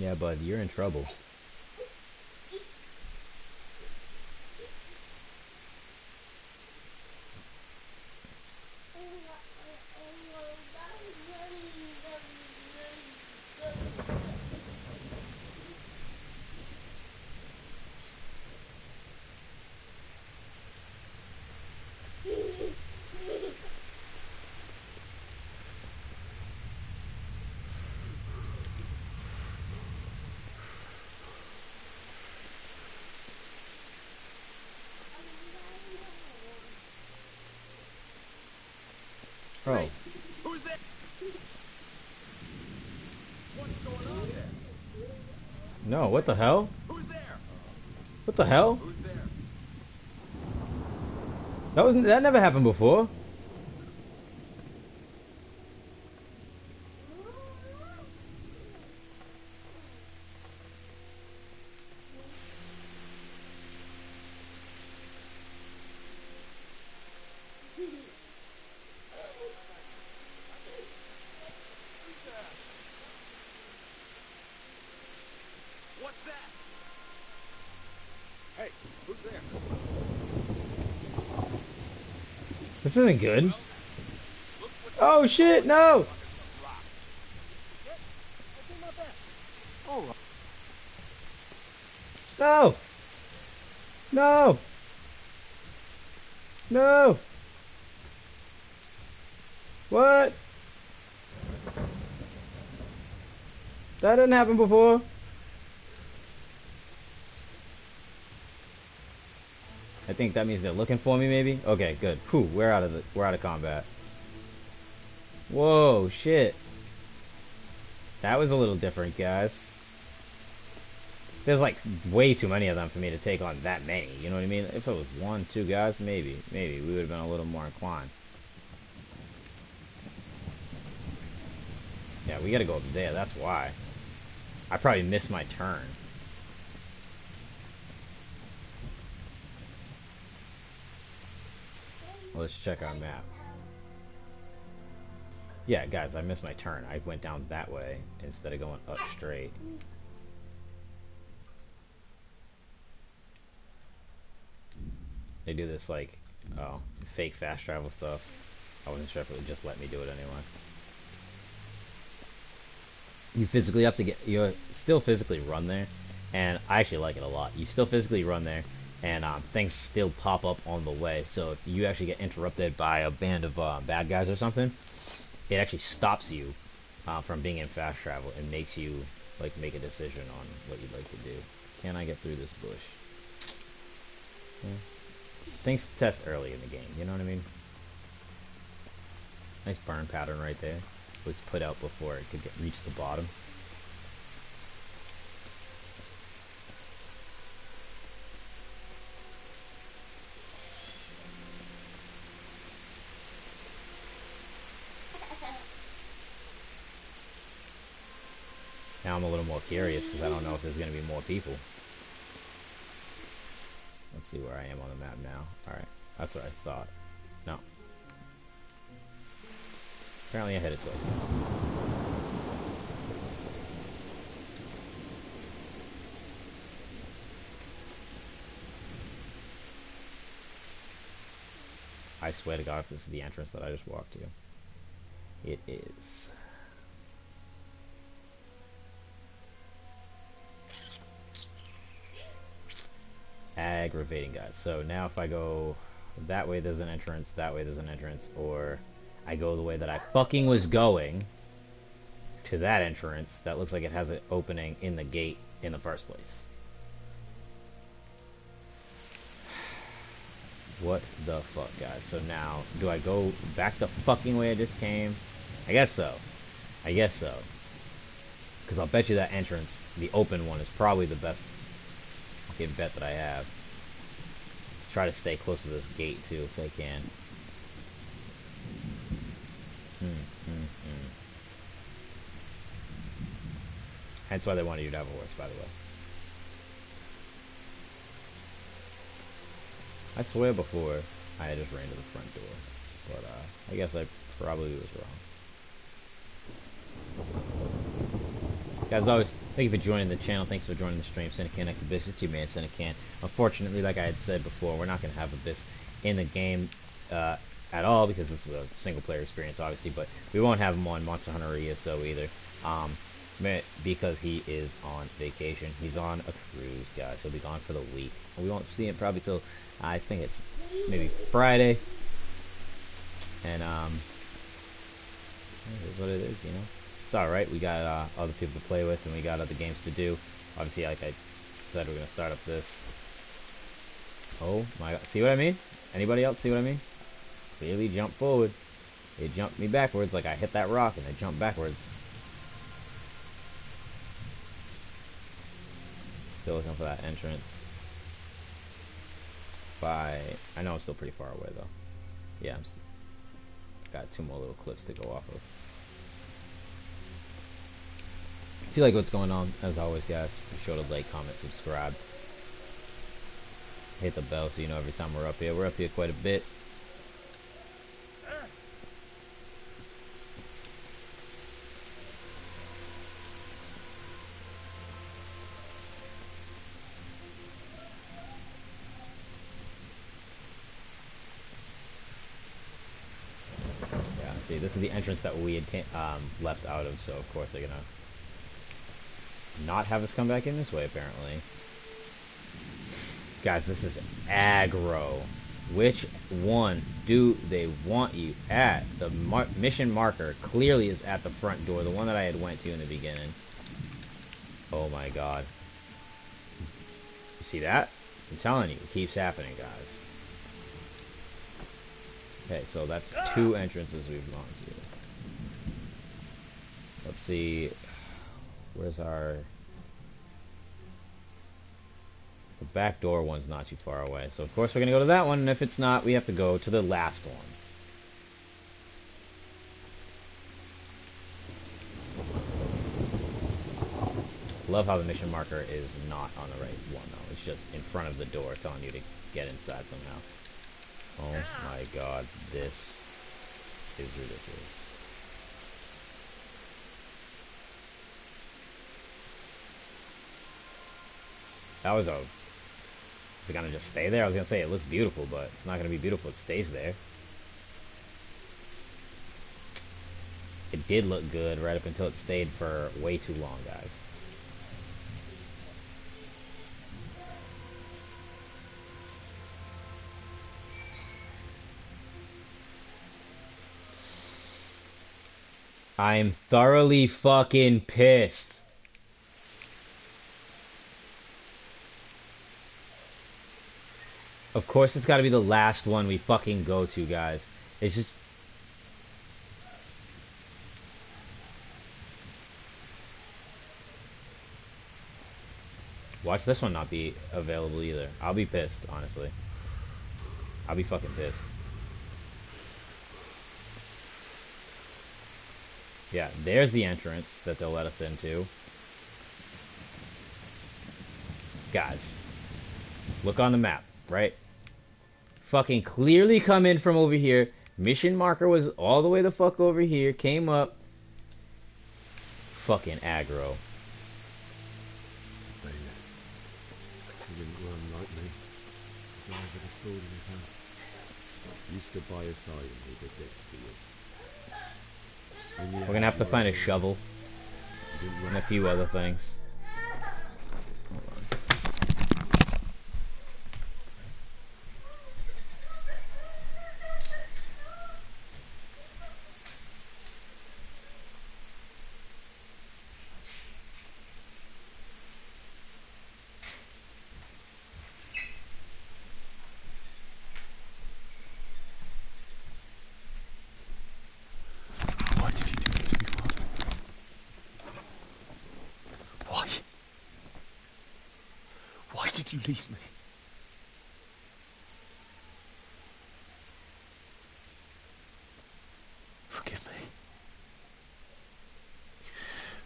Yeah, bud, you're in trouble. Oh. Who's there? What's going on there? No, what the hell? Who's there? What the hell? Who's there? That never happened before. What's that? Hey, who's there? This isn't good. Oh shit, no! No! No! No! What? That didn't happen before. I think that means they're looking for me, maybe. Okay, good. Whew, we're out of combat. Whoa, shit. That was a little different, guys. There's like way too many of them for me to take on that many. You know what I mean? If it was 1, 2 guys, maybe we would have been a little more inclined. Yeah, we gotta go up there. That's why. I probably missed my turn. Let's check our map. Yeah, guys, I missed my turn. I went down that way instead of going up straight. They do this like, oh, fake fast travel stuff. I wasn't sure if it would just let me do it anyway. You physically have to you still physically run there, and I actually like it a lot. You still physically run there, and things still pop up on the way. So if you actually get interrupted by a band of bad guys or something, it actually stops you from being in fast travel and makes you like make a decision on what you'd like to do. Can I get through this bush? Things to test early in the game, you know what I mean? Nice burn pattern right there. Was put out before it could reach the bottom. Now I'm a little more curious because I don't know if there's going to be more people. Let's see where I am on the map now. Alright, that's what I thought. No. Apparently I hit it twice. I swear to God if this is the entrance that I just walked to. It is. Aggravating, guys. So now if I go that way there's an entrance, that way there's an entrance, or I go the way that I fucking was going to that entrance that looks like it has an opening in the gate in the first place. What the fuck, guys? So now, do I go back the fucking way I just came? I guess so. I guess so. Because I'll bet you that entrance, the open one, is probably the best fucking bet that I have. Try to stay close to this gate, too, if I can. That's why they wanted you to have a horse, by the way. I swear before I just ran to the front door, but I guess I probably was wrong. Guys, always, thank you for joining the channel. Thanks for joining the stream. SinakanXAbyss, it's your man Sinakan. Unfortunately, like I had said before, we're not going to have Abyss in the game at all because this is a single player experience, obviously, but we won't have him on Monster Hunter or ESO either. Because he is on vacation. He's on a cruise, guys. He'll be gone for the week. We won't see him probably till I think it's maybe Friday. And it is what it is, you know. It's alright. We got other people to play with, and we got other games to do. Obviously, like I said, we're gonna start up this. Oh my God! See what I mean? Anybody else see what I mean? Clearly jump forward. It jumped me backwards, like I hit that rock and I jumped backwards. Still looking for that entrance. I know I'm still pretty far away though. Yeah, got 2 more little clips to go off of. If you like what's going on, as always, guys, be sure to like, comment, subscribe. Hit the bell so you know every time we're up here. We're up here quite a bit. See, this is the entrance that we had left out of, so of course they're gonna not have us come back in this way, apparently. Guys, this is aggro. Which one do they want you at? The mission marker clearly is at the front door, the one that I had went to in the beginning. Oh my God. You see that? I'm telling you, it keeps happening, guys. Okay, so that's 2 entrances we've gone to. Let's see. Where's our... The back door one's not too far away. So, of course, we're going to go to that one. And if it's not, we have to go to the last one. Love how the mission marker is not on the right one, though. It's just in front of the door telling you to get inside somehow. Oh my God, this is ridiculous. That was a Is it gonna just stay there? I was gonna say it looks beautiful, but it's not gonna be beautiful. It stays there. It did look good right up until it stayed for way too long, guys. I'm thoroughly fucking pissed. Of course it's gotta be the last one we fucking go to, guys. It's just... Watch this one not be available either. I'll be pissed, honestly. I'll be fucking pissed. Yeah, there's the entrance that they'll let us into. Guys, look on the map, right? Fucking clearly come in from over here. Mission marker was all the way the fuck over here. Came up. Fucking aggro. He didn't run like me. The guy with a sword in his hand. You stood by his side and he did this to you. We're gonna have to find a shovel and a few other things. Why did you do it to me, Father? Why? Why did you leave me? Forgive me.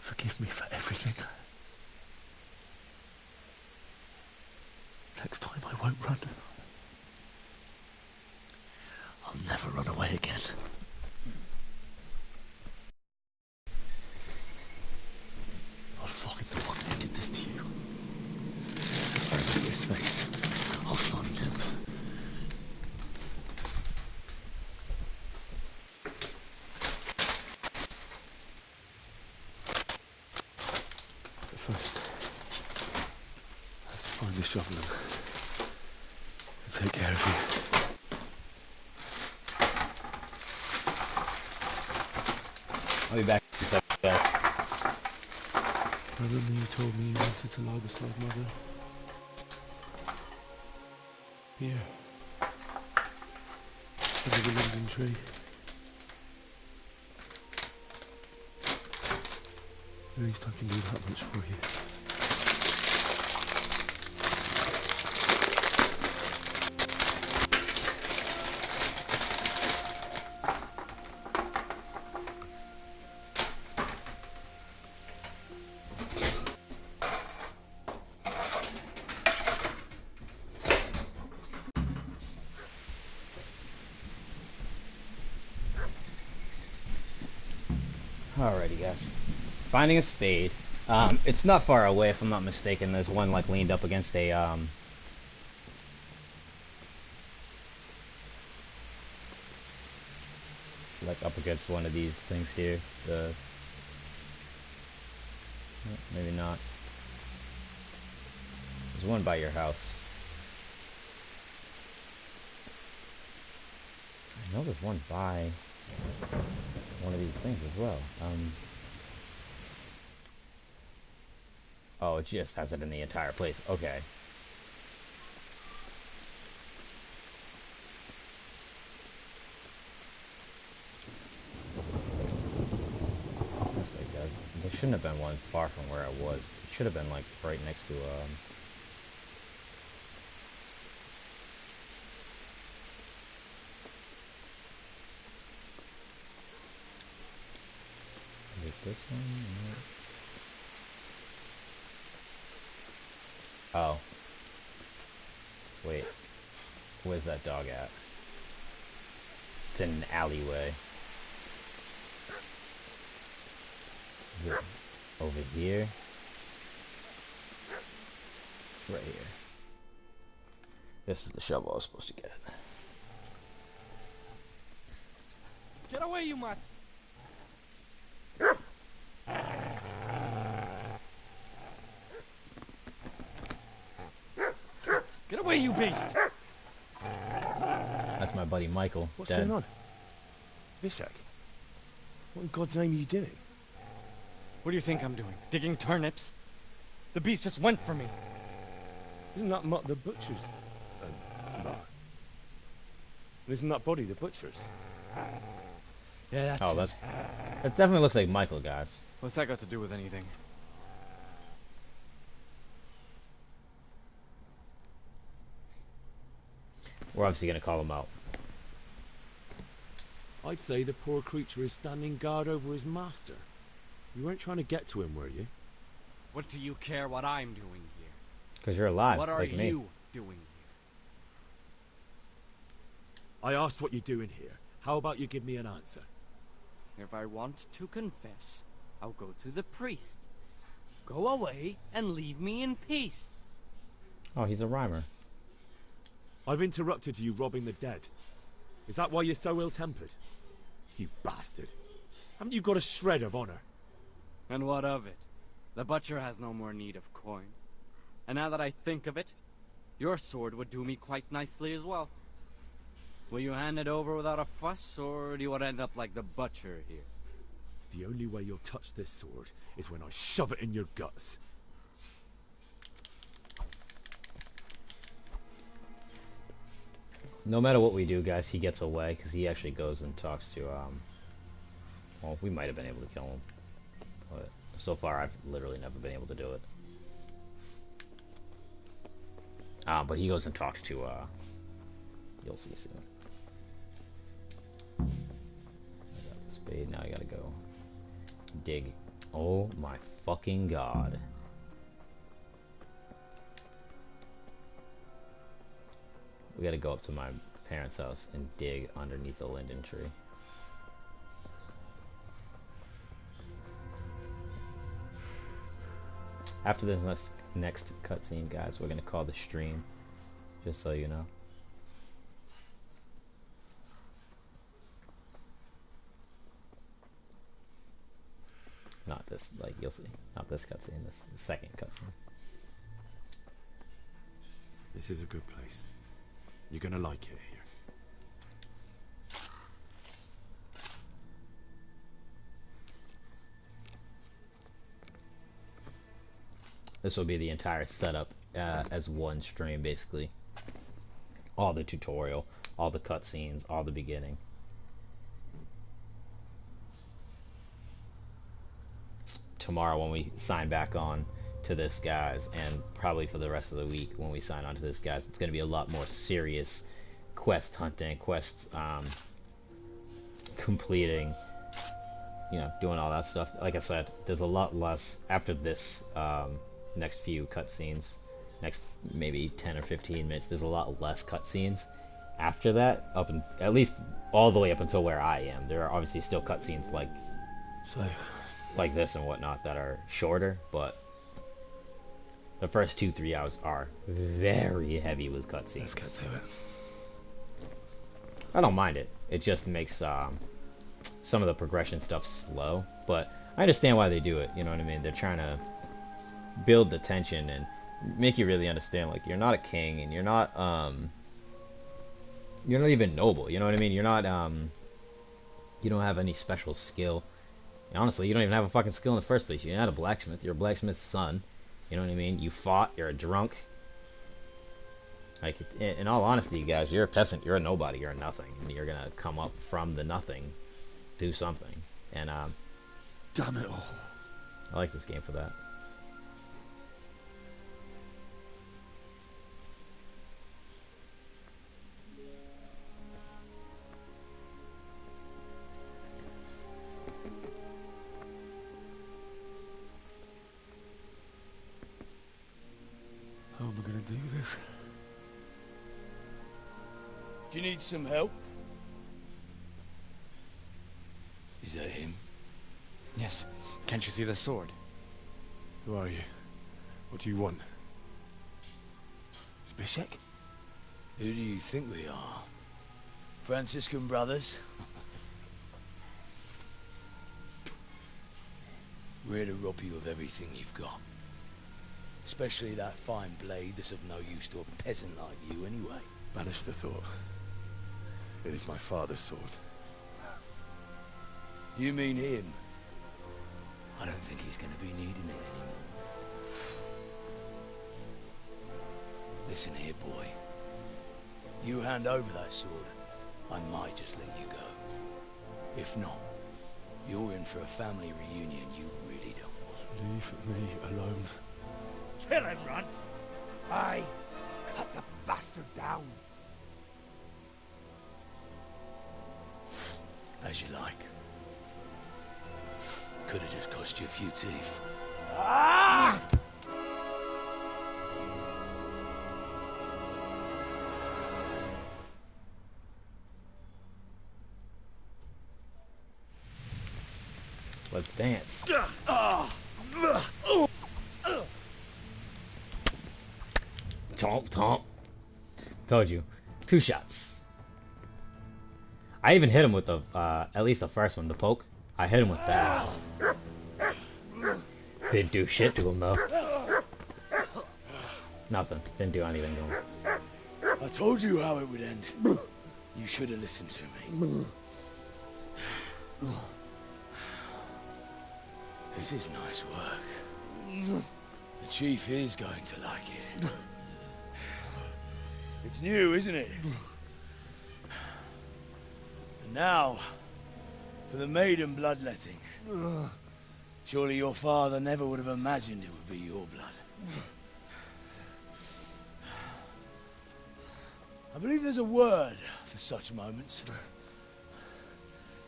Forgive me for everything. Next time I won't run. I'll never run away again. I'll find the one who did this to you. I'll remember his face. I'll find him. But first, I have to find the shovel and take care of you. I'll be back in a second, guys. Remember you told me you wanted to lie beside Mother? Here. Under the linden tree. At least I can do that much for you. Alrighty, guys. Finding a spade. It's not far away, if I'm not mistaken. There's one like leaned up against a like up against one of these things here. The maybe not. There's one by your house. I know there's one by one of these things as well. Oh, it just has it in the entire place. Okay. Honestly, guys, there shouldn't have been one far from where I was. It should have been like right next to Is it this one? No. Oh. Wait. Where's that dog at? It's in an alleyway. Is it over here? It's right here. This is the shovel I was supposed to get. Get away, you mutt! Get away, you beast! That's my buddy Michael. What's dead. going on? Bishak? What in God's name are you doing? What do you think I'm doing? Digging turnips? The beast just went for me. Isn't that Mutt the butcher's? Mutt? Isn't that body the butcher's? Yeah, that's Oh, it. that's... It definitely looks like Michael, guys. What's that got to do with anything? We're obviously going to call him out. I'd say the poor creature is standing guard over his master. You weren't trying to get to him, were you? What do you care what I'm doing here? Because you're alive, What are like me. you doing I asked what you're doing here. How about you give me an answer? here? If I want to confess, I'll go to the priest. Go away and leave me in peace. Oh, he's a rhymer. I've interrupted you robbing the dead. Is that why you're so ill-tempered? You bastard. Haven't you got a shred of honor? And what of it? The butcher has no more need of coin. And now that I think of it, your sword would do me quite nicely as well. Will you hand it over without a fuss, or do you want to end up like the butcher here? The only way you'll touch this sword is when I shove it in your guts. No matter what we do, guys, he gets away because he actually goes and talks to, well, we might have been able to kill him. But so far, I've literally never been able to do it. But he goes and talks to, you'll see soon. I got the spade, now I gotta go dig. Oh my fucking god. We gotta go up to my parents' house and dig underneath the linden tree. After this next cutscene, guys, we're gonna call the stream, just so you know. Not this, like, you'll see. Not this cutscene, this the second cutscene. This is a good place. You're gonna like it here. This will be the entire setup as one stream, basically. All the tutorial, all the cutscenes, all the beginning. Tomorrow when we sign back on to this, guys, and probably for the rest of the week when we sign on to this, guys, it's going to be a lot more serious quest hunting, quest completing, you know, doing all that stuff. Like I said, there's a lot less after this next few cutscenes, next maybe 10 or 15 minutes. There's a lot less cutscenes after that, at least all the way up until where I am. There are obviously still cutscenes like this and whatnot that are shorter, but the first 2-3 hours are very heavy with cutscenes. Let's get to it. I don't mind it. It just makes some of the progression stuff slow, but I understand why they do it. You know what I mean? They're trying to build the tension and make you really understand, like, you're not a king and you're not even noble. You know what I mean? You're not you don't have any special skill. And honestly, you don't even have a fucking skill in the first place. You're not a blacksmith. You're a blacksmith's son. You know what I mean? You fought. You're a drunk. Like, in all honesty, you guys, you're a peasant. You're a nobody. You're a nothing. And you're gonna come up from the nothing, do something. And damn it all. I like this game for that. How am I gonna do this? Do you need some help? Is that him? Yes. Can't you see the sword? Who are you? What do you want? It's Bishak? Who do you think we are? Franciscan brothers? We're here to rob you of everything you've got. Especially that fine blade that's of no use to a peasant like you anyway. Banish the thought. It is my father's sword. You mean him? I don't think he's going to be needing it anymore. Listen here, boy. You hand over that sword, I might just let you go. If not, you're in for a family reunion you really don't want. Leave me alone. Kill him, Runt! Aye, cut the bastard down. As you like. Could have just cost you a few teeth. Ah! Let's dance. Tomp, tomp. Told you. 2 shots. I even hit him with the, at least the first one, the poke. I hit him with that. Didn't do shit to him, though. Nothing. Didn't do anything to him. I told you how it would end. You should have listened to me. This is nice work. The chief is going to like it. It's new, isn't it? And now, for the maiden bloodletting. Surely your father never would have imagined it would be your blood. I believe there's a word for such moments.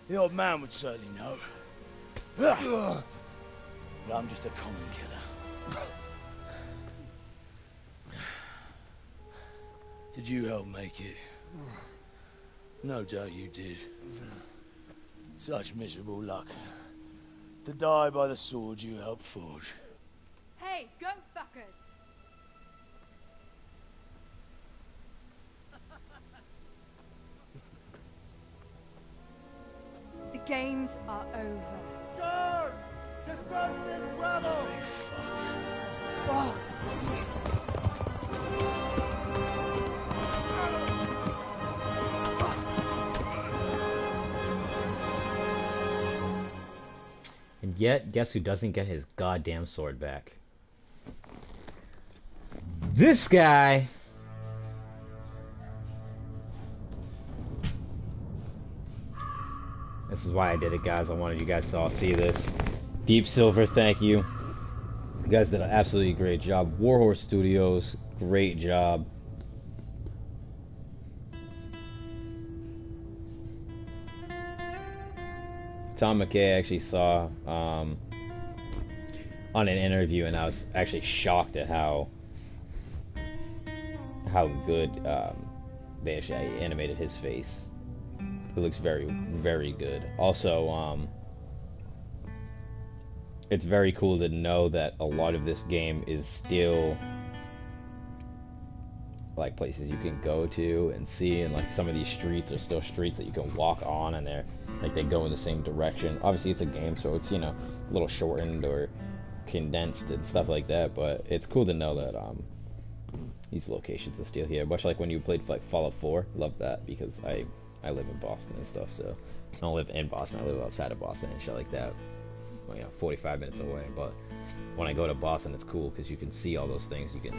The old man would certainly know. But I'm just a common killer. Did you help make it? No doubt you did. Such miserable luck. To die by the sword you helped forge. Hey, go fuckers! The games are over. George! Disperse this rebel! Fuck! And yet, guess who doesn't get his goddamn sword back? This guy! This is why I did it, guys. I wanted you guys to all see this. Deep Silver, thank you. You guys did an absolutely great job. Warhorse Studios, great job. Tom McKay actually saw on an interview, and I was actually shocked at how good they actually animated his face. It looks very, very good. Also, it's very cool to know that a lot of this game is still like places you can go to and see, and like some of these streets are still streets that you can walk on, and they're like they go in the same direction. Obviously it's a game, so it's, you know, a little shortened or condensed and stuff like that, but it's cool to know that these locations are still here. Much like when you played like Fallout 4, love that, because I live in Boston and stuff, so I don't live in Boston, I live outside of Boston and shit like that. Well, you know, 45 minutes away, but when I go to Boston, it's cool because you can see all those things, you can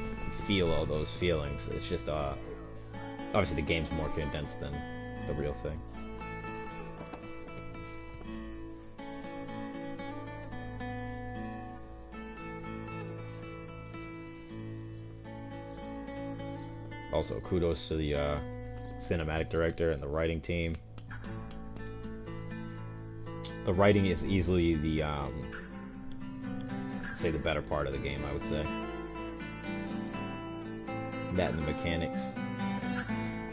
feel all those feelings. It's just, obviously the game's more condensed than the real thing. Also, kudos to the cinematic director and the writing team. The writing is easily the, say, the better part of the game, I would say. That and the mechanics.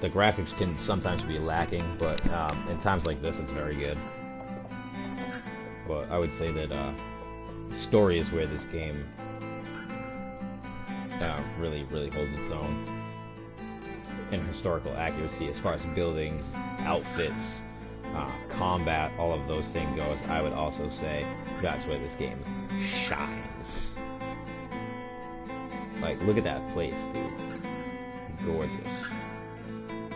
The graphics can sometimes be lacking, but in times like this, it's very good. But I would say that story is where this game really, really holds its own. in historical accuracy as far as buildings, outfits, combat, all of those things goes, I would also say that's where this game shines. Like, look at that place, dude. Gorgeous.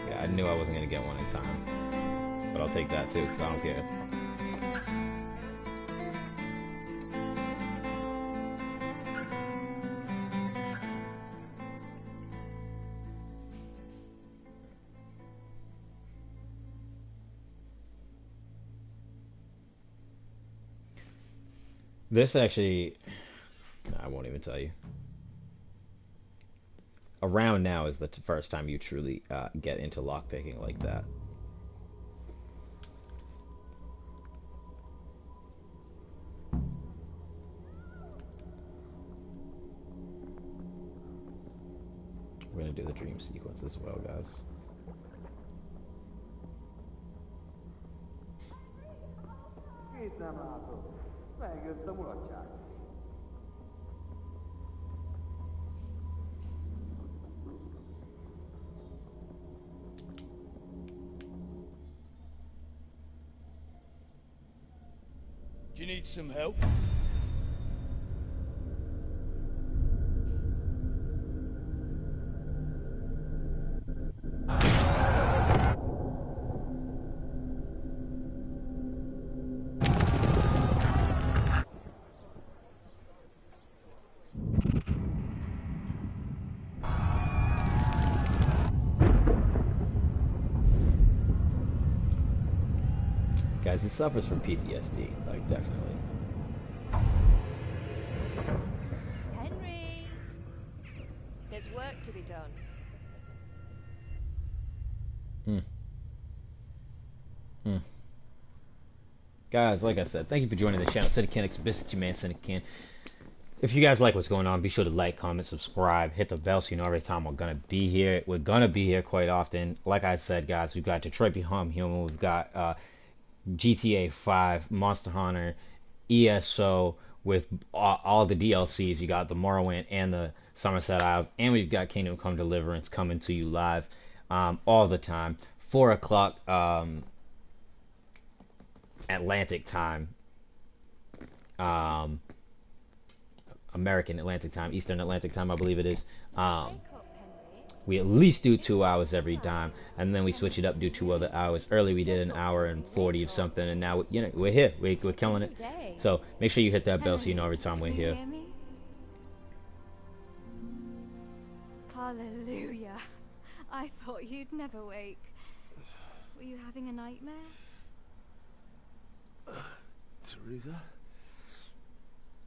Yeah, I knew I wasn't gonna get one in time, but I'll take that too, because I don't care. This actually, I won't even tell you. Around now is the first time you truly get into lockpicking like that. We're gonna do the dream sequence as well, guys. Do you need some help? Guys, he suffers from PTSD, like, definitely. Henry! There's work to be done. Guys, like I said, thank you for joining the channel. SinakanXAbyss, it's your man, Sinakan. If you guys like what's going on, be sure to like, comment, subscribe, hit the bell so you know every time we're gonna be here. We're gonna be here quite often. Like I said, guys, we've got Detroit Become Human, we've got GTA 5, Monster Hunter, ESO with all the DLCs. You got the Morrowind and the Somerset Isles, and we've got Kingdom Come Deliverance coming to you live all the time. 4 o'clock Atlantic time, American Atlantic time, Eastern Atlantic time, I believe it is. We at least do 2 hours every time, and then we switch it up, do 2 other hours. Early we did 1 hour and 40 of something, and now you know we're here. We're killing it. So make sure you hit that bell so you know every time we're here. Hallelujah. I thought you'd never wake. Were you having a nightmare? Teresa?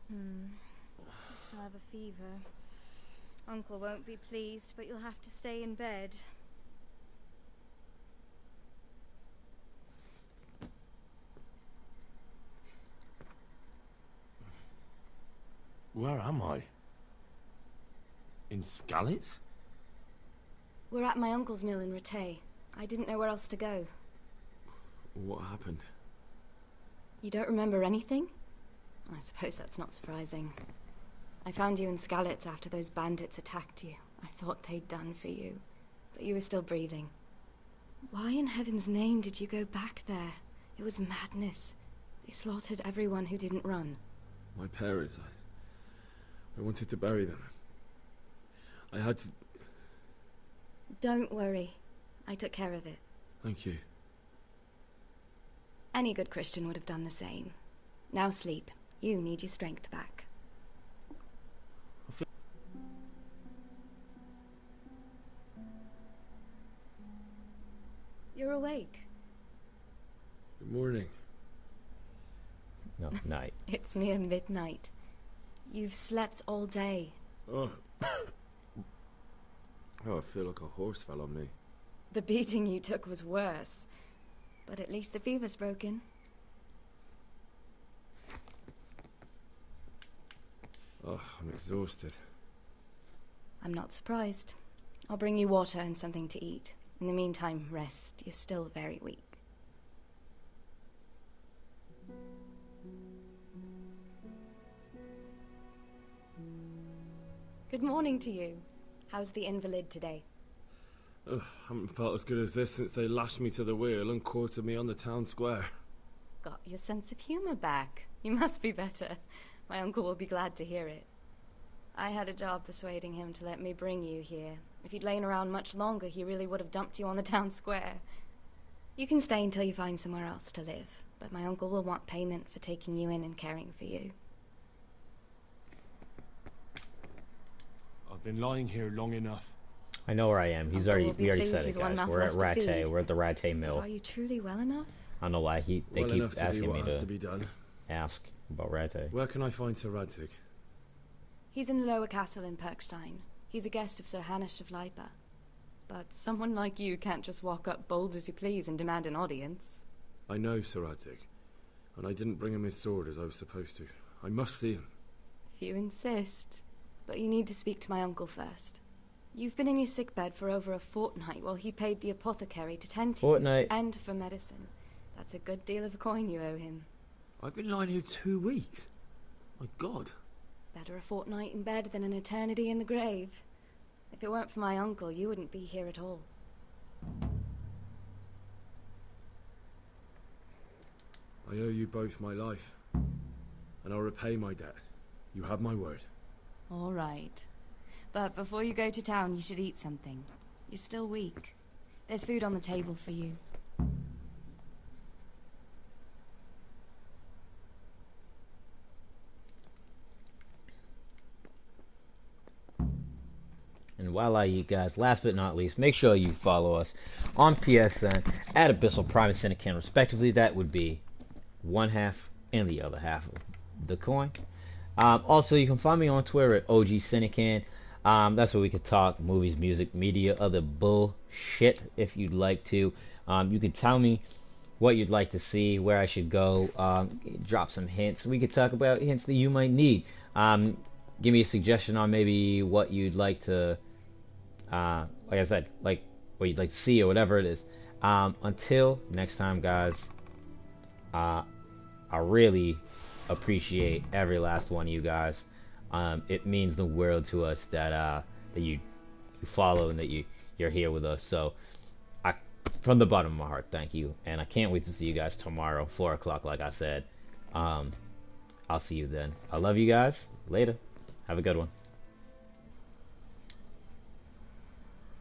You still have a fever. Uncle won't be pleased, but you'll have to stay in bed. Where am I? In Skalitz? We're at my uncle's mill in Rattay. I didn't know where else to go. What happened? You don't remember anything? I suppose that's not surprising. I found you in Skalitz after those bandits attacked you. I thought they'd done for you, but you were still breathing. Why in heaven's name did you go back there? It was madness. They slaughtered everyone who didn't run. My parents, I wanted to bury them. I had to... Don't worry. I took care of it. Thank you. Any good Christian would have done the same. Now sleep. You need your strength back. You're awake. Good morning. No, night. It's near midnight. You've slept all day. Oh. Oh, I feel like a horse fell on me. The beating you took was worse. But at least the fever's broken. Oh, I'm exhausted. I'm not surprised. I'll bring you water and something to eat. In the meantime, rest. You're still very weak. Good morning to you. How's the invalid today? Ugh, haven't felt as good as this since they lashed me to the wheel and quartered me on the town square. Got your sense of humor back. You must be better. My uncle will be glad to hear it. I had a job persuading him to let me bring you here. If you'd lain around much longer, he really would have dumped you on the town square. You can stay until you find somewhere else to live, but my uncle will want payment for taking you in and caring for you. I've been lying here long enough. I know where I am. We already said it, guys. We're at Rattay. We're at the Rattay mill. But are you truly well enough? I don't know why they well keep enough to asking do what me has to be done. ask about Rattay. Where can I find Sir Radzig? He's in the lower castle in Perkstein. He's a guest of Sir Hanush of Leipa. But someone like you can't just walk up bold as you please and demand an audience. I know Sir Radzig, and I didn't bring him his sword as I was supposed to. I must see him. If you insist. But you need to speak to my uncle first. You've been in your sickbed for over a fortnight while he paid the apothecary to tend to you. And for medicine. That's a good deal of coin you owe him. I've been lying here 2 weeks. My God. Better a fortnight in bed than an eternity in the grave. If it weren't for my uncle, you wouldn't be here at all. I owe you both my life, and I'll repay my debt. You have my word. All right. But before you go to town, you should eat something. You're still weak. There's food on the table for you. And while I eat, guys, last but not least, make sure you follow us on PSN at AbyssalPrime and Sinakan, respectively. That would be one half and the other half of the coin. Also, you can find me on Twitter at OG Sinakan. That's where we could talk movies, music, media, other bullshit if you'd like to. You can tell me what you'd like to see, where I should go, drop some hints. We could talk about hints that you might need. Give me a suggestion on maybe what you'd like to, like I said, like what you'd like to see or whatever it is. Until next time, guys, I really appreciate every last one of you guys. It means the world to us that you follow and that you're here with us. So, from the bottom of my heart, thank you, and I can't wait to see you guys tomorrow, 4 o'clock, like I said. I'll see you then. I love you guys. Later. Have a good one.